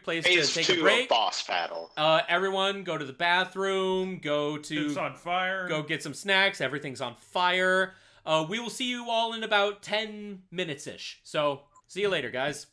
place Phase to take 2 a break. of boss battle. Everyone go to the bathroom, It's on fire. go get some snacks. Everything's on fire. We will see you all in about 10 minutes-ish. So see you later, guys.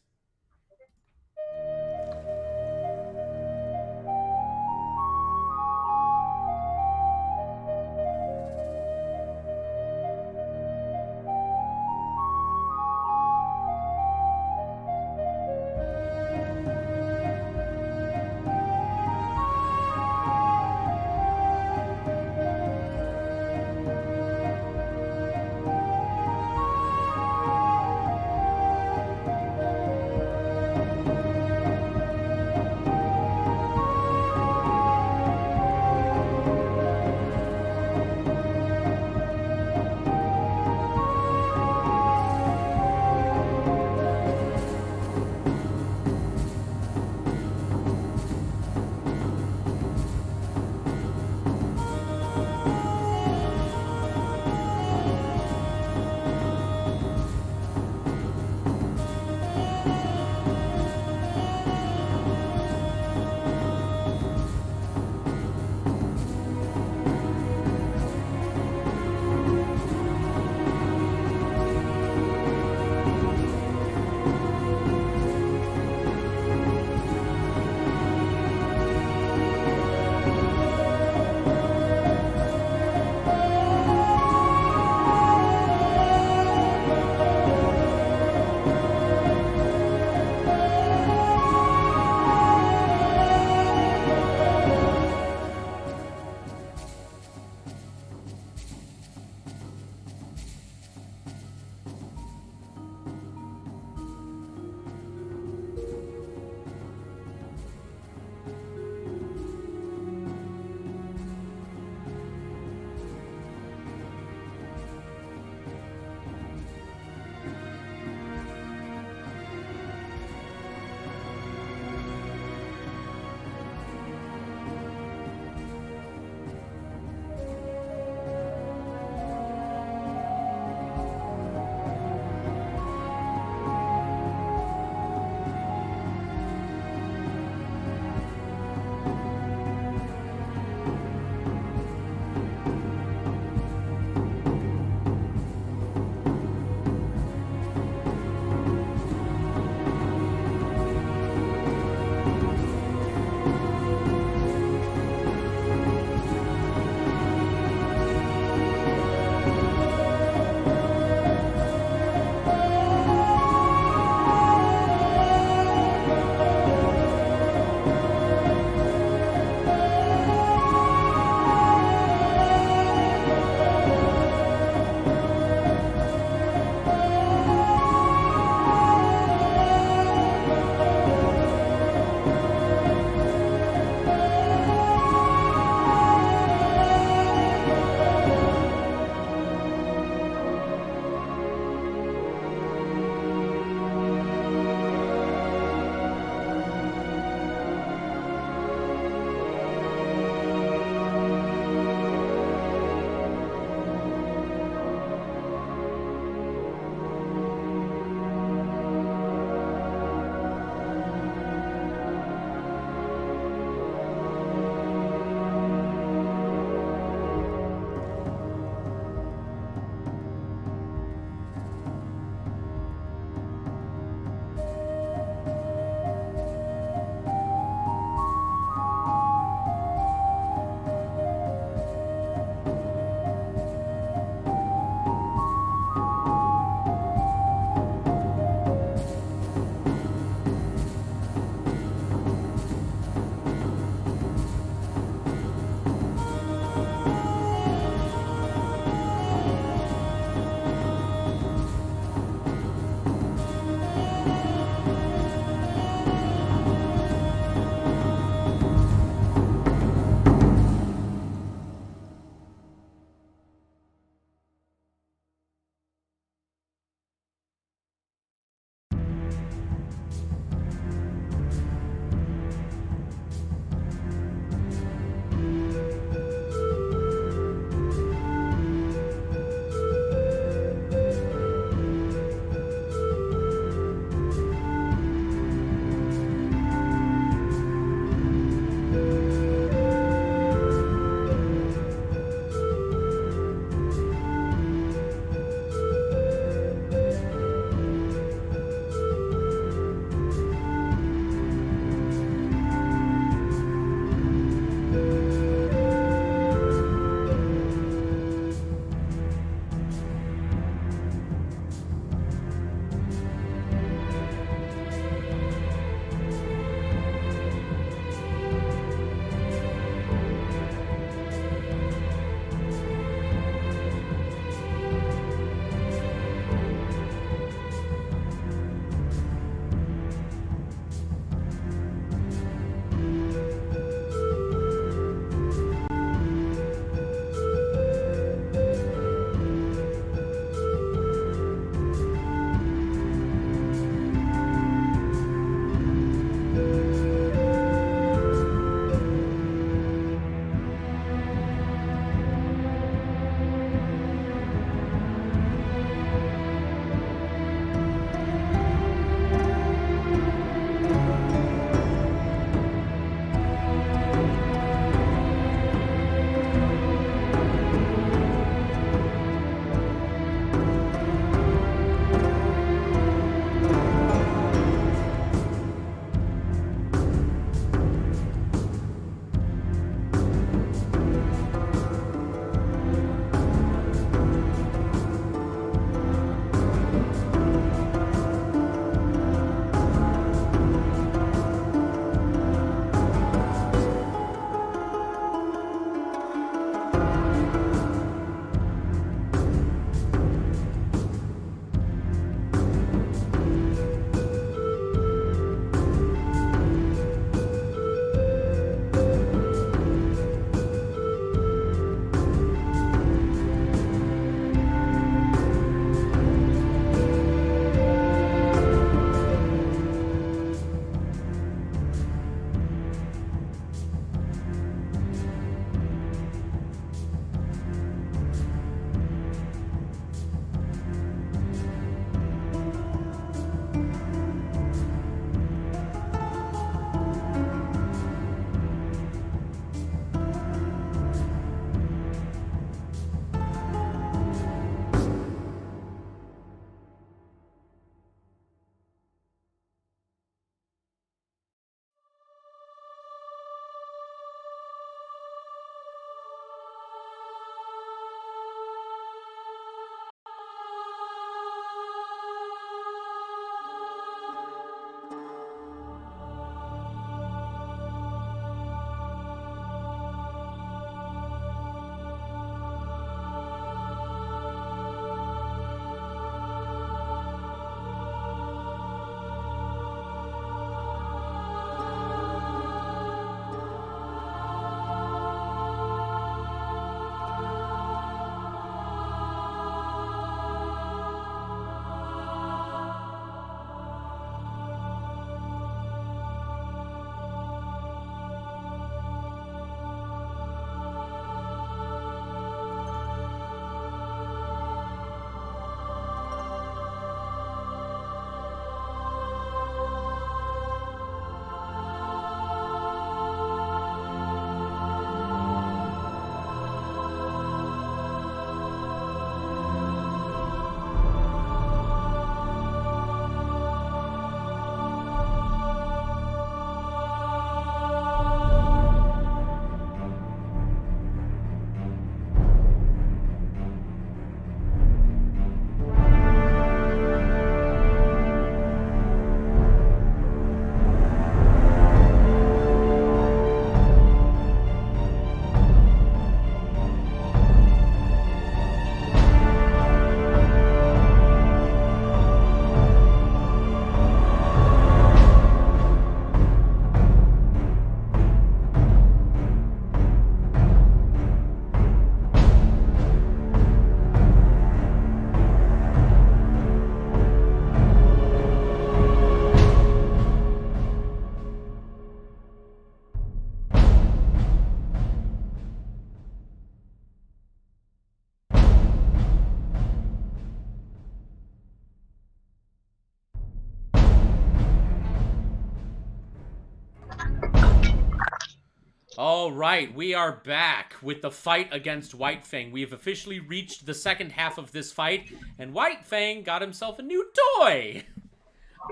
All right, we are back with the fight against White Fang. We have officially reached the second half of this fight, and White Fang got himself a new toy.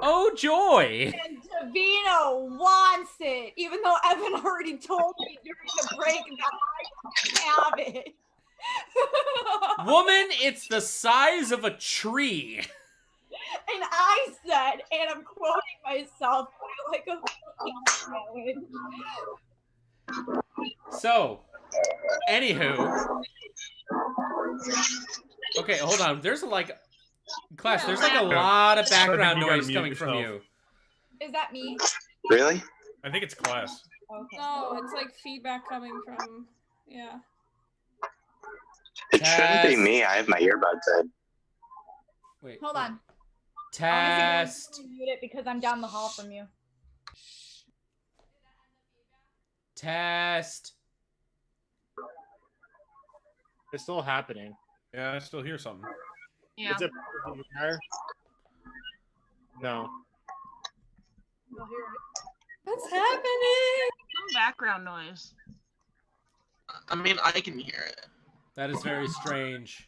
Oh, joy. And Davino wants it, even though Evan already told me during the break that I have it. Woman, it's the size of a tree. And I said, and I'm quoting myself, I like a fucking challenge. So, anywho. Okay, hold on. There's like, class, there's like a lot of background noise coming from you. Is that me? Really? I think it's class. Okay. No, it's like feedback coming from, yeah. It shouldn't be me. I have my earbuds in. Wait. Hold on. Test. I want to mute it because I'm down the hall from you. Test. It's still happening. Yeah, I still hear something. Yeah. Is it there? No. What's happening? Some background noise. I mean, I can hear it. That is very strange.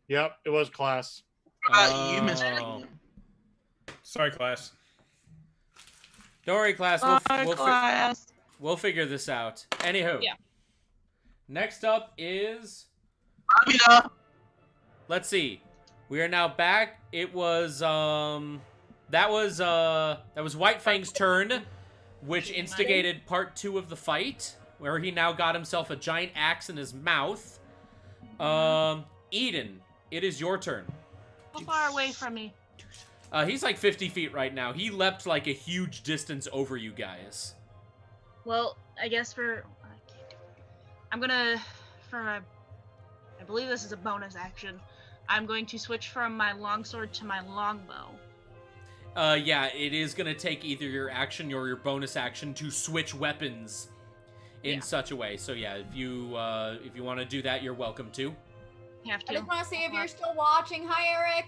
Yep, it was class. You missed it. Sorry, class. Don't worry, class. We'll figure this out. Anywho. Yeah. Next up is... Amina. Let's see. We are now back. It was, that was White Fang's turn, which instigated part 2 of the fight, where he now got himself a giant axe in his mouth. Eden, it is your turn. How far away from me? He's like 50 feet right now. He leapt like a huge distance over you guys. Well, I guess I'm gonna, I believe this is a bonus action. I'm going to switch from my longsword to my longbow. Yeah, it is gonna take either your action or your bonus action to switch weapons in such a way. So yeah, if you want to do that, you're welcome to. Have to. I just want to see if you're still watching. Hi, Eric.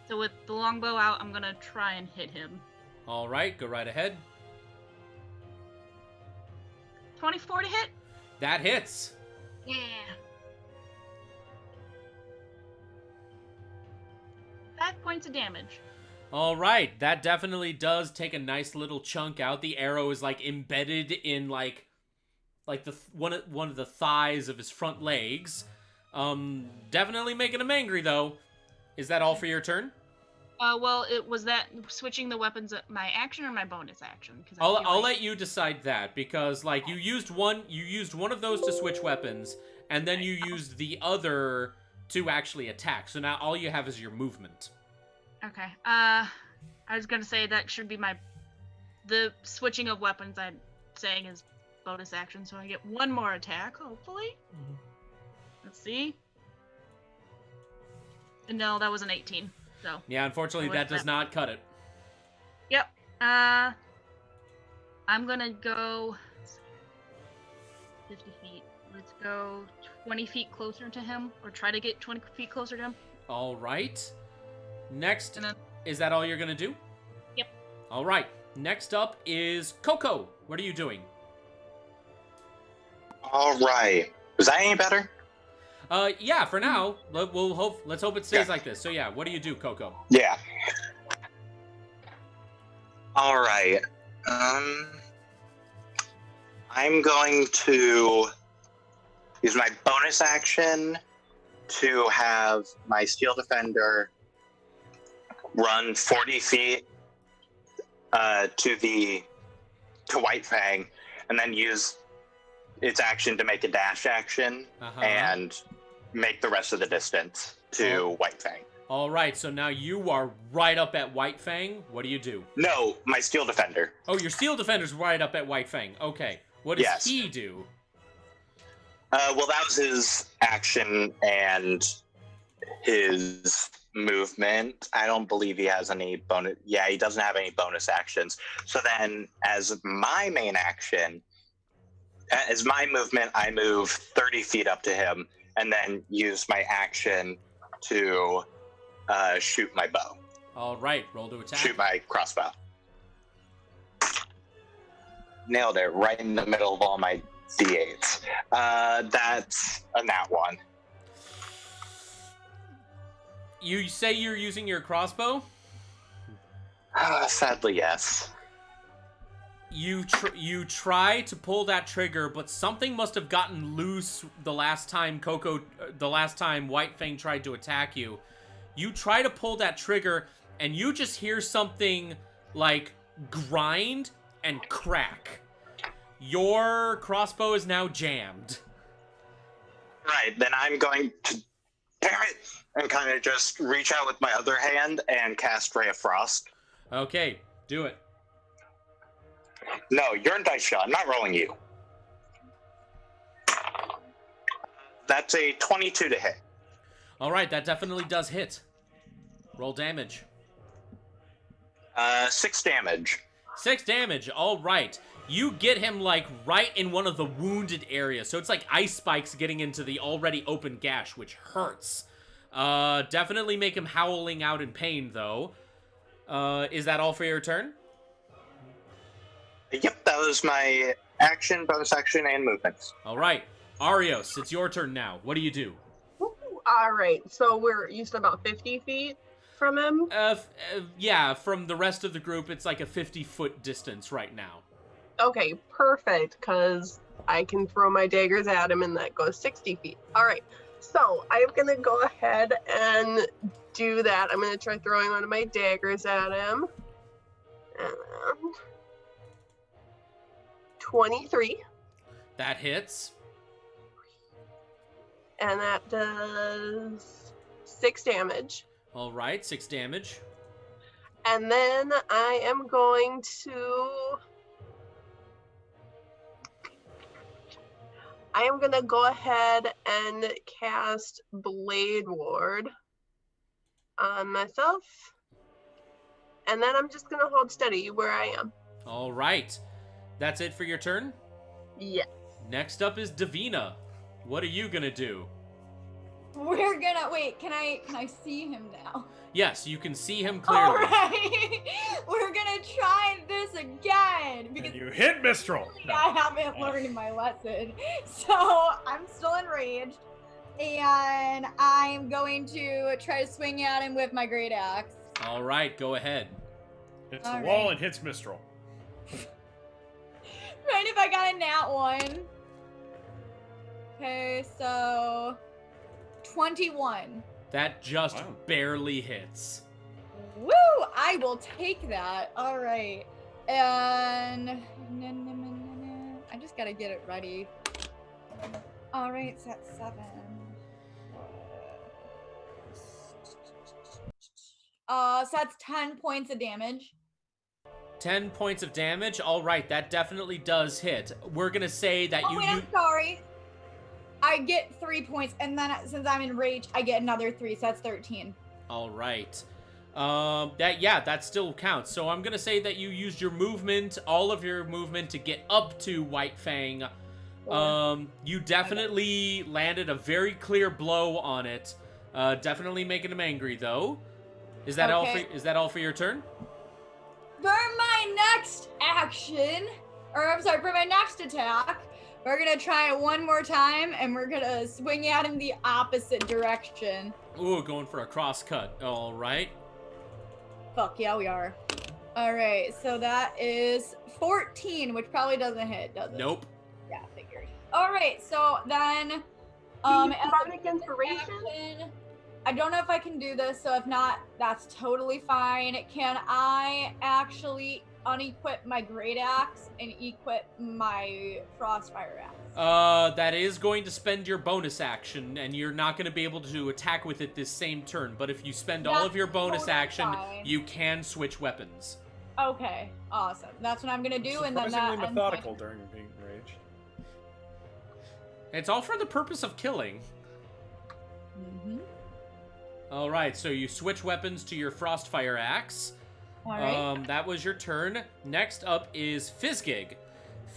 So with the longbow out, I'm gonna try and hit him. All right, go right ahead. 24 to hit? That hits. Yeah. Five points of damage. All right, that definitely does take a nice little chunk out. The arrow is like embedded in like the one of the thighs of his front legs. Definitely making him angry though. Is that all for your turn? Well, it was that switching the weapons my action or my bonus action? I'll let you decide that, because like you used one of those to switch weapons, and then you used the other to actually attack. So now all you have is your movement. Okay. I was gonna say that should be the switching of weapons I'm saying is bonus action, so I get one more attack, hopefully. Let's see. No, that was an 18. So yeah, unfortunately that does not cut it. Yep. I'm gonna go 50 feet. Let's go 20 feet closer to him, or try to get 20 feet closer to him. All right. Next, And then, is that all you're gonna do? Yep. All right. Next up is Coco. What are you doing? All right. Was that any better? Yeah, for now. Let's hope it stays like this. So yeah, what do you do, Coco? Yeah. All right. I'm going to use my bonus action to have my steel defender run 40 feet to White Fang, and then use its action to make a dash action and make the rest of the distance to White Fang. All right, so now you are right up at White Fang. What do you do? No, my steel defender. Oh, your steel defender's right up at White Fang. Okay. What does he do? Well, that was his action and his movement. I don't believe he has any bonus. Yeah, he doesn't have any bonus actions. So then, as my main action, as my movement, I move 30 feet up to him and then use my action to shoot my bow. All right, roll to attack. Shoot my crossbow. nailed it right in the middle of all my d8s. That's a nat 1. You say you're using your crossbow? Sadly, yes. You try to pull that trigger, but something must have gotten loose the last time White Fang tried to attack you. You try to pull that trigger, and you just hear something like grind and crack. Your crossbow is now jammed. Right, then I'm going to, damn it, and kind of just reach out with my other hand and cast Ray of Frost. Okay, do it. No, you're in dice shot. I'm not rolling you. That's a 22 to hit. All right, that definitely does hit. Roll damage. 6 damage. 6 damage, all right. You get him, like, right in one of the wounded areas. So it's like ice spikes getting into the already open gash, which hurts. Definitely make him howling out in pain, though. Is that all for your turn? Yep, that was my action, bonus action, and movements. All right. Arios, it's your turn now. What do you do? All right, so we're used to about 50 feet from him. Yeah, from the rest of the group, it's like a 50-foot distance right now. Okay, perfect, because I can throw my daggers at him and that goes 60 feet. All right, so I'm going to go ahead and do that. I'm going to try throwing one of my daggers at him. And 23. That hits. And that does 6 damage. All right, 6 damage. And then I am going to... go ahead and cast Blade Ward on myself. And then I'm just going to hold steady where I am. All right. That's it for your turn? Yes. Next up is Davina. What are you going to do? We're gonna wait. Can I see him now? Yes, you can see him clearly. All right. We're gonna try this again because you hit Mistral. No. I haven't learned my lesson, so I'm still enraged, and I'm going to try to swing at him with my great axe. All right, go ahead. Hits the wall and hits Mistral. Right, if I got a nat 1. Okay, so 21. That just barely hits. Woo! I will take that. All right. And I just gotta get it ready. All right, so that's 7. So that's 10 points of damage. 10 points of damage. All right, that definitely does hit. We're gonna say that Wait, I'm sorry. I get 3 points, and then since I'm enraged, I get another 3, so that's 13. All right. That still counts. So I'm gonna say that you used your movement, all of your movement, to get up to White Fang. You definitely landed a very clear blow on it. Definitely making him angry, though. Is that all? Is that all for your turn? For my next action, for my next attack, we're gonna try it one more time, and we're gonna swing at him the opposite direction. Ooh, going for a cross cut. All right. Fuck yeah, we are. All right, so that is 14, which probably doesn't hit, does it? Nope. Yeah, figured. All right, so then, bardic inspiration? Action, I don't know if I can do this, so if not, that's totally fine. Can I actually unequip my great axe and equip my frostfire axe? That is going to spend your bonus action, and you're not going to be able to attack with it this same turn. But if you spend all of your bonus action, you can switch weapons. Okay, awesome. That's what I'm gonna do, and then that Surprisingly methodical during being rage. It's all for the purpose of killing. Mm-hmm. All right, so you switch weapons to your frostfire axe. All right. That was your turn. Next up is Fizzgig.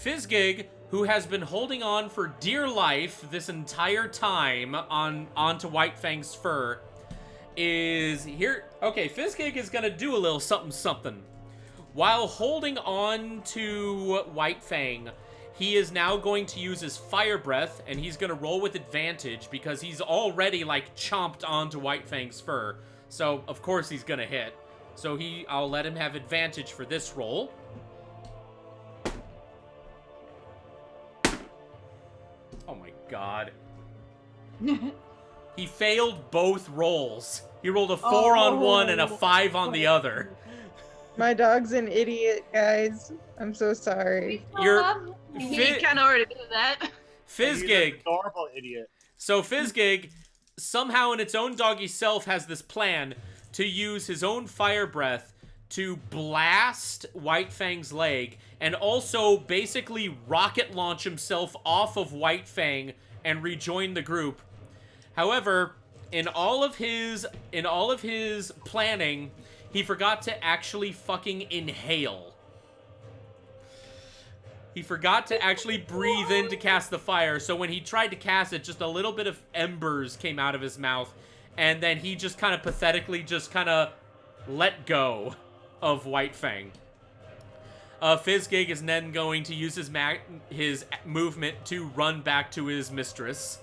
Fizzgig, who has been holding on for dear life this entire time onto White Fang's fur, is here. Okay, Fizzgig is gonna do a little something. While holding on to White Fang, he is now going to use his fire breath, and he's going to roll with advantage because he's already, like, chomped onto White Fang's fur. So, of course, he's going to hit. So I'll let him have advantage for this roll. Oh my god. He failed both rolls. He rolled a 4 on one and a 5 on the other. My dog's an idiot, guys. I'm so sorry. He kind of already did that. Fizzgig. Adorable idiot. So Fizzgig, somehow in its own doggy self, has this plan to use his own fire breath to blast White Fang's leg and also basically rocket launch himself off of White Fang and rejoin the group. However, in all of his planning, he forgot to actually fucking inhale. He forgot to actually breathe in to cast the fire, so when he tried to cast it, just a little bit of embers came out of his mouth, and then he just kind of pathetically just kind of let go of White Fang. Fizzgig is then going to use his movement to run back to his mistress.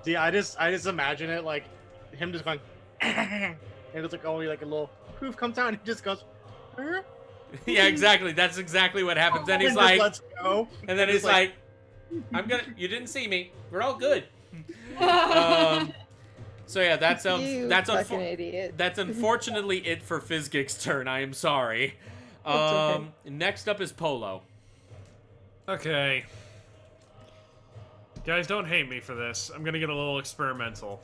See, I just imagine it like him just going, and it's like only like a little poof comes out, and he just goes, huh? Yeah, exactly. That's exactly what happens. Then he's And like, just lets go. and then he's like, you didn't see me. We're all good. So yeah, that's unfortunately it for Fizzgig's turn. I am sorry. Okay. Next up is Polo. Okay. Guys, don't hate me for this. I'm gonna get a little experimental.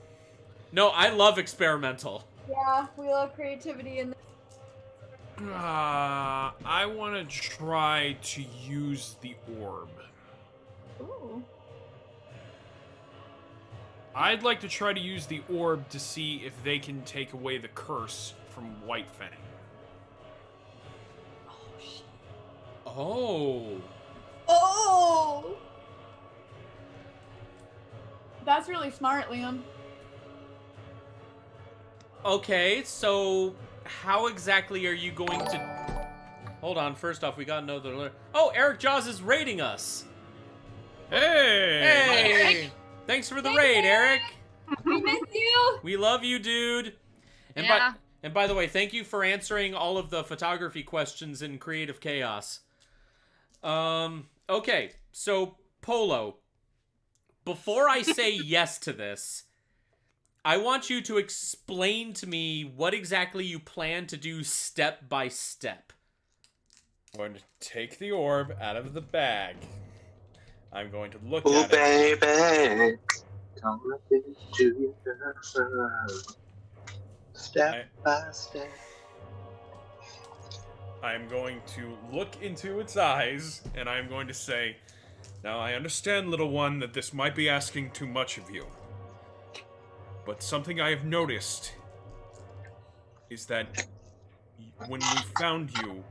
No, I love experimental. Yeah, we love creativity in this. I want to try to use the orb. Ooh. I'd like to try to use the orb to see if they can take away the curse from White Fang. Oh, shit. Oh. Oh! That's really smart, Liam. Okay, so how exactly are you going to... Hold on, first off, we got another alert. Oh, Eric Jaws is raiding us. Hey! Hey! Thanks for the raid, Eric. We miss you. We love you, dude. And Yeah. by the way, thank you for answering all of the photography questions in Creative Chaos. Okay, so Polo, before I say yes to this, I want you to explain to me what exactly you plan to do step by step. I'm going to take the orb out of the bag. I'm going to look Oh, at it. baby, come into your step by step. I'm going to look into its eyes, and I'm going to say, now I understand, little one, that this might be asking too much of you. But something I have noticed is that when we found you,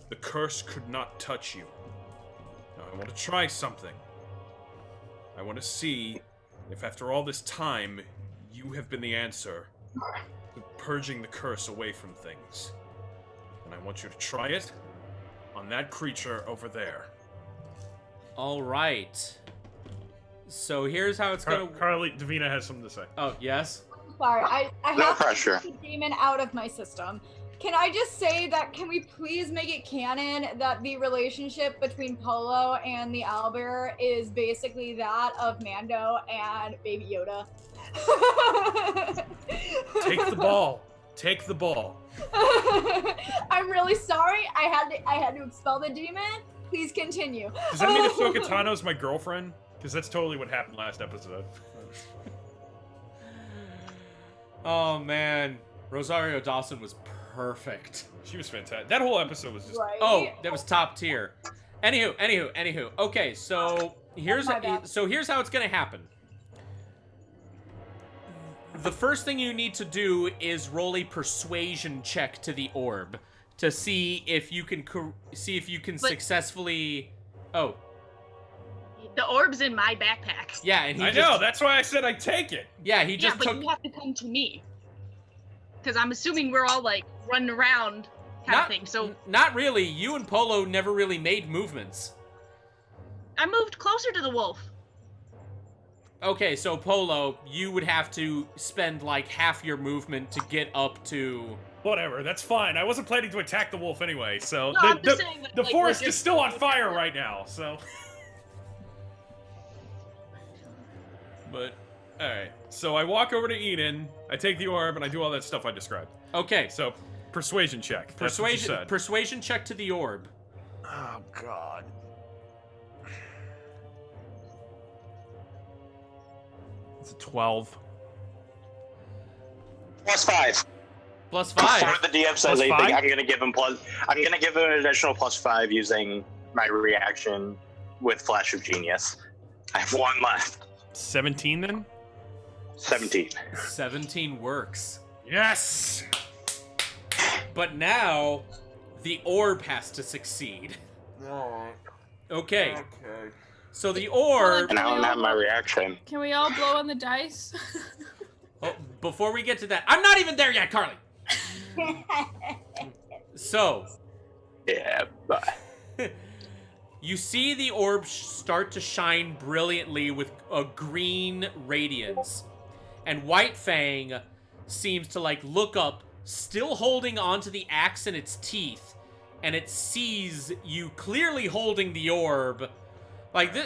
the curse could not touch you. Now I want to try something. I want to see if after all this time, you have been the answer to purging the curse away from things. And I want you to try it on that creature over there. All right. So here's how it's gonna. Carly, Davina has something to say. Oh yes. Sorry, I No have pressure. to get the demon out of my system. Can I just say that, can we please make it canon that the relationship between Polo and the owlbear is basically that of Mando and Baby Yoda? Take the ball. Take the ball. I'm really sorry. I had to expel the demon. Please continue. Does that mean Ahsoka Tano's my girlfriend? Because that's totally what happened last episode. Oh man, Rosario Dawson was perfect. She was fantastic. That whole episode was just... Right? Oh, that was top tier. Anywho. Okay, so here's how it's gonna happen. The first thing you need to do is roll a persuasion check to the orb to see if you can successfully. Oh. The orb's in my backpack. Yeah, and I know. That's why I said I'd take it. Yeah, he just but took. you have to come to me. Because I'm assuming we're all like running around kind of thing. So not really. You and Polo never really made movements. I moved closer to the wolf. Okay, so Polo, you would have to spend like half your movement to get up to... Whatever, that's fine. I wasn't planning to attack the wolf anyway, so... No, I'm just saying that, the like, forest we're is still on fire right now, so... But, alright. So I walk over to Eden, I take the orb, and I do all that stuff I described. Okay. So, persuasion check. That's what you said. Persuasion check to the orb. Oh, God. It's a 12. +5. +5. Before the DM says +5? anything, I'm gonna give him an additional +5 using my reaction with Flash of Genius. I have 1 left. 17 then? 17. 17 works. Yes! But now, the orb has to succeed. Alright. Okay. Okay. So the orb... And I don't have my reaction. Can we all blow on the dice? Oh, before we get to that, I'm not even there yet, Carly. So, Yeah, but you see the orb start to shine brilliantly with a green radiance. And White Fang seems to like look up, still holding onto the axe in its teeth, and it sees you clearly holding the orb. Like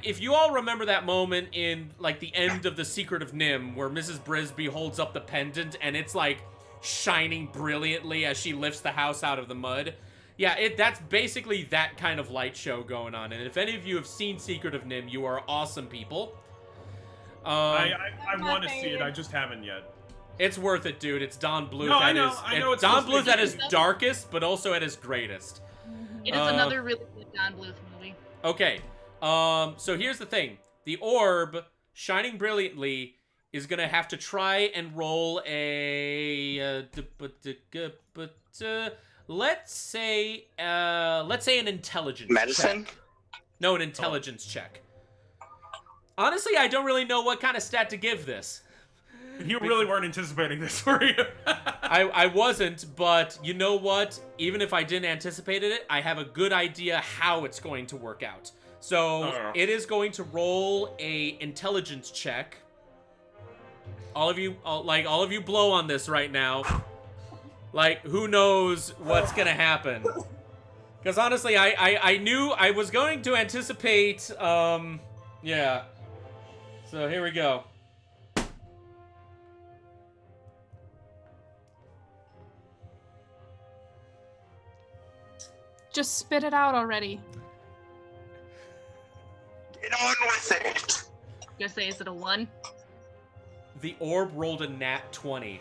if you all remember that moment in like the end of The Secret of Nim where Mrs. Brisby holds up the pendant and it's like shining brilliantly as she lifts the house out of the mud. Yeah, that's basically that kind of light show going on. And if any of you have seen Secret of Nim, you are awesome people. I want to see it, I just haven't yet. It's worth it, dude. It's Don Bluth. No, I know it's Don supposed to be Bluth at his good. darkest, but also at his greatest. It is another really good Don Bluth movie. Okay. So here's the thing. The orb, shining brilliantly, is gonna have to try and roll a... let's say an intelligence medicine? check. No, an intelligence check. Honestly, I don't really know what kind of stat to give this. You really weren't anticipating this, were you? I wasn't, but you know what? Even if I didn't anticipate it, I have a good idea how it's going to work out. So it is going to roll a intelligence check. All of you blow on this right now. Like, who knows what's gonna happen? Because honestly, I knew I was going to anticipate. Yeah. So here we go. Just spit it out already. Get on with it. Gonna say, is it a 1? The orb rolled a nat 20.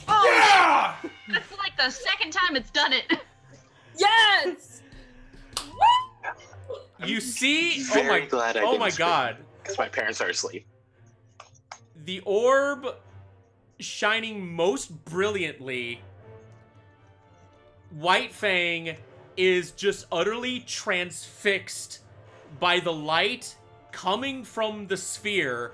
Oh, Yeah! that's like the second time it's done it. Yes! You see? Very glad I didn't my scream, god. because my parents are asleep. The orb shining most brilliantly. White Fang is just utterly transfixed by the light coming from the sphere,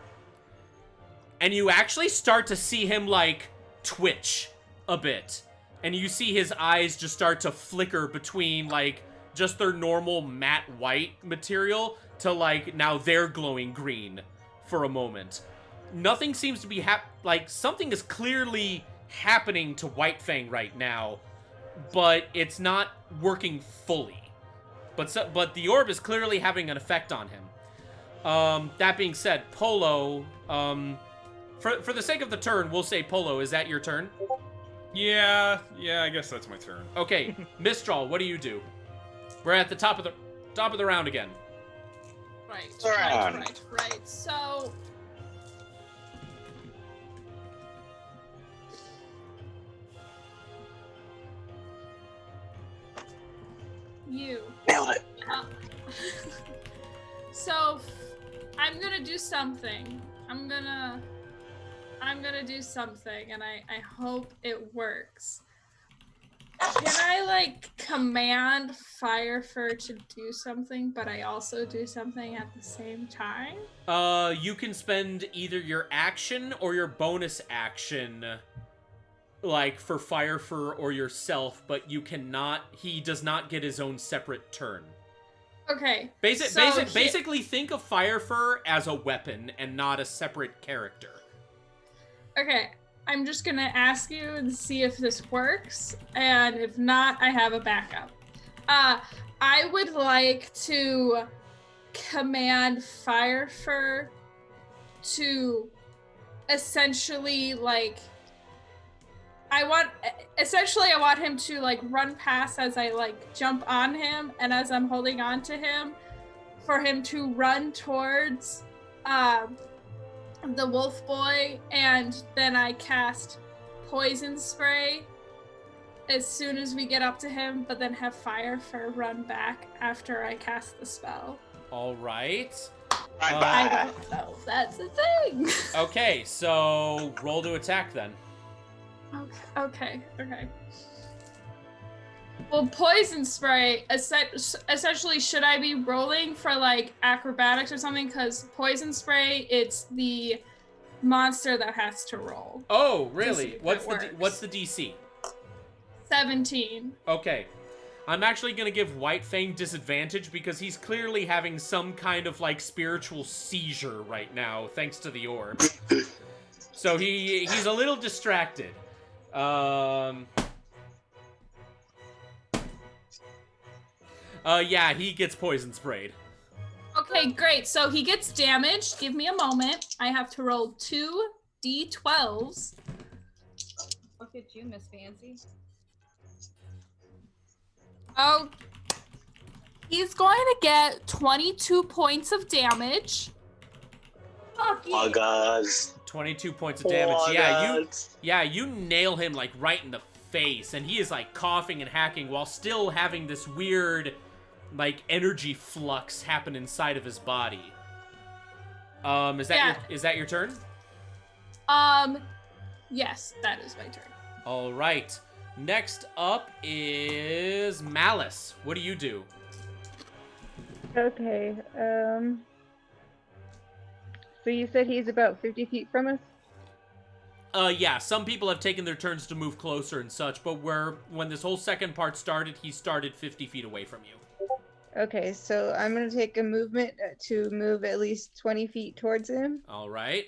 and you actually start to see him like twitch a bit, and you see his eyes just start to flicker between like just their normal matte white material to like now they're glowing green for a moment. Nothing seems to be like something is clearly happening to White Fang right now, but it's not working fully. But the orb is clearly having an effect on him. That being said, Polo, for the sake of the turn, we'll say Polo, is that your turn? Yeah, I guess that's my turn. Okay, Mistral, what do you do? We're at the top of the round again. Right. Round. Right. So you. Nailed it. So I'm gonna do something. I'm gonna do something, and I hope it works. Can I like command Firefur to do something, but I also do something at the same time? You can spend either your action or your bonus action like for Fire Fur or yourself, but you cannot. He does not get his own separate turn. Okay. Basically, think of Fire Fur as a weapon and not a separate character. Okay, I'm just gonna ask you and see if this works, and if not, I have a backup. I would like to command Fire Fur to essentially like I want him to like run past as I like jump on him, and as I'm holding on to him, for him to run towards the wolf boy, and then I cast poison spray as soon as we get up to him, but then have Fire Fur run back after I cast the spell. All right. I don't know if that's a thing. Okay, so roll to attack then. Okay. Well, poison spray, essentially, should I be rolling for like acrobatics or something? Because poison spray, it's the monster that has to roll. Oh, really? What's the DC? 17. Okay. I'm actually going to give White Fang disadvantage because he's clearly having some kind of like spiritual seizure right now thanks to the orb. So he's a little distracted. Yeah, he gets poison sprayed. Okay, great. So he gets damaged. Give me a moment. I have to roll 2 d12s. Look at you, Miss Fancy. Oh, he's going to get 22 points of damage. Oh, God. 22 points of damage. Yeah, you nail him like right in the face, and he is like coughing and hacking while still having this weird like energy flux happen inside of his body. Is that your turn? Yes, that is my turn. All right. Next up is Malice. What do you do? Okay. So you said he's about 50 feet from us? Yeah, some people have taken their turns to move closer and such, but when this whole second part started, he started 50 feet away from you. Okay, so I'm going to take a movement to move at least 20 feet towards him. All right.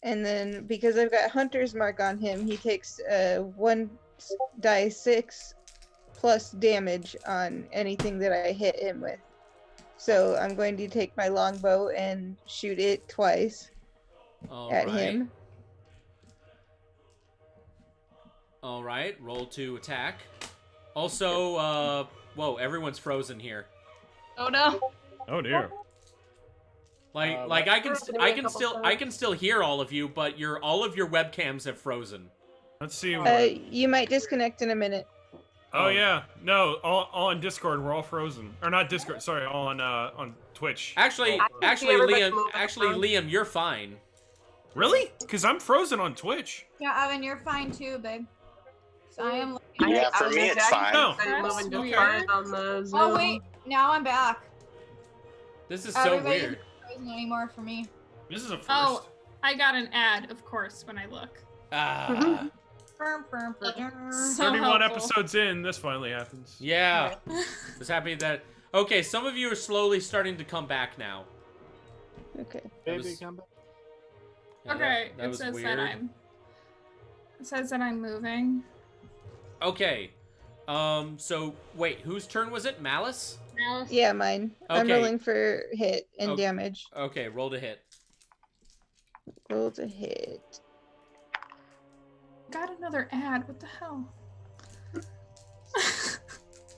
And then, because I've got Hunter's Mark on him, he takes 1d6 plus damage on anything that I hit him with. So I'm going to take my longbow and shoot it twice at him. All right, roll to attack. Also, whoa, everyone's frozen here. Oh no. Oh dear. Like I can still hear all of you, but all of your webcams have frozen. Let's see. You might disconnect in a minute. Oh yeah, no, all on Discord we're all frozen, or not Discord. Sorry, all on Twitch. Actually, Liam, you're fine. Really? Because I'm frozen on Twitch. Yeah, Evan, you're fine too, babe. So I am. Yeah, for me it's fine. No. Oh wait, now I'm back. This is so weird. Isn't anymore for me. This is a first. Oh, I got an ad, of course, when I look. Ah. 31 episodes in, this finally happens. Yeah. Just happy that. Okay, some of you are slowly starting to come back now. Okay. Baby, come back. Yeah, Okay, that it was says weird. that I'm moving. Okay. So wait, whose turn was it? Malice? Malice. Yeah, mine. I'm Okay. rolling for hit and Okay. damage. Okay, roll to hit. Roll to hit. Got another ad. What the hell?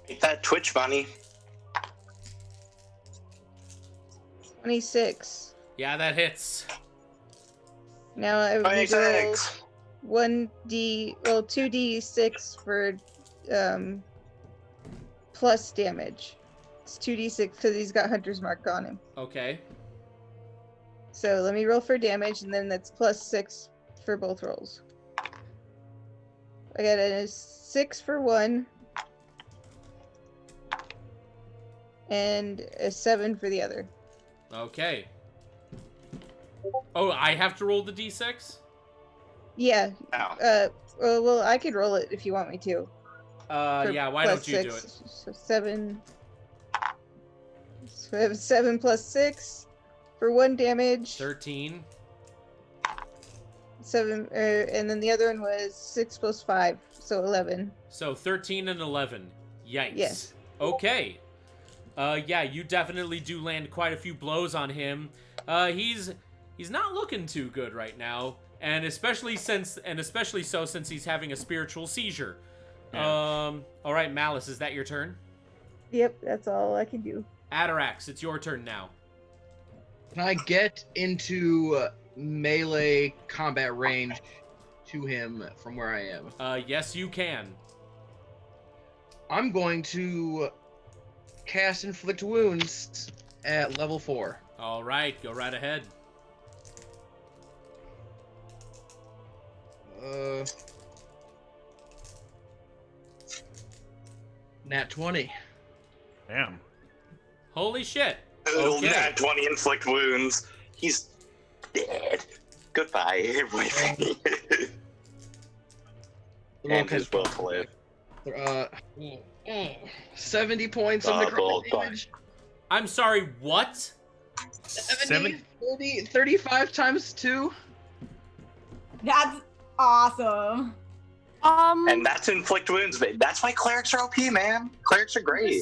Take that Twitch bunny. 26. Yeah, that hits. Now I would roll 26. 2d6 for plus damage. It's 2d6 because he's got Hunter's Mark on him. Okay. So let me roll for damage, and then that's plus 6 for both rolls. I got a 6 for one, and a 7 for the other. Okay. Oh, I have to roll the d6? Yeah. Well, I could roll it if you want me to. Yeah, why don't you do it? So 7. So I have 7 plus 6 for 1 damage. 13. 7, and then the other one was 6 plus 5, so 11. So 13 and 11. Yikes. Yes. Okay. Yeah, you definitely do land quite a few blows on him. He's not looking too good right now, and especially so since he's having a spiritual seizure. Yeah. All right, Malice, is that your turn? Yep, that's all I can do. Atarax, it's your turn now. Can I get into melee combat range to him from where I am? Yes, you can. I'm going to cast Inflict Wounds at level 4. All right, go right ahead. Nat 20. Damn. Holy shit. Oh, Okay. nat 20 inflict wounds. He's dead. Goodbye, everything. And his will to live. 70 points of necrotic damage. I'm sorry, what? 70, 30, 35 times 2. That's awesome. And that's inflict wounds, but that's why clerics are OP, man. Clerics are great.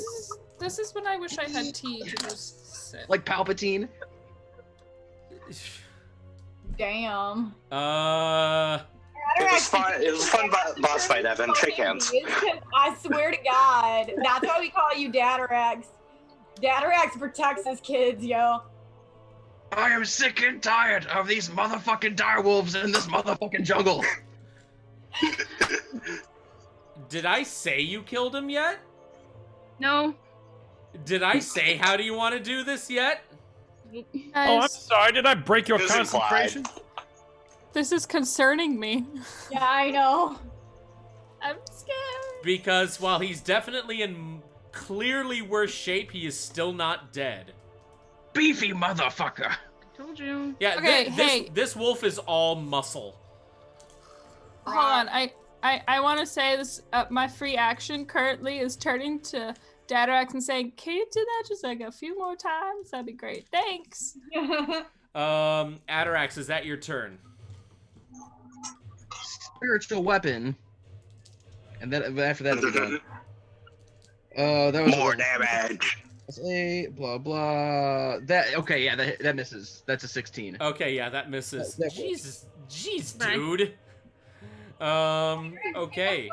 This is when I wish I had tea to just sit. Like Palpatine. Damn. It was fun. It was a fun boss fight, Evan. Shake hands. I swear to God, that's why we call you Dadarax. Dadarax protects his kids, yo. I am sick and tired of these motherfucking direwolves in this motherfucking jungle. Did I say you killed him yet? No. Did I say how do you want to do this yet? Oh, I'm sorry. Did I break your concentration? This is concerning me. Yeah, I know. I'm scared. Because while he's definitely in clearly worse shape, he is still not dead. Beefy motherfucker. Told you. Yeah, Okay, this wolf is all muscle. Hold on. I want to say this. My free action currently is turning to Dadarax and saying, "Can you do that just like a few more times? That'd be great. Thanks." Atarax, is that your turn? Spiritual weapon. And then after that, it'll be done. That was more damage. A blah blah. That okay? Yeah, that misses. That's a 16. Okay, yeah, that misses. Jesus, jeez, Right. dude. Okay.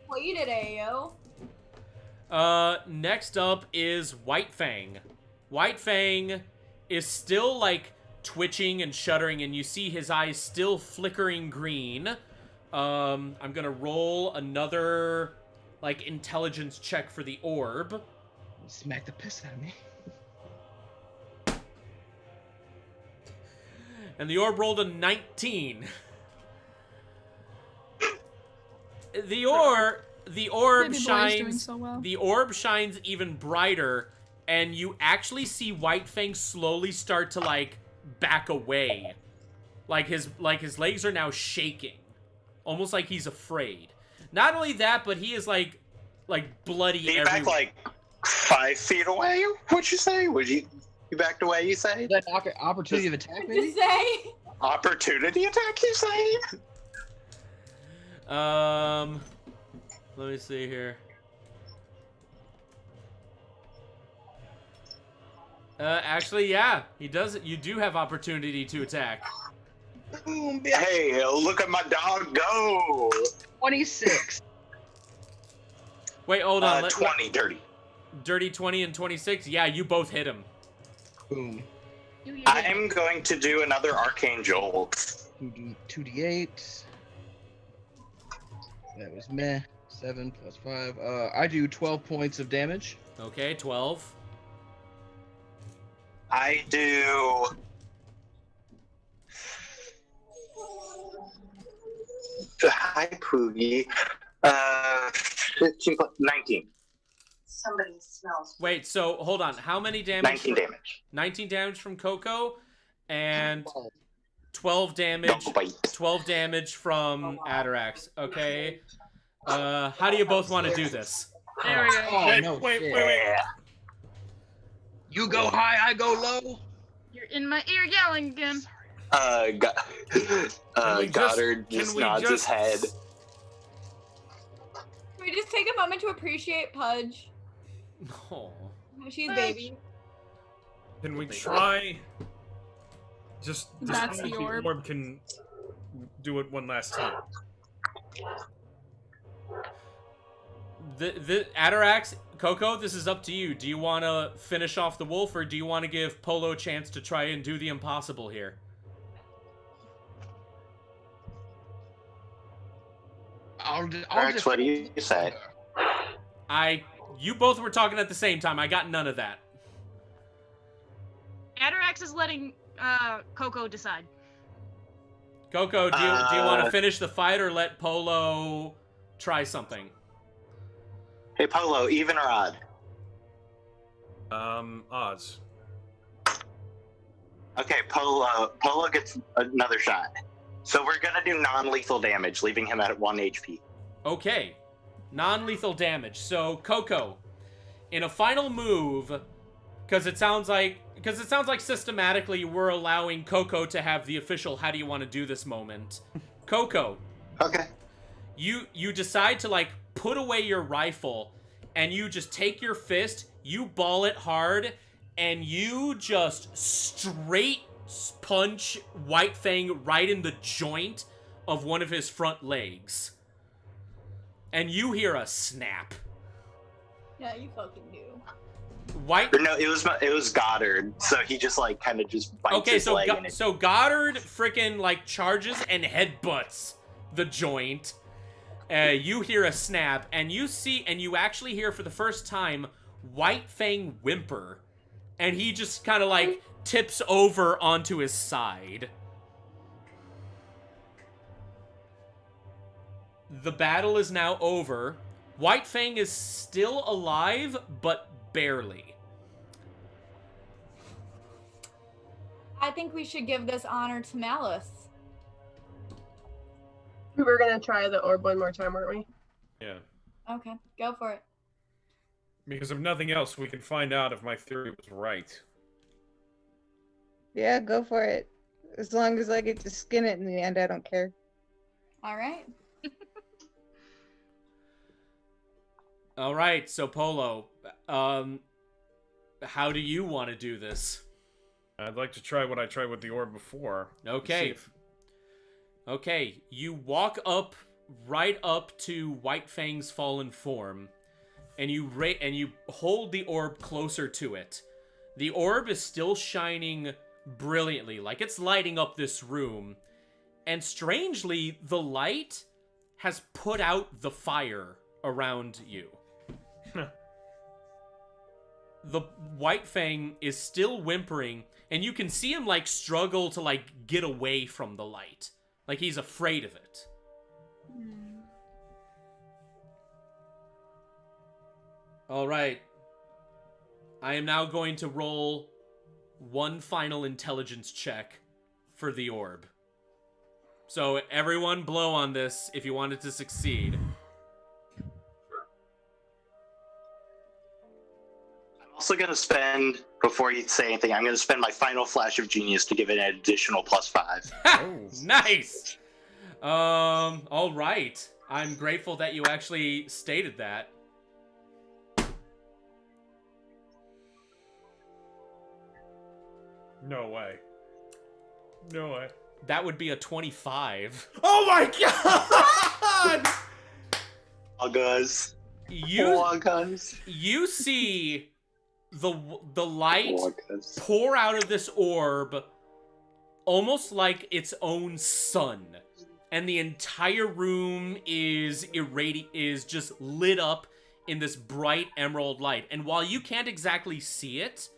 Played it, Ayo. Next up is White Fang. White Fang is still like twitching and shuddering, and you see his eyes still flickering green. I'm gonna roll another like intelligence check for the orb. Smack the piss out of me. And the orb rolled a 19. The orb Baby boy is shines. doing so well. The orb shines even brighter, and you actually see White Fang slowly start to like back away. Like his legs are now shaking, almost like he's afraid. Not only that, but he is like bloody He everywhere. backed like 5 feet away. What'd you say? You backed away? You say? That opportunity of attack, maybe? To say. Opportunity attack? You say? Let me see here. Actually, yeah, he does. You do have opportunity to attack. Hey, look at my dog go! 26. Wait, hold on. 20, dirty. Dirty 20 and 26? Yeah, you both hit him. Boom. I'm going to do another arcane jolt. 2d8. That was meh. 7 plus 5. I do 12 points of damage. Okay, 12. I do... Hi, Poogie. 15 plus 19. Somebody smells. Wait, so hold on. How many damage? 19 damage. 19 damage from Coco and 12 damage. Don't bite. 12 damage from Atarax. Okay. How do you both want to do this? There we go. Oh, Wait. You go high, I go low. You're in my ear yelling again. Goddard just nods his head. Can we just take a moment to appreciate Pudge? Oh. She's baby. Can we try? Just That's see if the orb. orb can do it one last time. The Atarax, Coco, this is up to you. Do you want to finish off the wolf, or do you want to give Polo a chance to try and do the impossible here? Rex, what do you say? You both were talking at the same time. I got none of that. Atarax is letting Coco decide. Coco, do you want to finish the fight or let Polo try something? Hey, Polo, even or odd? Odds. Okay, Polo gets another shot. So we're gonna do non-lethal damage, leaving him at 1 HP. Okay, non-lethal damage. So Coco, in a final move, because it sounds like systematically we're allowing Coco to have the official "How do you want to do this?" moment. Coco. Okay. You decide to like put away your rifle, and you just take your fist, you ball it hard, and you just straight punch White Fang right in the joint of one of his front legs. And you hear a snap. Yeah, you fucking do. No, it was Goddard. So he just like kind of just bites his leg. So Goddard freaking like charges and headbutts the joint. You hear a snap, and you actually hear for the first time White Fang whimper, and he just kind of like tips over onto his side. The battle is now over. White Fang is still alive, but barely. I think we should give this honor to Malice. We were gonna try the orb one more time, weren't we? Yeah. Okay, go for it. Because if nothing else, we can find out if my theory was right. Yeah, go for it. As long as I get to skin it in the end, I don't care. All right. All right, so Polo, how do you want to do this? I'd like to try what I tried with the orb before. Okay. Okay, you walk right up to White Fang's fallen form, and you hold the orb closer to it. The orb is still shining brilliantly, like it's lighting up this room, and strangely, the light has put out the fire around you. The White Fang is still whimpering, and you can see him like struggle to like get away from the light. Like he's afraid of it. All right. I am now going to roll one final intelligence check for the orb. So everyone blow on this if you want it to succeed. Also going to spend, before you say anything, I'm going to spend my final flash of genius to give it an additional +5. Nice! All right. I'm grateful that you actually stated that. No way. No way. That would be a 25. Oh my god! Guys. You see the light pour out of this orb almost like its own sun, and the entire room is just lit up in this bright emerald light. And while you can't exactly see it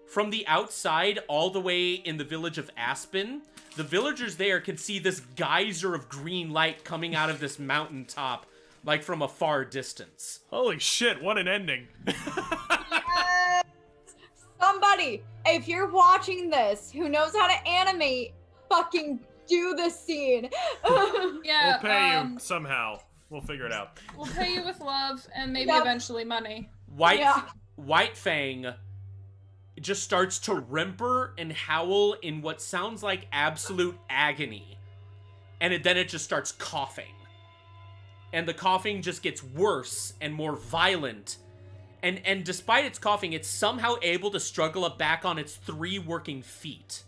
from the outside, all the way in the village of Aspen, the villagers there can see this geyser of green light coming out of this mountaintop, like from a far distance. Holy shit, what an ending. Somebody, if you're watching this who knows how to animate, fucking do the scene. Yeah. We'll pay you somehow. We'll figure it out. We'll pay you with love and maybe Yep. eventually money. White Fang just starts to whimper and howl in what sounds like absolute agony. And then it just starts coughing. And the coughing just gets worse and more violent. And despite its coughing, it's somehow able to struggle up back on its 3 working feet.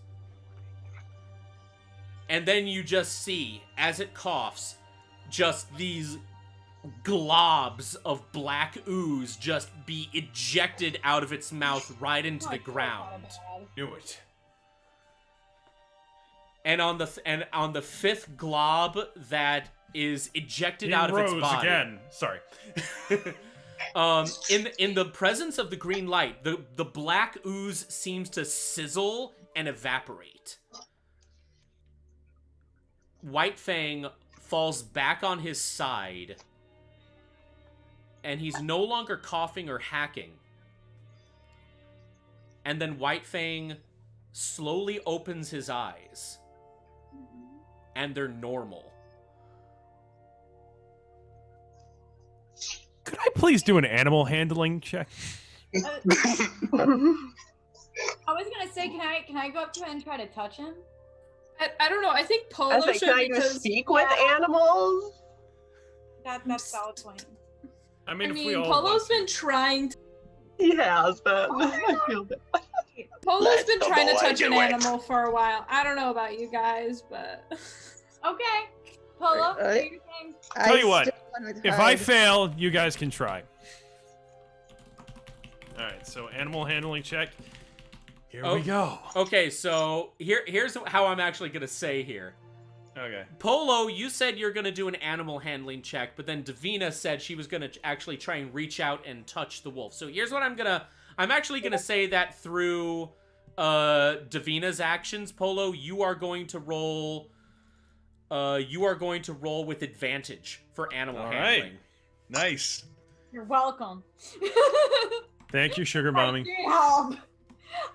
And then you just see, as it coughs, just these globs of black ooze just be ejected out of its mouth right into the ground. Knew it. And on the 5th glob that is ejected out of its rose body. again. Sorry. In the presence of the green light, the black ooze seems to sizzle and evaporate. White Fang falls back on his side, and he's no longer coughing or hacking. And then White Fang slowly opens his eyes, and they're normal. Could I please do an animal handling check? I was gonna say, can I go up to him and try to touch him? I don't know. I think Polo I was like, should can I because speak with animals? That's valid point. I I mean, if we mean, all Polo's been trying. He has, but I feel bad. Polo's Let been the trying to boy touch an do it. animal for a while. I don't know about you guys, but Okay, Polo, do your thing. Tell you what, still won with if I pride. fail, you guys can try. All right, so animal handling check. Here we go. Okay, so here's how I'm actually gonna say here. Okay. Polo, you said you're gonna do an animal handling check, but then Davina said she was gonna actually try and reach out and touch the wolf. So here's what I'm actually gonna say that through Davina's actions, Polo, you are going to roll with advantage for animal All handling. right. Nice. You're welcome. Thank you, Sugar Mommy. Did help.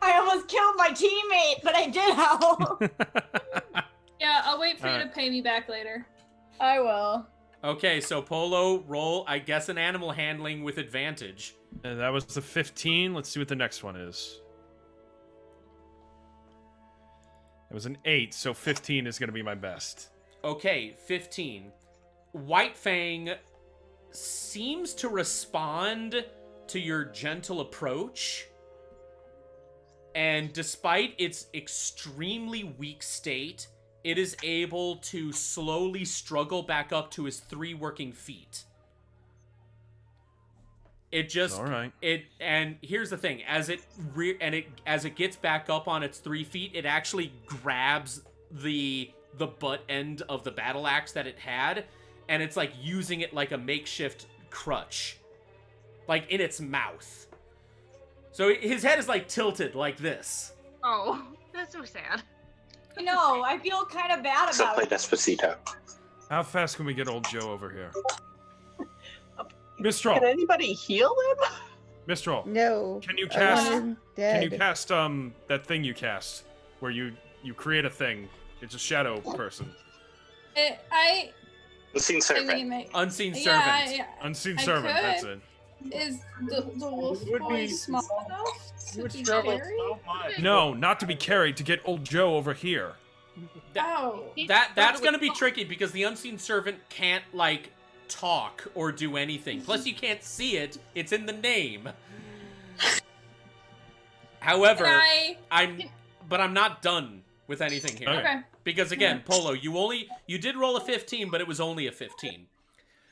I almost killed my teammate, but I did help. yeah, I'll wait for you to Alright. pay me back later. I will. Okay, so Polo, roll, I guess, an animal handling with advantage. And that was the 15. Let's see what the next one is. It was an 8, so 15 is going to be my best. Okay, 15. White Fang seems to respond to your gentle approach. And despite its extremely weak state, it is able to slowly struggle back up to his 3 working feet. It just All right. And here's the thing, as it gets back up on its 3 feet, it actually grabs the butt end of the battle axe that it had, and it's like using it like a makeshift crutch, like in its mouth. So his head is like tilted like this. Oh, that's so sad. You know, I feel kind of bad So about play it. Despacito. How fast can we get old Joe over here? Mistral. Can anybody heal him? Mistral. No. Can you I cast? want him Can you dead. cast that thing you cast, where you create a thing? It's a shadow person. Unseen servant. Unseen Yeah, servant. Unseen I servant. could. That's it. Is the wolf would boy be- small enough to would be struggle carried? so much. No, not to be carried. To get old Joe over here. Oh. That's gonna be tricky because the unseen servant can't like talk or do anything. Plus, you can't see it; it's in the name. However, I'm not done with anything here. Okay. Because again, Polo, you did roll a 15, but it was only a 15.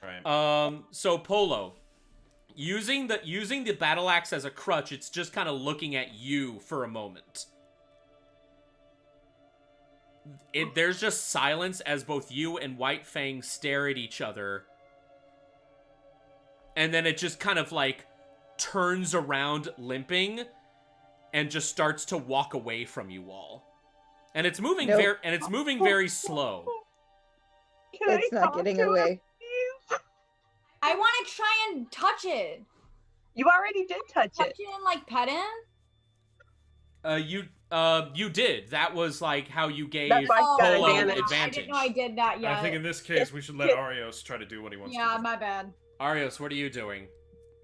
Right. So Polo, using the battle axe as a crutch, it's just kind of looking at you for a moment. There's just silence as both you and White Fang stare at each other. And then it just kind of like turns around limping and just starts to walk away from you all. And it's moving Nope. very slow. It's not getting away. I want to try and touch it. You already did touch Touch it. it and like pet him. You did. That was like how you gave That's why I got Polo advantage. I advantage. didn't know I did that yet. I think in this case we should let Arios try to do what he wants Yeah, to do. my bad. Arios, what are you doing?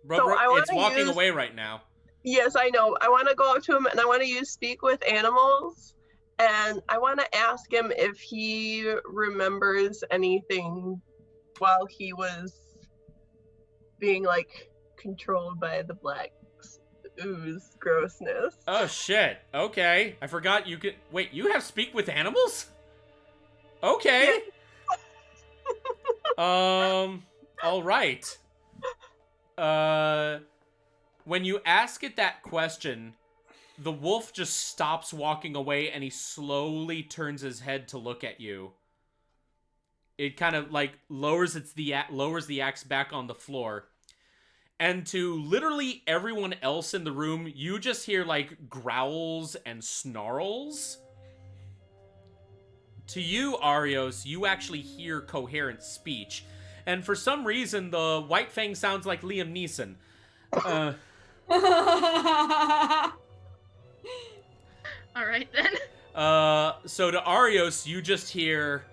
So I wanna It's walking use- away right now. Yes, I know. I want to go up to him and I want to use speak with animals. And I want to ask him if he remembers anything while he was being like controlled by the black ooze grossness. Oh shit. Okay. I forgot you could wait, you have speak with animals? Okay. All right. When you ask it that question, the wolf just stops walking away and he slowly turns his head to look at you. It kind of like lowers the axe back on the floor. And to literally everyone else in the room, you just hear like growls and snarls. To you, Arios, you actually hear coherent speech. And for some reason, the White Fang sounds like Liam Neeson. All right then. So to Arios, you just hear,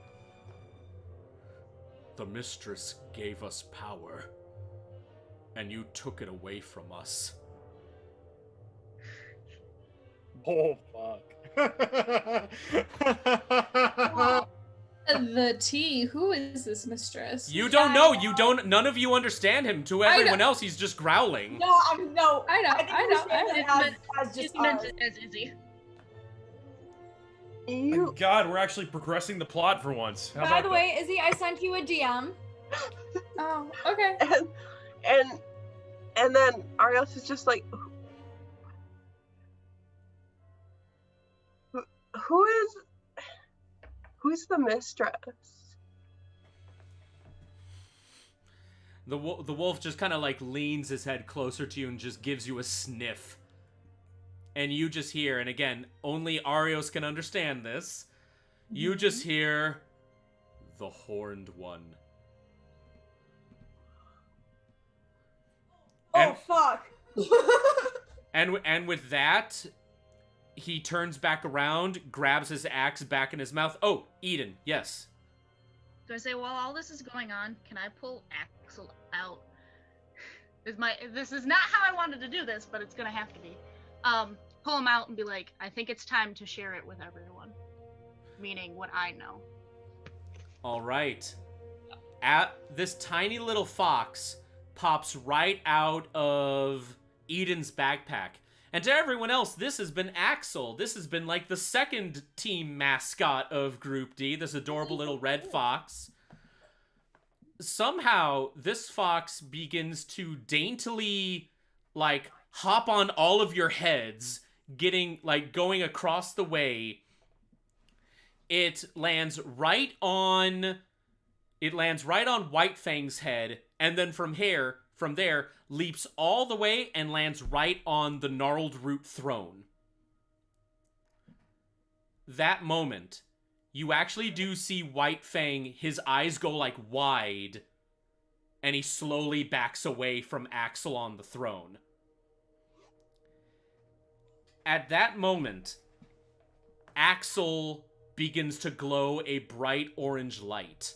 "The mistress gave us power, and you took it away from us." Oh, fuck. The tea. Who is this mistress? You don't know. None of you understand him. To everyone else, he's just growling. No, I know. I know. As just Just meant it as Izzy. Thank God, we're actually progressing the plot for once. How By about the that? way, Izzy, I sent you a DM. Oh, okay. And then Arios is just like, who's the mistress? The wolf just kind of like leans his head closer to you and just gives you a sniff. And you just hear, and again, only Arios can understand this. You just hear, "The Horned One." Oh, fuck. And with that, he turns back around, grabs his axe back in his mouth. Oh, Eden, yes. Do I say, while all this is going on, can I pull Axel out? This is not how I wanted to do this, but it's gonna have to be. Pull him out and be like, I think it's time to share it with everyone. Meaning what I know. All right. This tiny little fox pops right out of Eden's backpack. And to everyone else, this has been Axel. This has been like the second team mascot of Group D, this adorable little red fox. Somehow, this fox begins to daintily, like, hop on all of your heads, going across the way. It lands right on White Fang's head, and then from there, leaps all the way and lands right on the gnarled root throne. That moment, you actually do see White Fang, his eyes go like wide, and he slowly backs away from Axel on the throne. At that moment, Axel begins to glow a bright orange light.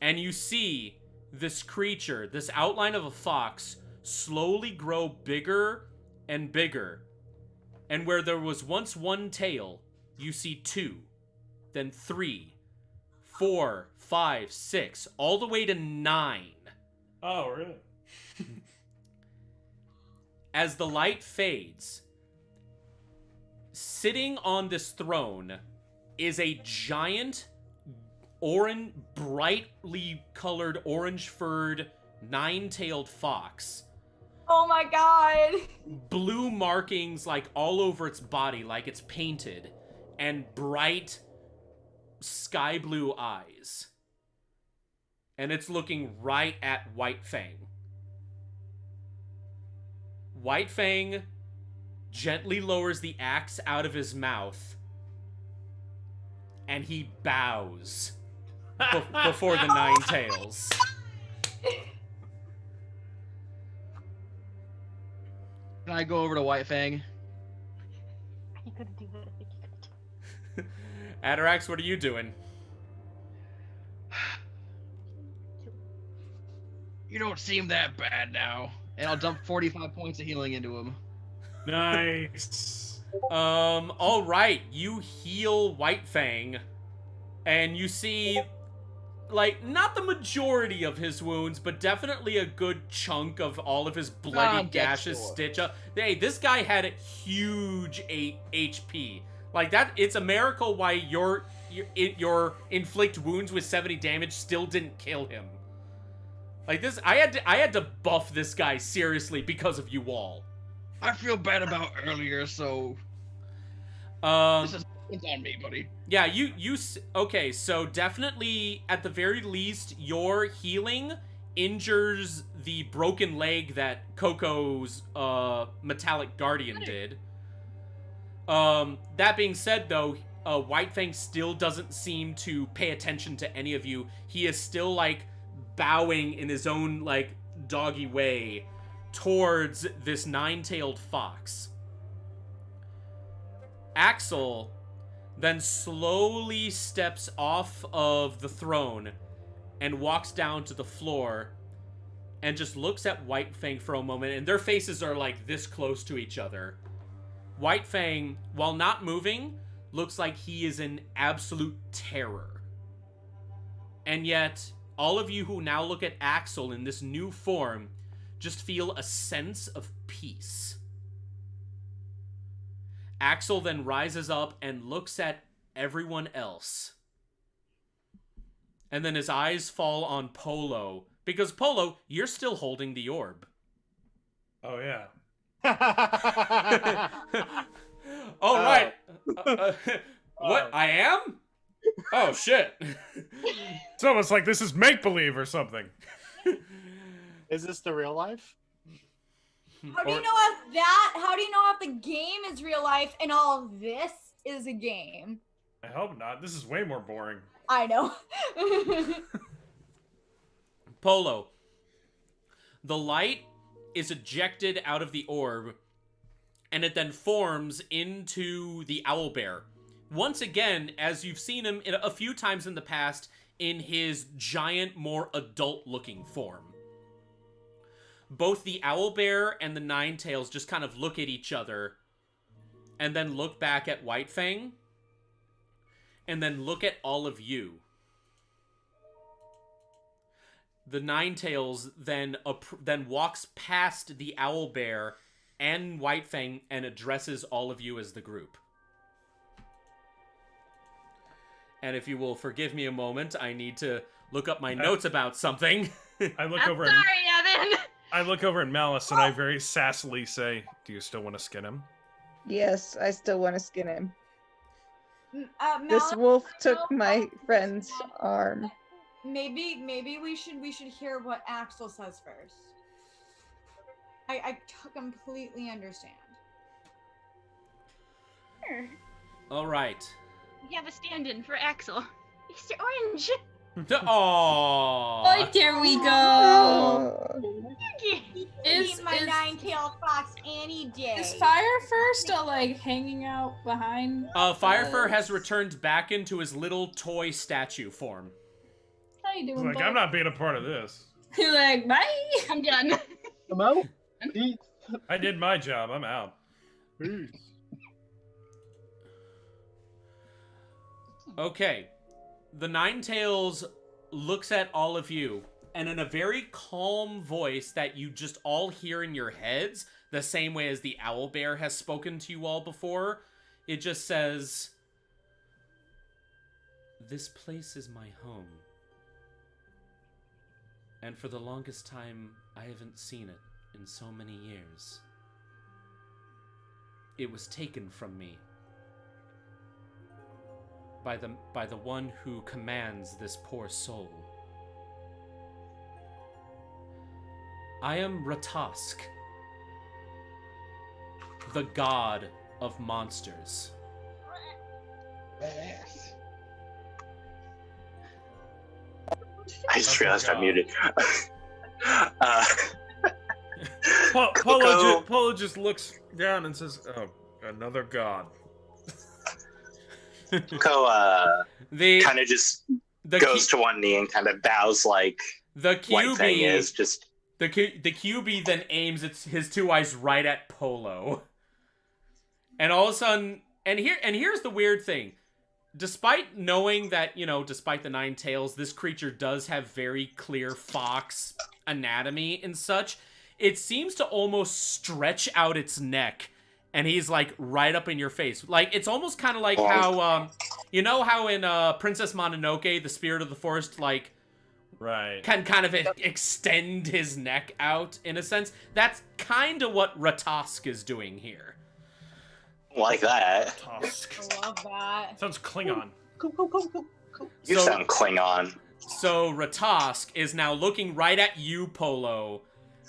And you see this creature, this outline of a fox, slowly grow bigger and bigger. And where there was once one tail, you see 2, then 3, 4, 5, 6, all the way to 9. Oh, really? As the light fades, sitting on this throne is a giant brightly colored orange-furred 9-tailed fox. Oh my god. Blue markings like all over its body, like it's painted, and bright sky blue eyes. And it's looking right at White Fang. White Fang gently lowers the axe out of his mouth, and he bows before the 9 tails. Can I go over to White Fang? gonna do it. I think you're gonna do Atarax, what are you doing? You don't seem that bad now. And I'll dump 45 points of healing into him. Nice. All right. You heal White Fang, and you see, like, not the majority of his wounds, but definitely a good chunk of all of his bloody gashes stitch up. Hey, this guy had huge HP. Like that, it's a miracle why your inflict wounds with 70 damage still didn't kill him. Like this, I had to buff this guy seriously because of you all. I feel bad about earlier, so this is on me, buddy. Yeah, okay, so definitely at the very least your healing injures the broken leg that Coco's metallic guardian did. That being said though, White Fang still doesn't seem to pay attention to any of you. He is still like bowing in his own like doggy way towards this nine-tailed fox. Axel then slowly steps off of the throne and walks down to the floor and just looks at White Fang for a moment, and their faces are like this close to each other. White Fang, while not moving, looks like he is in absolute terror. And yet, all of you who now look at Axel in this new form just feel a sense of peace. Axel then rises up and looks at everyone else. And then his eyes fall on Polo. Because, Polo, you're still holding the orb. Oh, yeah. Oh, right. What? I am? Oh, shit. It's almost like this is make-believe or something. Is this the real life? How do you know if the game is real life and all of this is a game? I hope not. This is way more boring. I know. Polo. The light is ejected out of the orb, and it then forms into the owlbear. Once again, as you've seen him a few times in the past, in his giant, more adult-looking form. Both the owlbear and the Ninetails just kind of look at each other, and then look back at White Fang, and then look at all of you. The Ninetails then walks past the owlbear and White Fang and addresses all of you as the group. And if you will forgive me a moment, I need to look up my notes about something. I look over Sorry, Evan. I look over at Malice and I very sassily say, "Do you still want to skin him?" Yes, I still want to skin him. This Malice, wolf took my friend's arm. Maybe we should hear what Axel says first. I completely understand. Sure. All right. We have a stand-in for Axel. Mr. Orange. Aww. Oh, there we go. Is my nine-tailed fox any day? Is Firefur still like hanging out behind? Firefur has returned back into his little toy statue form. How you He's doing, like, bud? I'm not being a part of this. You're like, bye. I'm done. I'm out. I did my job. I'm out. Okay. The Ninetails looks at all of you, and in a very calm voice that you just all hear in your heads, the same way as the owlbear has spoken to you all before, it just says, "This place is my home. And for the longest time, I haven't seen it in so many years. It was taken from me by the one who commands this poor soul. I am Ratask, the god of monsters." I just realized I muted. Polo just looks down and says, "Oh, another god." Zuko kind of just goes to one knee and kind of bows like the White Fang QB is. Just the QB then aims his two eyes right at Polo, and all of a sudden, and here's the weird thing. Despite knowing that, despite the 9 tails, this creature does have very clear fox anatomy and such, it seems to almost stretch out its neck, and he's, like, right up in your face. Like, it's almost kind of like how, how in Princess Mononoke, the spirit of the forest, like, can kind of extend his neck out, in a sense? That's kind of what Ratask is doing here. Like that. I love that. Sounds Klingon. You sound Klingon. So Ratask is now looking right at you, Polo.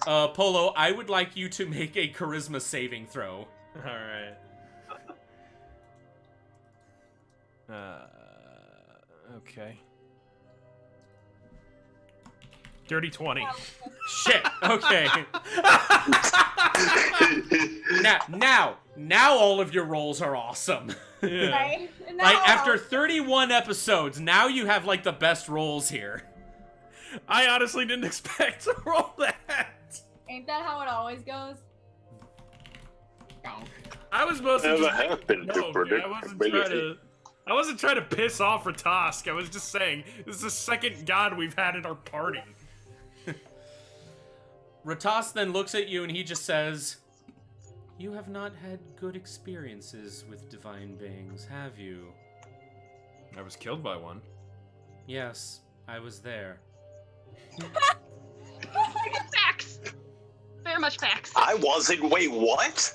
Polo, I would like you to make a charisma saving throw. Alright. Okay. Dirty 20. Shit. Okay. Now all of your rolls are awesome. Yeah. Right? Like after 31 episodes, now you have like the best rolls here. I honestly didn't expect to roll that. Ain't that how it always goes? I was mostly Never just happened to I wasn't trying to piss off Ratask. I was just saying this is the second god we've had in our party. Ratask then looks at you and he just says, "You have not had good experiences with divine beings, have you?" I was killed by one. Yes, I was there. Facts. Very much facts. I wasn't. Wait, what?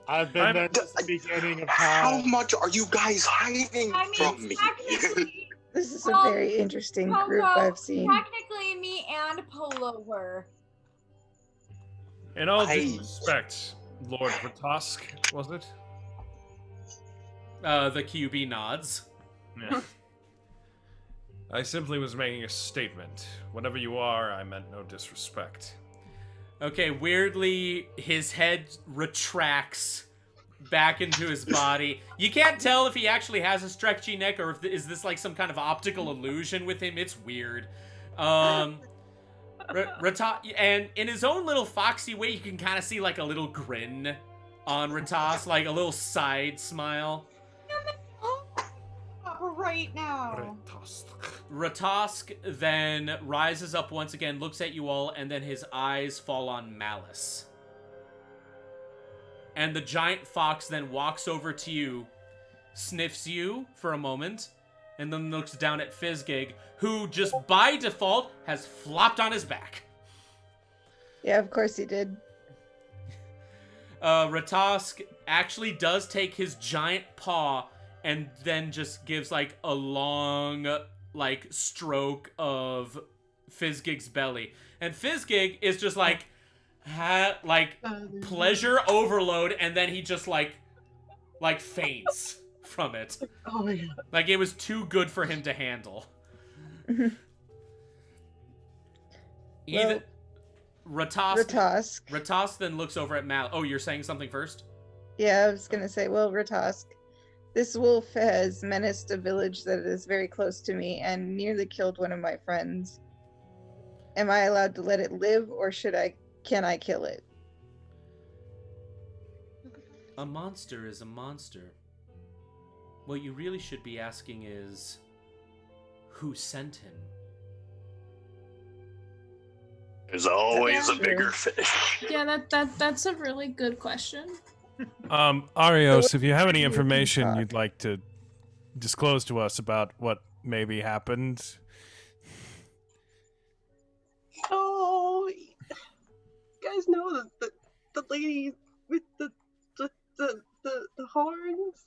I've been there since the beginning of How time. much are you guys hiding from me? This is a very interesting group I've seen. Technically, me and Polo were. In all due respect, Lord Ratask, was it? The QB nods. Yeah. I simply was making a statement. Whatever you are, I meant no disrespect. Okay, weirdly, his head retracts back into his body. You can't tell if he actually has a stretchy neck or if is this like some kind of optical illusion with him. It's weird. And in his own little foxy way, you can kind of see like a little grin on Ratask, like a little side smile. Right now. Ratask then rises up once again, looks at you all, and then his eyes fall on Malice. And the giant fox then walks over to you, sniffs you for a moment, and then looks down at Fizzgig, who just by default has flopped on his back. Yeah, of course he did. Ratask actually does take his giant paw and then just gives like a long like stroke of Fizzgig's belly. And Fizzgig is just like pleasure overload, and then he just like faints from it. Oh my god. Like it was too good for him to handle. Ratask then looks over at Mal. Oh, you're saying something first? Yeah, I was gonna say, well, Ratask, this wolf has menaced a village that is very close to me and nearly killed one of my friends. Am I allowed to let it live, or can I kill it? A monster is a monster. What you really should be asking is, who sent him? There's always a bigger fish. Yeah, that's a really good question. Arios, if you have any information you'd like to disclose to us about what maybe happened. Oh, you guys know the lady with the horns?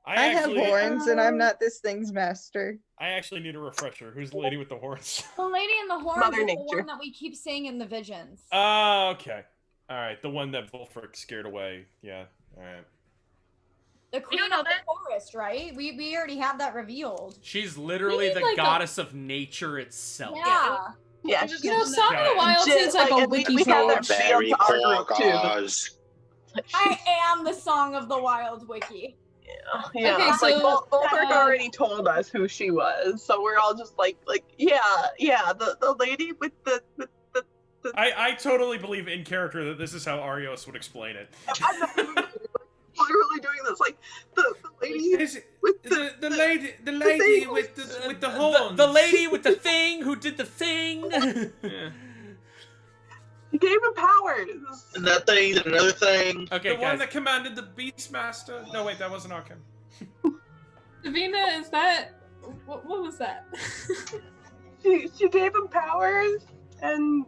I have horns, and I'm not this thing's master. I actually need a refresher. Who's the lady with the horns? The lady in the horns Mother is the Nature. one that we keep seeing in the visions. Oh, okay. Alright, the one that Volfric scared away. Yeah, alright. The queen of the forest, right? We already have that revealed. She's literally We the need, like, goddess of nature itself. Yeah. Yeah, You know, Song of the Wild seems like a wiki we have that page. shield to our group too. I am the Song of the Wild wiki. Yeah, Okay, it's like so, Volkert already told us who she was, so we're all just like, yeah, the lady with the I totally believe in character that this is how Arios would explain it. I'm not literally doing this, like the lady with the lady with the horns. The lady with the thing who did the thing. Yeah. He gave him powers. And that thing, another thing. Okay, the one that commanded the Beastmaster. No, wait, that wasn't Arkham. Davina, is that what was that? She gave him powers, and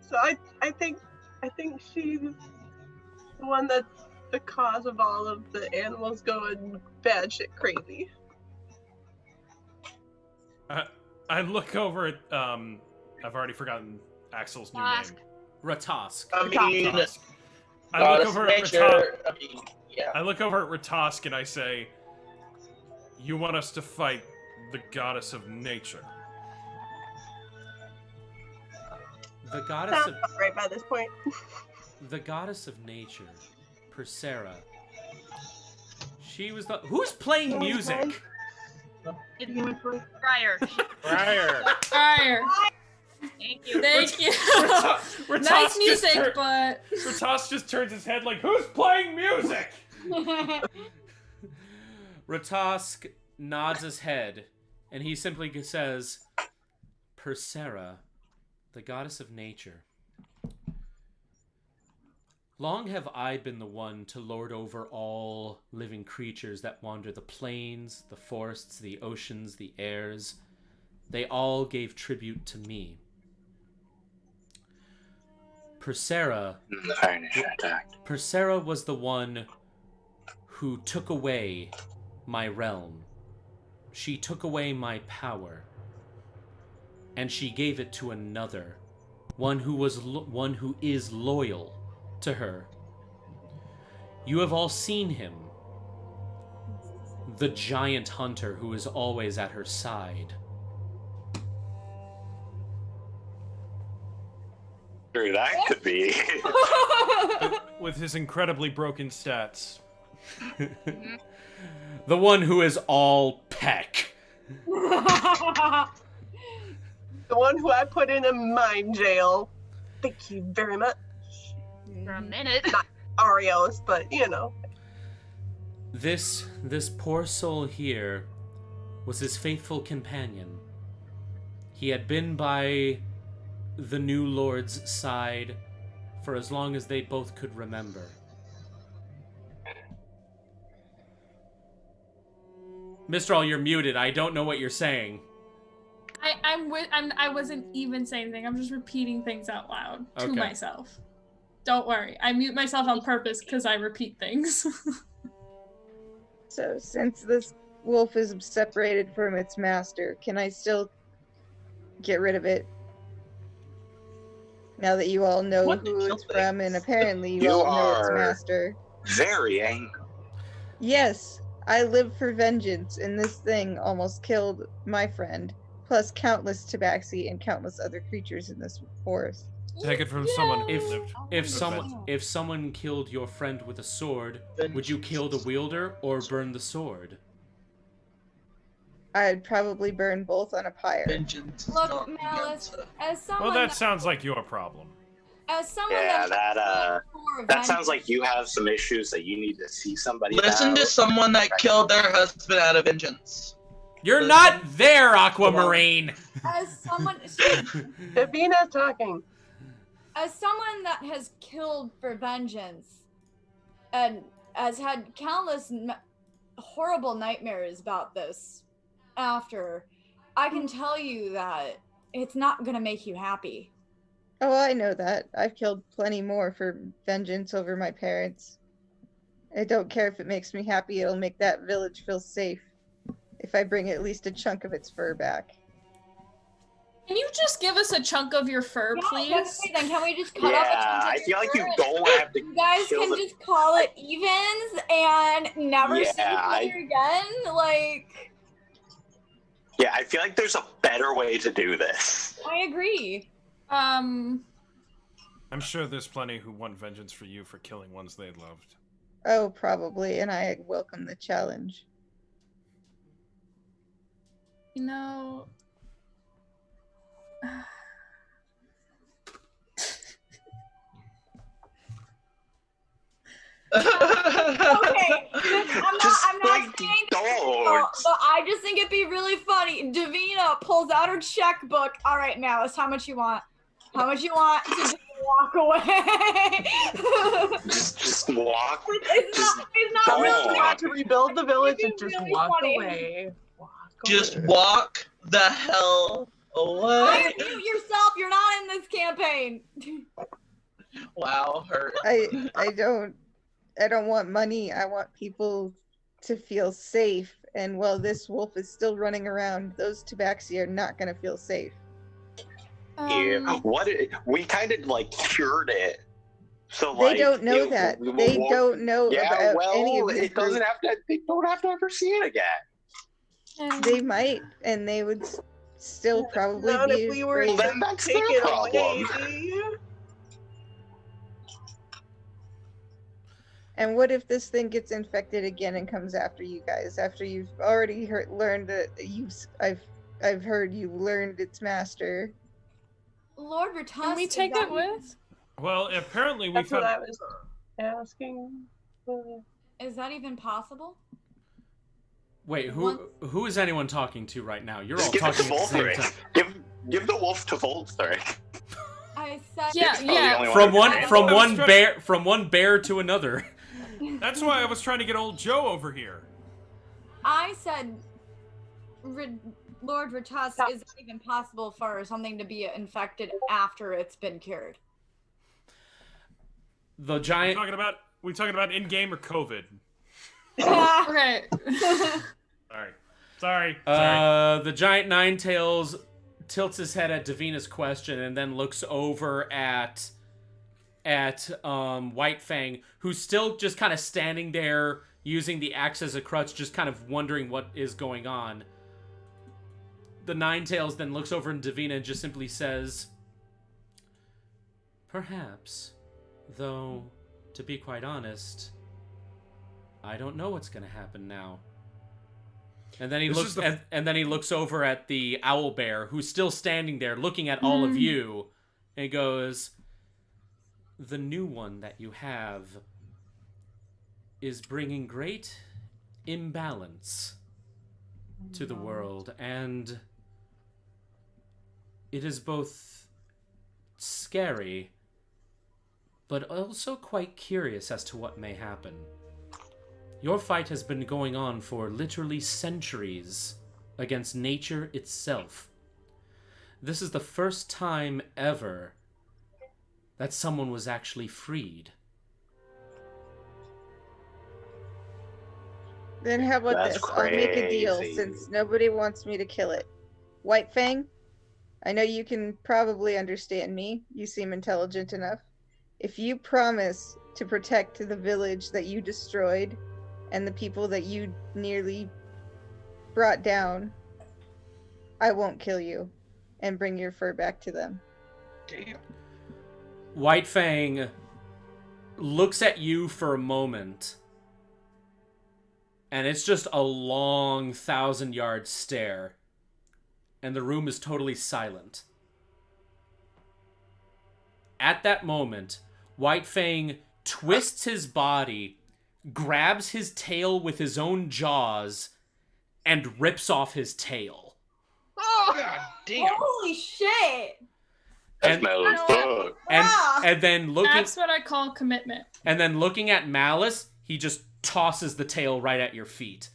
so I think she's the one that's the cause of all of the animals going bad shit crazy. I look over at I've already forgotten Axel's new name. Ratask. I mean, Ratask. I God look of over at nature, Ratask. I mean, yeah. I look over at Ratask and I say, "You want us to fight the goddess of nature?" The goddess Sounds of about right by this point. the goddess of nature, Persera. She was the who's playing music? Briar. Fire. Thank you. Thank you. Ratask Nice music, just but Ratask just turns his head like, "Who's playing music?" Ratask nods his head, and he simply says, Persera, the goddess of nature. Long have I been the one to lord over all living creatures that wander the plains, the forests, the oceans, the airs. They all gave tribute to me. Persera was the one who took away my realm. She took away my power, and she gave it to another, one who is loyal to her. You have all seen him, the giant hunter who is always at her side. Sure, that could be. With his incredibly broken stats. The one who is all peck. The one who I put in a mine jail. Thank you very much. For a minute. Not Arios, but you know. This poor soul here was his faithful companion. He had been by the new lord's side for as long as they both could remember. Mistral, you're muted. I don't know what you're saying. I wasn't even saying anything. I'm just repeating things out loud to Okay. myself. Don't worry. I mute myself on purpose because I repeat things. So since this wolf is separated from its master, can I still get rid of it? Now that you all know who it's from, and apparently you all know its master. Very angry. Yes, I live for vengeance, and this thing almost killed my friend, plus countless tabaxi and countless other creatures in this forest. Take it from someone who If lived. if someone killed your friend with a sword, would you kill the wielder or burn the sword? I'd probably burn both on a pyre. Look, Malice, as someone Well, that sounds like your problem. as someone Yeah, that that sounds like you have some issues that you need to see somebody Listen about. to someone that killed their husband out of vengeance. You're not there, Aquamarine! as someone Davina's talking. as someone that has killed for vengeance and has had countless horrible nightmares about this after, I can tell you that it's not gonna make you happy. Oh, I know that. I've killed plenty more for vengeance over my parents. I don't care if it makes me happy, it'll make that village feel safe. If I bring at least a chunk of its fur back. Can you just give us a chunk of your fur, please? Okay, then can we just cut off a Yeah, chunk of I your feel like you fur? don't have to You guys kill can the- just call it evens and never see each Yeah, other again. Like, Yeah, I feel like there's a better way to do this. I agree. I'm sure there's plenty who want vengeance for you for killing ones they loved. Oh, probably, and I welcome the challenge. You know. Okay, I'm not saying don't. but I just think it'd be really funny. Davina pulls out her checkbook. All right, Malice, how much you want? How much you want to just walk away? just walk. It's not really want to rebuild the village and It'd be just really walk funny. away. Just walk the hell away. Fire mute yourself. You're not in this campaign. Wow, hurt. I don't want money. I want people to feel safe. And while this wolf is still running around, those tabaxi are not going to feel safe. Yeah. We kind of like cured it. So They like don't know that. They don't know about any of it doesn't have to. They don't have to ever see it again. They might, and they would still probably Not be if we were afraid. to That's take their it away. problem. And what if this thing gets infected again and comes after you guys? After you've already learned that I've heard you learned its master. Lord Ratus, Can we take it with? Well, apparently we That's what found. I was asking. Is that even possible? Wait, who is anyone talking to right now? You're all Just give it to talking at the same Volthric. time. Give the wolf to Volthric. I said Yeah. From one bear to another. That's why I was trying to get old Joe over here. I said, Lord Ratus, is it even possible for something to be infected after it's been cured? The giant. We talking about in game or COVID? Okay. Sorry. The giant Ninetails tilts his head at Davina's question and then looks over at White Fang, who's still just kind of standing there using the axe as a crutch, just kind of wondering what is going on. The Ninetails then looks over at Davina and just simply says, "Perhaps, though, to be quite honest, I don't know what's going to happen now." And then he looks over at the owl bear, who's still standing there looking at all of you, and goes, "The new one that you have is bringing great imbalance to the world, and it is both scary, but also quite curious as to what may happen. Your fight has been going on for literally centuries against nature itself. This is the first time ever that someone was actually freed." Then how about That's this? I'll make a deal crazy. since nobody wants me to kill it. White Fang, I know you can probably understand me. You seem intelligent enough. If you promise to protect the village that you destroyed and the people that you nearly brought down, I won't kill you and bring your fur back to them. Damn. White Fang looks at you for a moment, and it's just a long 1,000-yard stare, and the room is totally silent. At that moment, White Fang twists his body, grabs his tail with his own jaws, and rips off his tail. Oh, God damn. Holy shit! That's Malice book. And then looking. That's what I call commitment. And then looking at Malice, he just tosses the tail right at your feet.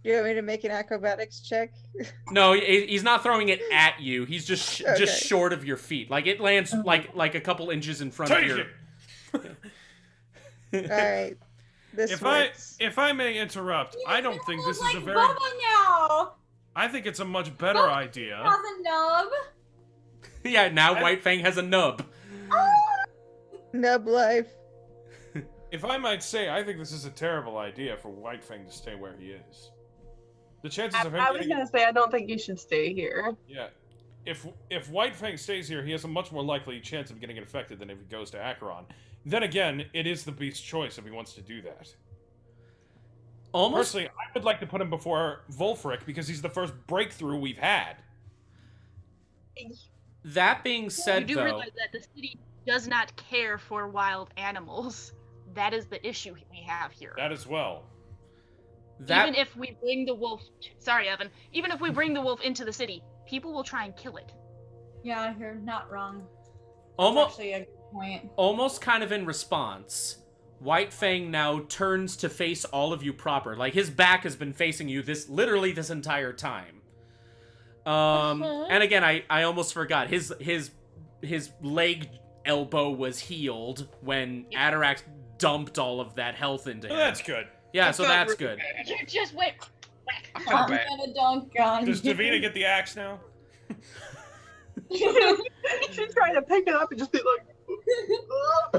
You want me to make an acrobatics check? No, he's not throwing it at you. He's just just short of your feet. Like it lands like a couple inches in front of your. All right. This works. If I may interrupt, I don't think this is a very. Bubba now! I think it's a much better idea. Has a nub. Yeah, now White Fang has a nub. Nub life. If I might say, I think this is a terrible idea for White Fang to stay where he is. The chances of him I was getting... gonna say I don't think you should stay here. Yeah. if White Fang stays here, he has a much more likely chance of getting infected than if he goes to Acheron. Then again, it is the beast's choice if he wants to do that. Almost. Personally, I would like to put him before Volfric because he's the first breakthrough we've had. That being said, you do though, realize that the city does not care for wild animals. That is the issue we have here. That as well. Even if we bring the wolf, sorry, Evan. Even if we bring the wolf into the city, people will try and kill it. Yeah, you're not wrong. Almost, Actually, a good point. almost kind of in response, White Fang now turns to face all of you proper. Like, his back has been facing you literally this entire time. And again, I almost forgot. His leg elbow was healed when Atarax dumped all of that health into him. That's good. Yeah, so that's good. You just went. I'm gonna dunk on Does you. Davina get the axe now? She's trying to pick it up and just be like.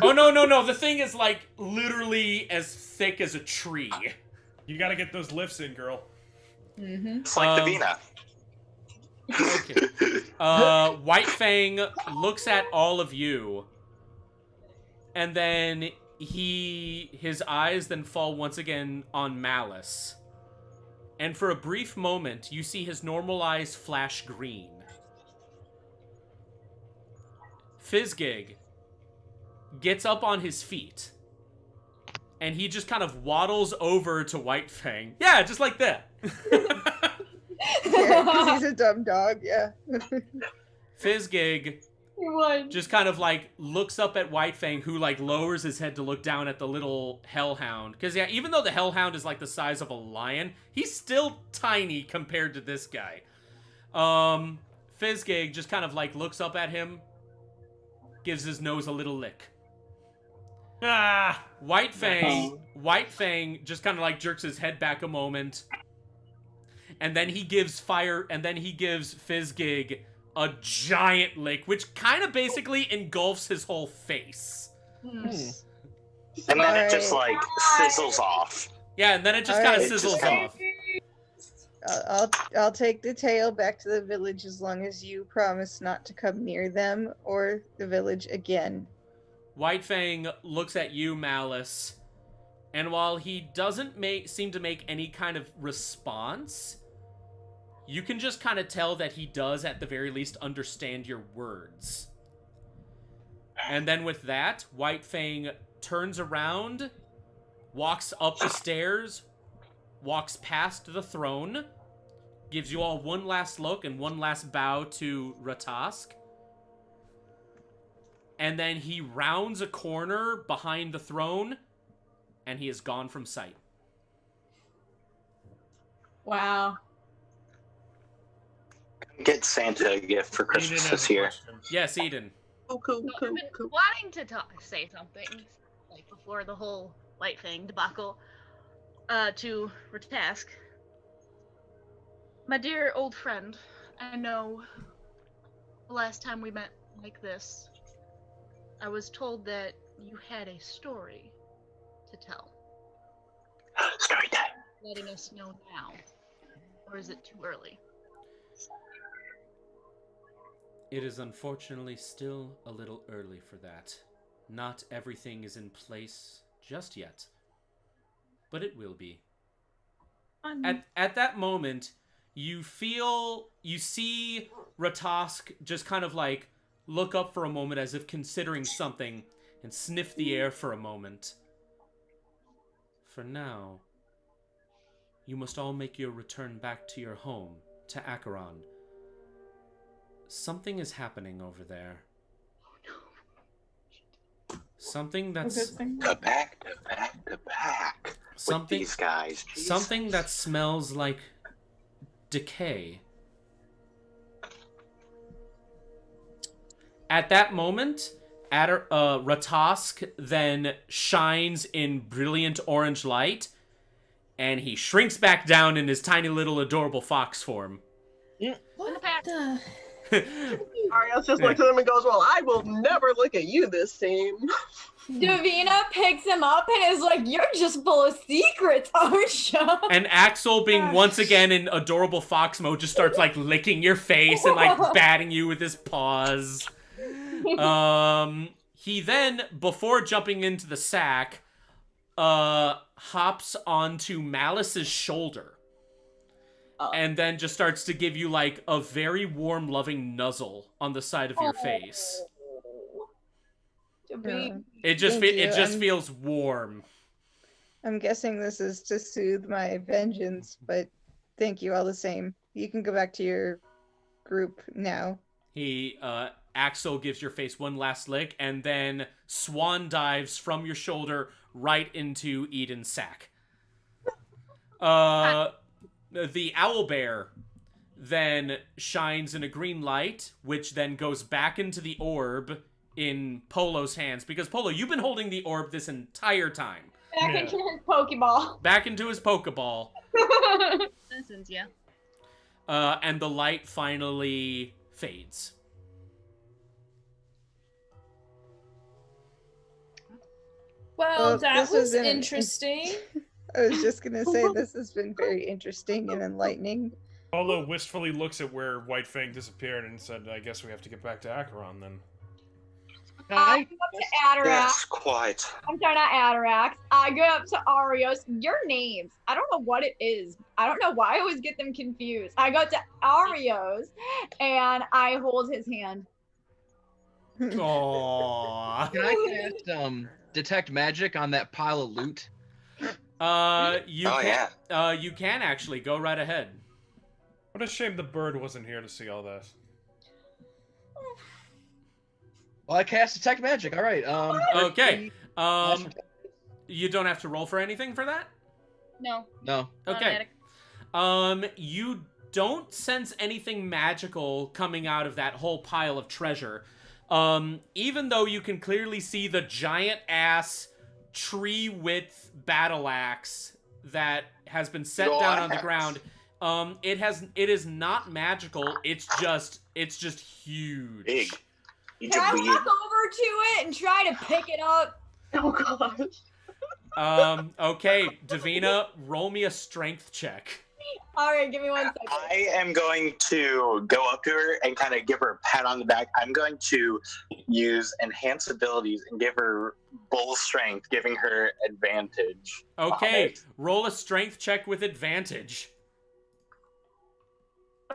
Oh, no. The thing is, like, literally as thick as a tree. You gotta get those lifts in, girl. Mm-hmm. It's like Davina. Okay. White Fang looks at all of you, and then his eyes then fall once again on Malice. And for a brief moment, you see his normal eyes flash green. Fizzgig gets up on his feet, and he just kind of waddles over to White Fang. Yeah, just like that. Yeah, 'cause he's a dumb dog, yeah. Fizzgig just kind of like looks up at White Fang, who like lowers his head to look down at the little hellhound. Because yeah, even though the hellhound is like the size of a lion, he's still tiny compared to this guy. Fizzgig just kind of like looks up at him, gives his nose a little lick. White Fang just kind of like jerks his head back a moment, and then he gives Fizzgig a giant lick, which kind of basically engulfs his whole face. And then it just like sizzles off. Yeah, and then it just kind of sizzles off. I'll take the tail back to the village as long as you promise not to come near them or the village again. White Fang looks at you, Malice, and while he doesn't seem to make any kind of response, you can just kind of tell that he does, at the very least, understand your words. And then with that, White Fang turns around, walks up the stairs, walks past the throne, gives you all one last look and one last bow to Ratask, and then he rounds a corner behind the throne, and he is gone from sight. Wow. Get Santa a gift for Christmas this year. Yes, Eden. I've been wanting to say something, like before the whole White Fang debacle, to Ratask. My dear old friend, I know the last time we met like this, I was told that you had a story to tell. Story time. Letting us know now, or is it too early? It is unfortunately still a little early for that. Not everything is in place just yet, but it will be. At that moment, you see Ratask just kind of like look up for a moment as if considering something and sniff the air for a moment. For now, you must all make your return back to your home, to Acheron. Something is happening over there. Something that's... To back. Something, with these guys. Jesus. Something that smells like decay. At that moment, Ratask then shines in brilliant orange light, and he shrinks back down in his tiny little adorable fox form. What the? Arios just looks at him and goes, "Well, I will never look at you the same." Davina picks him up and is like, "You're just full of secrets, aren't you?" And Axel, being once again in adorable fox mode, just starts like licking your face and like batting you with his paws. He then, before jumping into the sack, hops onto Malice's shoulder. And then just starts to give you like a very warm, loving nuzzle on the side of your face. It just feels warm. I'm guessing this is to soothe my vengeance, but thank you all the same. You can go back to your group now. Axel gives your face one last lick, and then swan dives from your shoulder right into Eden's sack. The owlbear then shines in a green light, which then goes back into the orb in Polo's hands. Because, Polo, you've been holding the orb this entire time. Back into his Pokeball. Back into his Pokeball. Yeah. And the light finally fades. Well, that was interesting. I was just going to say, this has been very interesting and enlightening. Polo wistfully looks at where White Fang disappeared and said, I guess we have to get back to Acheron then. I go up to Atarax. Yes, quite. I'm sorry, not Atarax. I go up to Arios. Your names. I don't know what it is. I don't know why I always get them confused. I go to Arios and I hold his hand. Aww. Can I cast detect magic on that pile of loot? You can actually go right ahead. What a shame the bird wasn't here to see all this. Well, I cast detect magic. All right. Okay. You don't have to roll for anything for that? No. No. Okay. You don't sense anything magical coming out of that whole pile of treasure. Even though you can clearly see the giant ass tree width battle axe that has been set down on the ground. It is not magical. It's just huge. Big. Can I walk over to it and try to pick it up? Oh gosh. Okay, Davina, roll me a strength check. All right, give me 1 second. I am going to go up to her and kind of give her a pat on the back. I'm going to use enhance abilities and give her bull strength, giving her advantage. Okay, roll a strength check with advantage.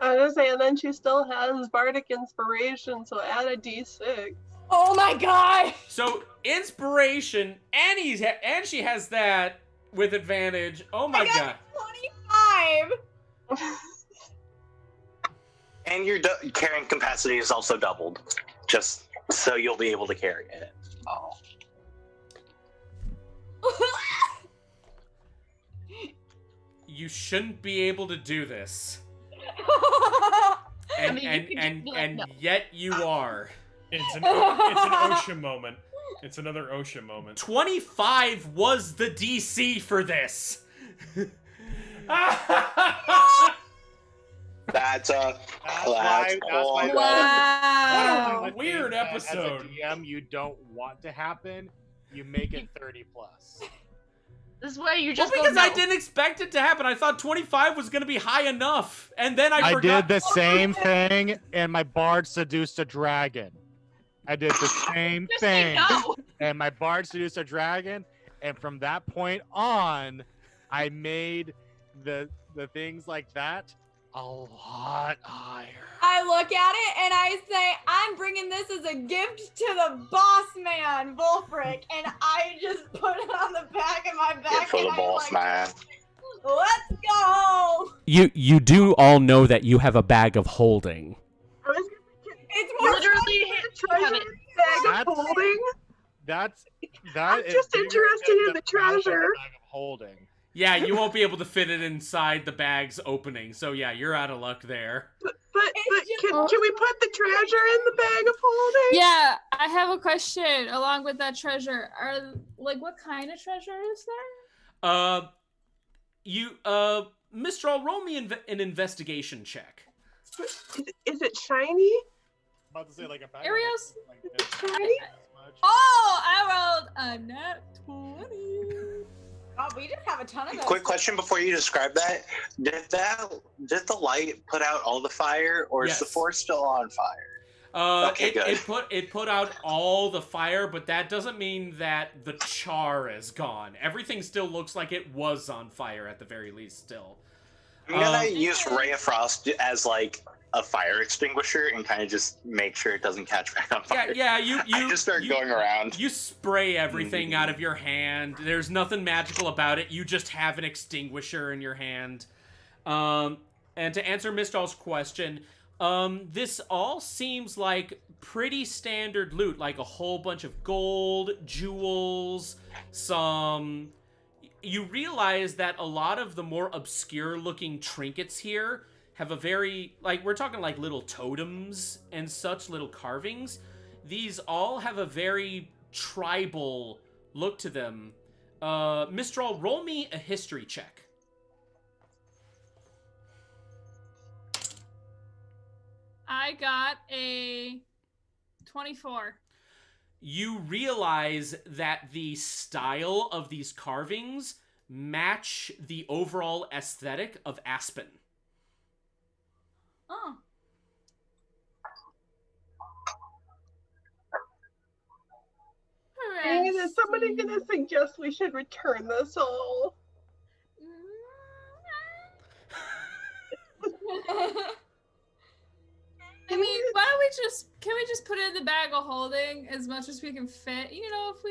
I was gonna say, and then she still has bardic inspiration, so add a d6. Oh my god! So inspiration, and she has that with advantage. Oh my god! 25. And your carrying capacity is also doubled, just so you'll be able to carry it. Oh. You shouldn't be able to do this. And yet you are. It's an OSHA moment. It's another OSHA moment. 25 was the DC for this. That's why wow. What a weird episode. As a DM, you don't want to happen. You make it 30 plus. This way you just because I didn't expect it to happen. I thought 25 was going to be high enough. And then I forgot. Did the same thing, and my bard seduced a dragon. I did the same thing, and my bard seduced a dragon, and from that point on, I made the things like that a lot higher. I look at it and I say, I'm bringing this as a gift to the boss man, Wolfric, and I just put it on the back of my back. For the boss man. Let's go! You do all know that you have a bag of holding. It's more literally treasure bag of holding. I'm just interested in the treasure. Bag of holding. Yeah, you won't be able to fit it inside the bag's opening. So yeah, you're out of luck there. But can we put the treasure in the bag of holding? Yeah, I have a question along with that treasure. What kind of treasure is there? Mistral, roll me an investigation check. Is it shiny? I'm about to say like a bag. Arios? Shiny? Oh, I rolled a nat 20. Oh, we just have a ton of those. Quick question before you describe that. Did the light put out all the fire, or is the Yes. forest still on fire? Okay, good. It put out all the fire, but that doesn't mean that the char is gone. Everything still looks like it was on fire at the very least still. I'm gonna use Ray of Frost as like a fire extinguisher and kind of just make sure it doesn't catch back on fire. Yeah, you I just start going around. You spray everything out of your hand. There's nothing magical about it. You just have an extinguisher in your hand. And to answer Mistral's question, this all seems like pretty standard loot, like a whole bunch of gold, jewels, some... You realize that a lot of the more obscure looking trinkets here have a very, like, we're talking like little totems and such, little carvings. These all have a very tribal look to them. Mistral, roll me a history check. I got a 24. You realize that the style of these carvings match the overall aesthetic of Aspen. Oh. And is somebody gonna suggest we should return this all? I mean, why don't we can we just put it in the bag of holding as much as we can fit? You know, if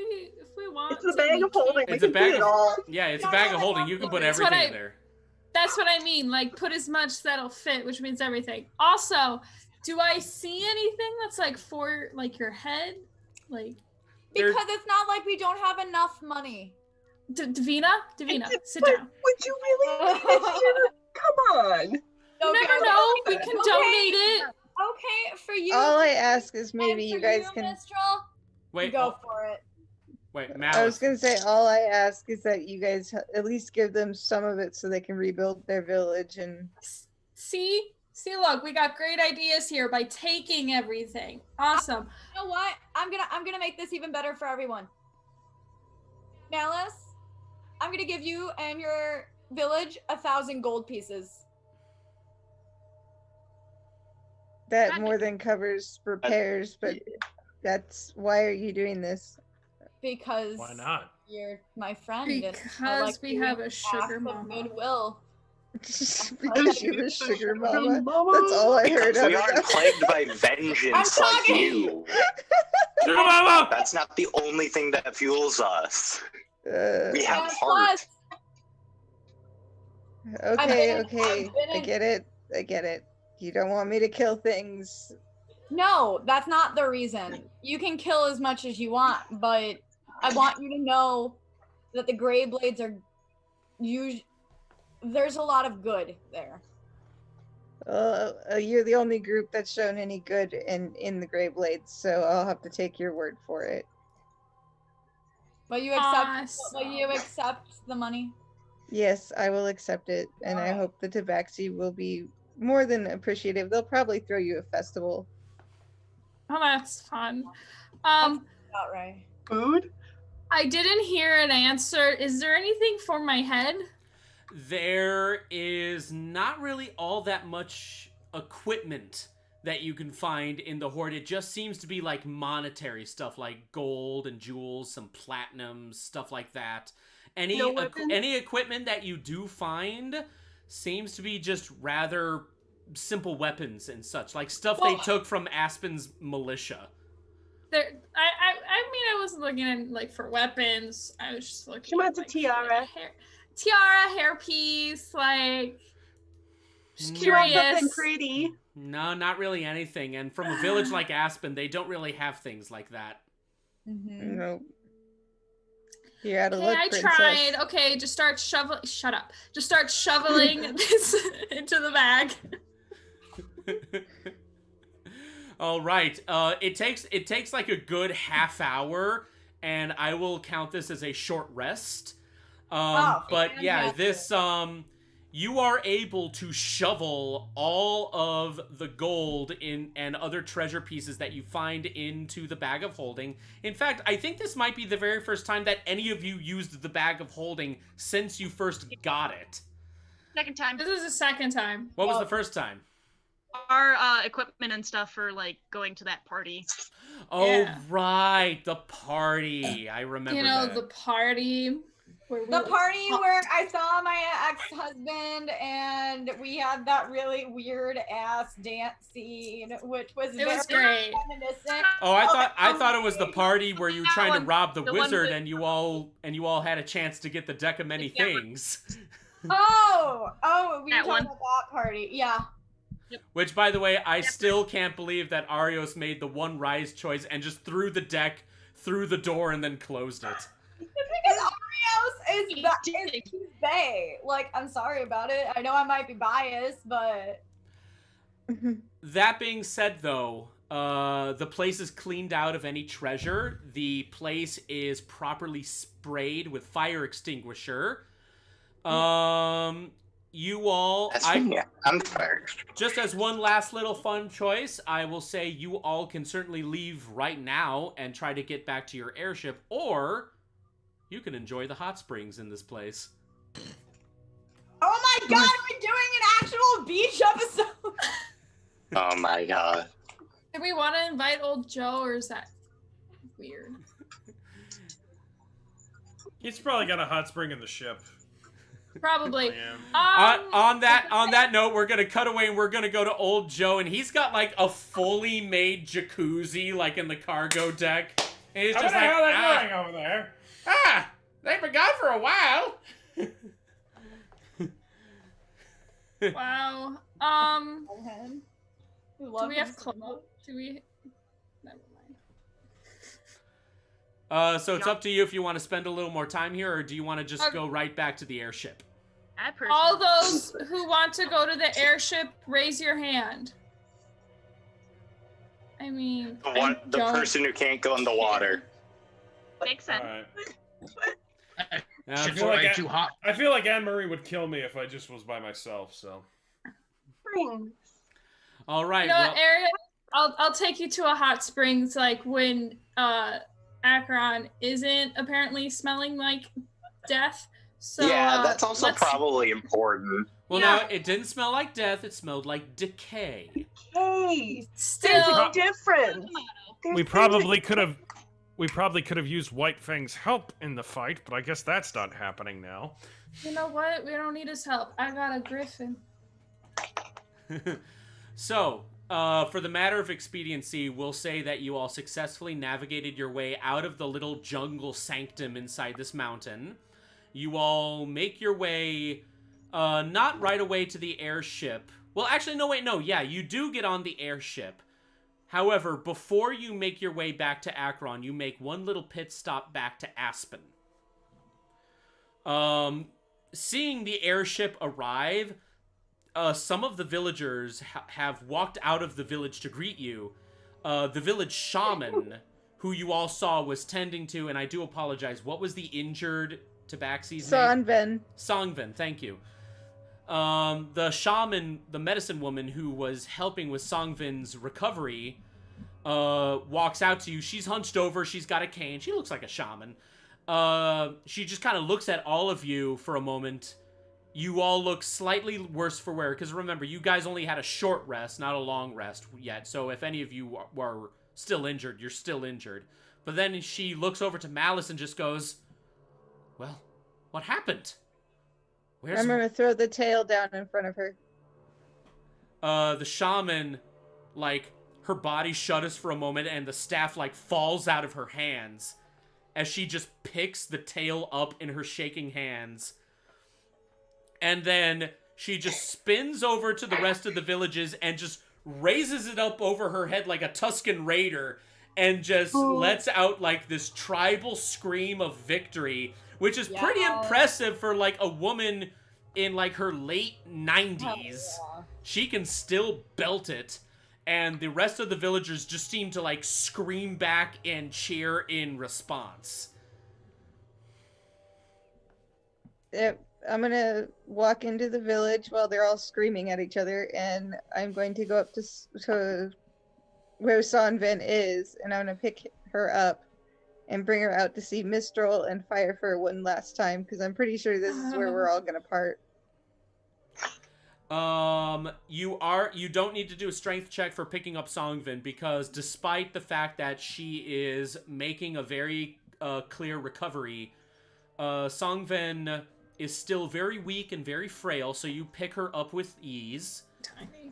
we want. It's a bag of holding. It's a bag of yeah, it's a bag of holding. You can put everything in there. That's what I mean. Like, put as much that'll fit, which means everything. Also, do I see anything that's like for like your head, like? Because it's not like we don't have enough money. Davina, sit down. Would you really need it here? Come on. You never know. We can donate it. Okay, for you. All I ask is maybe and you for guys can. Mistral, Wait, go for it. Wait, I was Malice. gonna say all I ask is that you guys at least give them some of it so they can rebuild their village and. See, look, we got great ideas here by taking everything. Awesome. You know what? I'm gonna make this even better for everyone. Malice, I'm gonna give you and your village 1,000 gold pieces. That more than covers repairs, but that's why are you doing this? Because Why not? you're my friend. Because we have a sugar mama. Goodwill. Because you have a sugar mama. That's all I heard. Because we aren't plagued by vengeance like you. Sugar mama! That's not the only thing that fuels us. We have And heart. Okay, I've okay. been I get it. You don't want me to kill things. No, that's not the reason. You can kill as much as you want, but I want you to know that the Gray Blades are there's a lot of good there. You're the only group that's shown any good in the Grey Blades, so I'll have to take your word for it. But you accept the money? Yes, I will accept it, and I hope the Tabaxi will be more than appreciative. They'll probably throw you a festival. Oh, that's fun. Not right. Food? I didn't hear an answer. Is there anything for my head? There is not really all that much equipment that you can find in the Horde. It just seems to be like monetary stuff, like gold and jewels, some platinum, stuff like that. Any equipment that you do find seems to be just rather simple weapons and such, like stuff they took from Aspen's militia. I mean, I wasn't looking at like for weapons. I was just looking. She wants a tiara. Tiara, hairpiece, like. Just She wants curious. something pretty. No, not really anything. And from a village like Aspen, they don't really have things like that. Mm-hmm. Nope. You're out of Okay, luck, I princess. tried. Okay, just start shoveling. Shut up. Just start shoveling this into the bag. All right. It takes like a good half hour, and I will count this as a short rest. But yeah, this you are able to shovel all of the gold and other treasure pieces that you find into the bag of holding. In fact, I think this might be the very first time that any of you used the bag of holding since you first got it. Second time. This is the second time. What was the first time? Our equipment and stuff for like going to that party. Oh, Yeah. right, the party. I remember that. The party. The party where I saw my ex-husband and we had that really weird ass dance scene, which was was very great. reminiscent. Oh, I thought it was the party where you were trying to rob the one wizard with- and you all had a chance to get the deck of many things. We were talking That one. about that party. Yeah. Which, by the way, I still can't believe that Arios made the one rise choice and just threw the deck through the door and then closed it. Because Arios is he's Bay. Like, I'm sorry about it. I know I might be biased, but That being said, though, the place is cleaned out of any treasure. The place is properly sprayed with fire extinguisher. You all... I'm fired. Just as one last little fun choice, I will say you all can certainly leave right now and try to get back to your airship, or you can enjoy the hot springs in this place. oh my god, are we doing an actual beach episode? Oh my god. Do we want to invite old Joe, or is that weird? He's probably got a hot spring in the ship. Probably. On that note, we're gonna cut away and we're gonna go to old Joe, and he's got like a fully made jacuzzi like in the cargo deck. And he's How just the like, hell are they doing over there? They've been gone for a while. Wow. Do we have clothes? Do we? Never mind. So it's up to you if you want to spend a little more time here, or do you want to just go right back to the airship? All those who want to go to the airship, raise your hand. I mean, The person who can't go in the water. Makes sense. I feel like too hot. I feel like Anne Marie would kill me if I just was by myself. So. All right. You know what, Ariel? I'll take you to a hot springs, like when Akron isn't apparently smelling like death. So yeah, that's also let's- probably important. Well, Yeah. no, it didn't smell like death. It smelled like decay. Hey, Still different. We probably could have used White Fang's help in the fight, but I guess that's not happening now. You know what? We don't need his help. I got a griffin. So, for the matter of expediency, we'll say that you all successfully navigated your way out of the little jungle sanctum inside this mountain. You all make your way, not right away to the airship. Well, actually, no, wait, no. Yeah, you do get on the airship. However, before you make your way back to Akron, you make one little pit stop back to Aspen. Seeing the airship arrive, some of the villagers have walked out of the village to greet you. The village shaman, who you all saw, was tending to, and I do apologize, what was the injured Tabaxi's name? Songven. Songven, thank you. The shaman, the medicine woman who was helping with Songven's recovery, walks out to you. She's hunched over, she's got a cane, she looks like a shaman. She just kind of looks at all of you for a moment. You all look slightly worse for wear, because remember, you guys only had a short rest, not a long rest yet, so if any of you were still injured, you're still injured. But then she looks over to Malice and just goes, well, what happened? I'm gonna throw the tail down in front of her. The shaman, like, her body shudders for a moment and the staff, like, falls out of her hands as she just picks the tail up in her shaking hands. And then she just spins over to the rest of the villages and just raises it up over her head like a Tuscan raider and just lets out, like, this tribal scream of victory, which is pretty impressive for, like, a woman in, like, her late 90s. She can still belt it, and the rest of the villagers just seem to, like, scream back and cheer in response. I'm gonna walk into the village while they're all screaming at each other, and I'm going to go up to where Sonvin is, and I'm gonna pick her up and bring her out to see Mistral and Firefur one last time, because I'm pretty sure this is where we're all gonna part. You don't need to do a strength check for picking up Songvin, because despite the fact that she is making a very clear recovery, Songvin is still very weak and very frail, so you pick her up with ease. Tiny.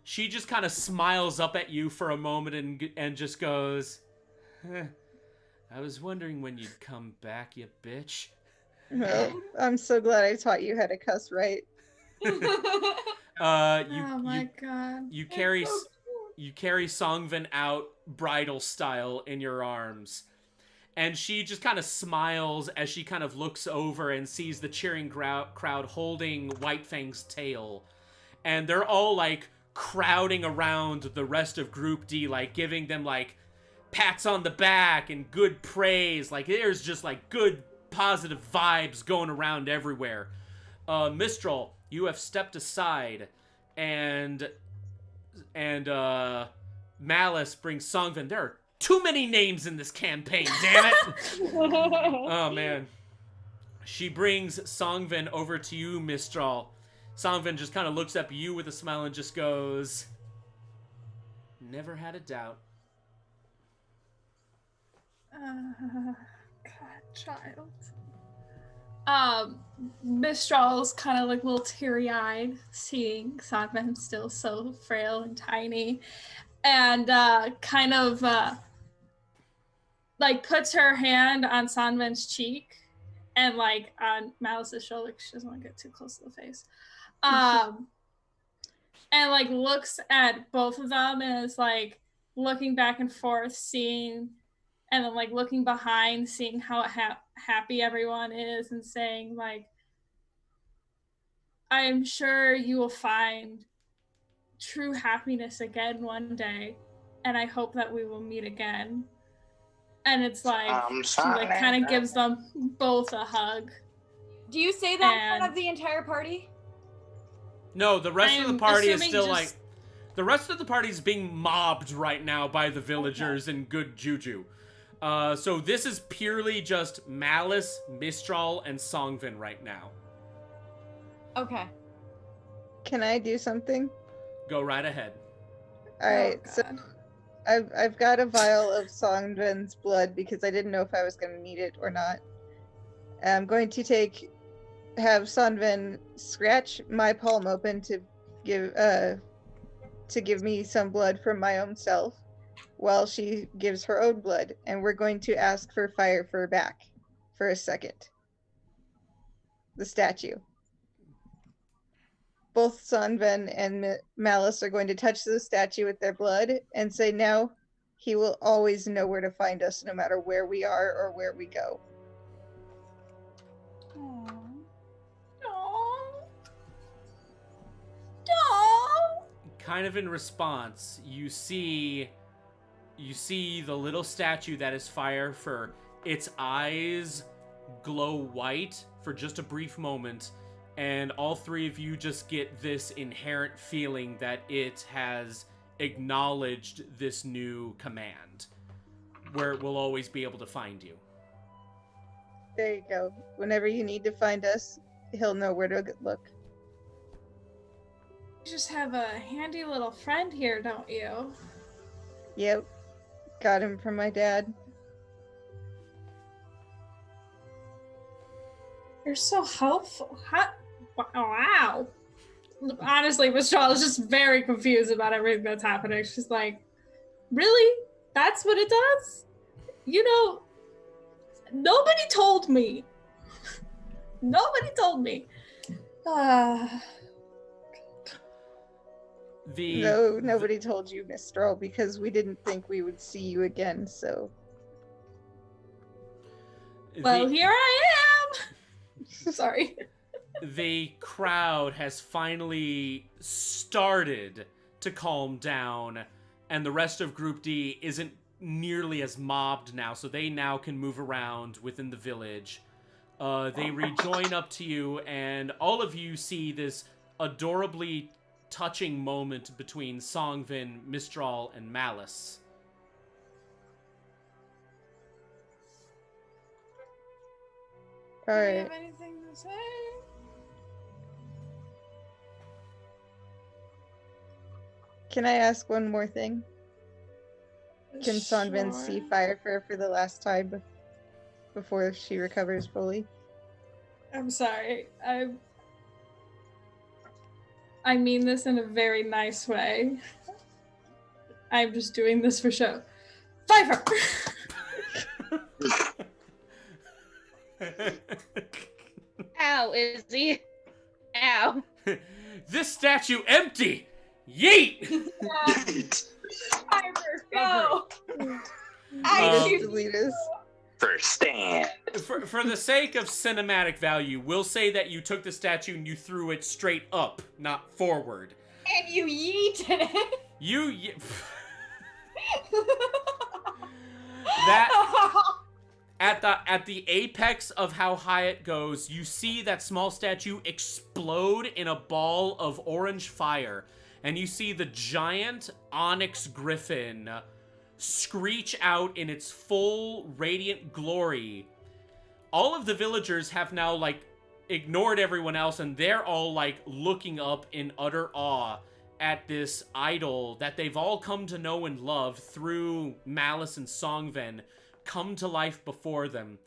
She just kind of smiles up at you for a moment and just goes, I was wondering when you'd come back, you bitch. Well, I'm so glad I taught you how to cuss right. Oh my god. You carry Songvin out bridal style in your arms. And she just kind of smiles as she kind of looks over and sees the cheering crowd holding White Fang's tail. And they're all, like, crowding around the rest of Group D, like, giving them, like, pats on the back and good praise. Like, there's just, like, good, positive vibes going around everywhere. Mistral, you have stepped aside, and Malice brings Songvin. There are too many names in this campaign, damn it! Oh, man. She brings Songvin over to you, Mistral. Songvin just kind of looks up at you with a smile and just goes, never had a doubt. God, child. Mistral's kind of like a little teary-eyed, seeing Songvin still so frail and tiny, and kind of like puts her hand on Songvin's cheek and like on Malice's shoulder, because she doesn't want to get too close to the face. And like looks at both of them and is like looking back and forth, seeing, and then like looking behind, seeing how happy everyone is, and saying like, I'm sure you will find true happiness again one day, and I hope that we will meet again. And it's like, she like kind of gives them both a hug. Do you say that in front of the entire party? No, the rest of the party is still like... The rest of the party is being mobbed right now by the villagers and good juju. So this is purely just Malice, Mistral, and Songvin right now. Okay. Can I do something? Go right ahead. All right, so I've got a vial of Songvin's blood because I didn't know if I was going to need it or not. I'm going to have Songvin scratch my palm open to give me some blood from my own self, while she gives her own blood, and we're going to ask for Firefur back for a second. The statue. Both Songvin and Malice are going to touch the statue with their blood and say, now he will always know where to find us, no matter where we are or where we go. Kind of in response, you see the little statue that is Firefur. Its eyes glow white for just a brief moment, and all three of you just get this inherent feeling that it has acknowledged this new command, where it will always be able to find you. There you go. Whenever you need to find us, he'll know where to look. You just have a handy little friend here, don't you? Yep. Got him from my dad. You're so helpful. Wow. Honestly, Mistral is just very confused about everything that's happening. She's like, really? That's what it does? You know, nobody told me. Nobody told me. No, nobody told you, Mistral, because we didn't think we would see you again, so... Well, here I am! Sorry. The crowd has finally started to calm down, and the rest of Group D isn't nearly as mobbed now, so they now can move around within the village. They rejoin up to you, and all of you see this adorably touching moment between Songvin, Mistral, and Malice. All Do you right. have anything to say? Can I ask one more thing? Can Sonvin Sure. see fire for the last time before she recovers fully? I'm sorry. I mean this in a very nice way. I'm just doing this for show. Pfeiffer! Ow, Izzy. Ow. This statue empty! Yeet! Pfeiffer, go! Deletus. First stand. For the sake of cinematic value, we'll say that you took the statue and you threw it straight up, not forward. And you yeeted it. That at the apex of how high it goes, you see that small statue explode in a ball of orange fire, and you see the giant onyx griffin screech out in its full radiant glory. All of the villagers have now like ignored everyone else, and they're all like looking up in utter awe at this idol that they've all come to know and love through Malice and Songven come to life before them.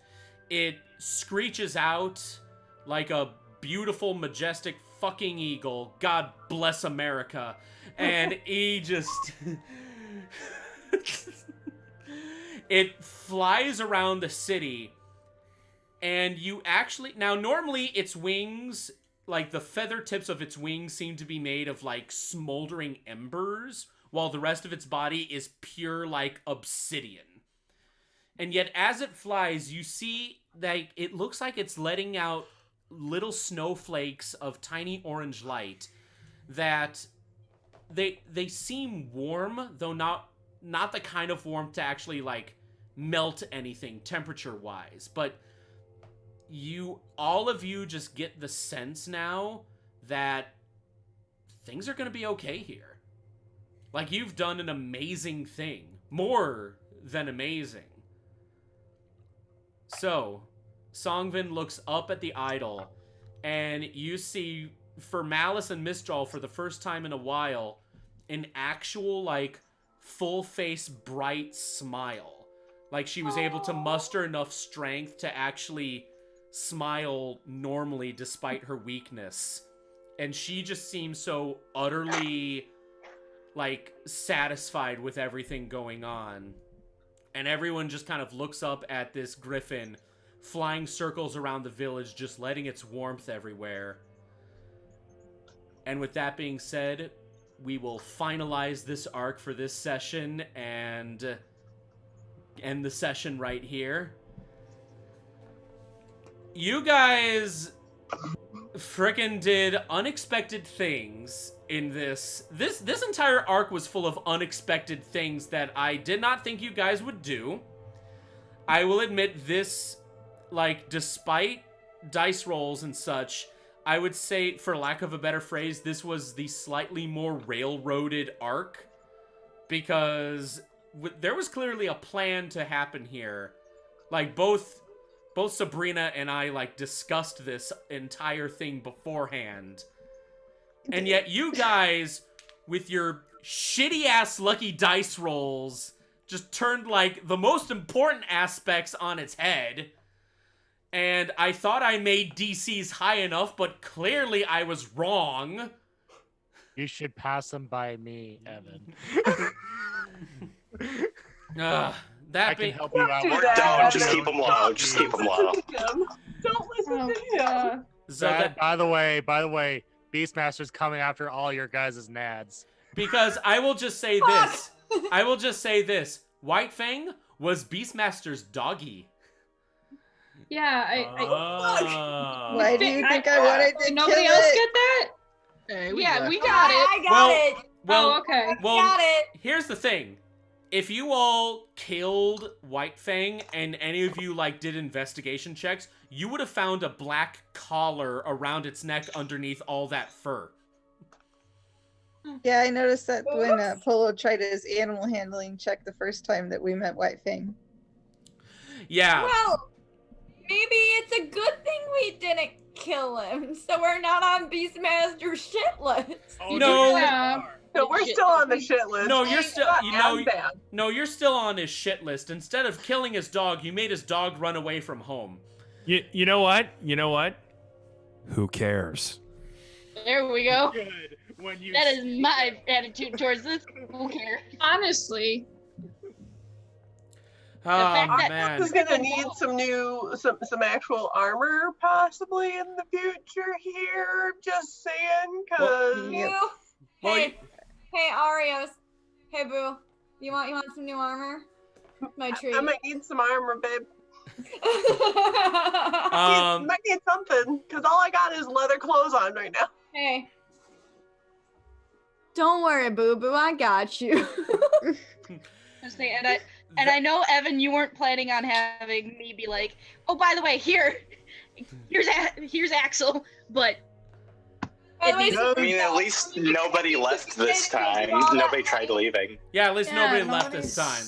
It screeches out like a beautiful, majestic fucking eagle. God bless America. And he just... it flies around the city, and you actually... Now, normally its wings... Like, the feather tips of its wings seem to be made of, like, smoldering embers, while the rest of its body is pure, like, obsidian. And yet, as it flies, you see that it looks like it's letting out little snowflakes of tiny orange light that they seem warm, though not the kind of warmth to actually, like, melt anything temperature-wise. But all of you just get the sense now that things are going to be okay here. Like, you've done an amazing thing. More than amazing. So, Songvin looks up at the idol, and you see, for Malice and Mistral, for the first time in a while, an actual, like, full-face bright smile. Like, she was able to muster enough strength to actually smile normally despite her weakness. And she just seems so utterly, like, satisfied with everything going on. And everyone just kind of looks up at this griffin flying circles around the village, just letting its warmth everywhere. And with that being said, we will finalize this arc for this session and end the session right here. You guys frickin' did unexpected things in this. This entire arc was full of unexpected things that I did not think you guys would do. I will admit this, like, despite dice rolls and such, I would say, for lack of a better phrase, this was the slightly more railroaded arc, because there was clearly a plan to happen here. Like, both Sabrina and I, like, discussed this entire thing beforehand. And yet you guys, with your shitty-ass lucky dice rolls, just turned, like, the most important aspects on its head. And I thought I made DCs high enough, but clearly I was wrong. You should pass them by me, Evan. That I can help you out. Don't, just keep them low. Just keep them low. Don't listen to him. So by the way, Beastmaster's coming after all your guys' nads. Because I will just say this. White Fang was Beastmaster's doggy. Yeah, Why do you think I wanted to nobody kill else it? get that? Hey, Yeah, got we it. got it. I got it. Well, Oh, okay. Well, Got it. here's the thing. if you all killed White Fang and any of you like did investigation checks, you would have found a black collar around its neck underneath all that fur. Yeah, I noticed that when Polo tried his animal handling check the first time that we met White Fang. Yeah. Well, maybe it's a good thing we didn't kill him, so we're not on Beastmaster's shit list. Oh, no. No, we're still on the shit list. No, you're still Not as bad. No, you're still on his shit list. Instead of killing his dog, you made his dog run away from home. You know what? You know what? Who cares? There we go. Good. When you That is my attitude towards this. Who cares? Honestly. Oh, This is gonna need some actual armor possibly in the future here. Just saying, cause Hey, Arios. Hey, Boo. You want some new armor? My treat. I might need some armor, babe. Um, might need something, cause all I got is leather clothes on right now. Hey. Don't worry, Boo Boo. I got you. And I know, Evan, you weren't planning on having me be like, oh, by the way, here's Axel, but I mean, at least nobody left this time. Nobody tried leaving. Yeah, at least nobody left this time.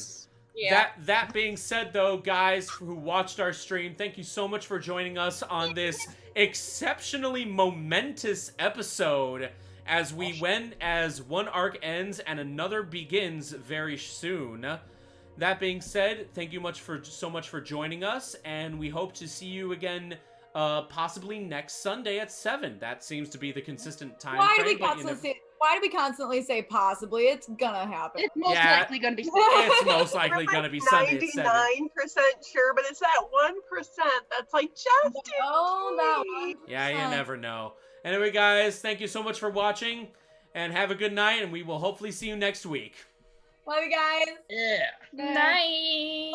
Yeah. That being said, though, guys who watched our stream, thank you so much for joining us on this exceptionally momentous episode as one arc ends and another begins very soon. That being said, thank you so much for joining us, and we hope to see you again possibly next Sunday at 7. That seems to be the consistent time Why do frame. we constantly say possibly? It's gonna happen. It's most likely gonna be. It's most likely gonna be Sunday at 7. 99% sure, but it's that 1% that's like just that one. Yeah, you never know. Anyway, guys, thank you so much for watching, and have a good night, and we will hopefully see you next week. Love you guys. Yeah. Night.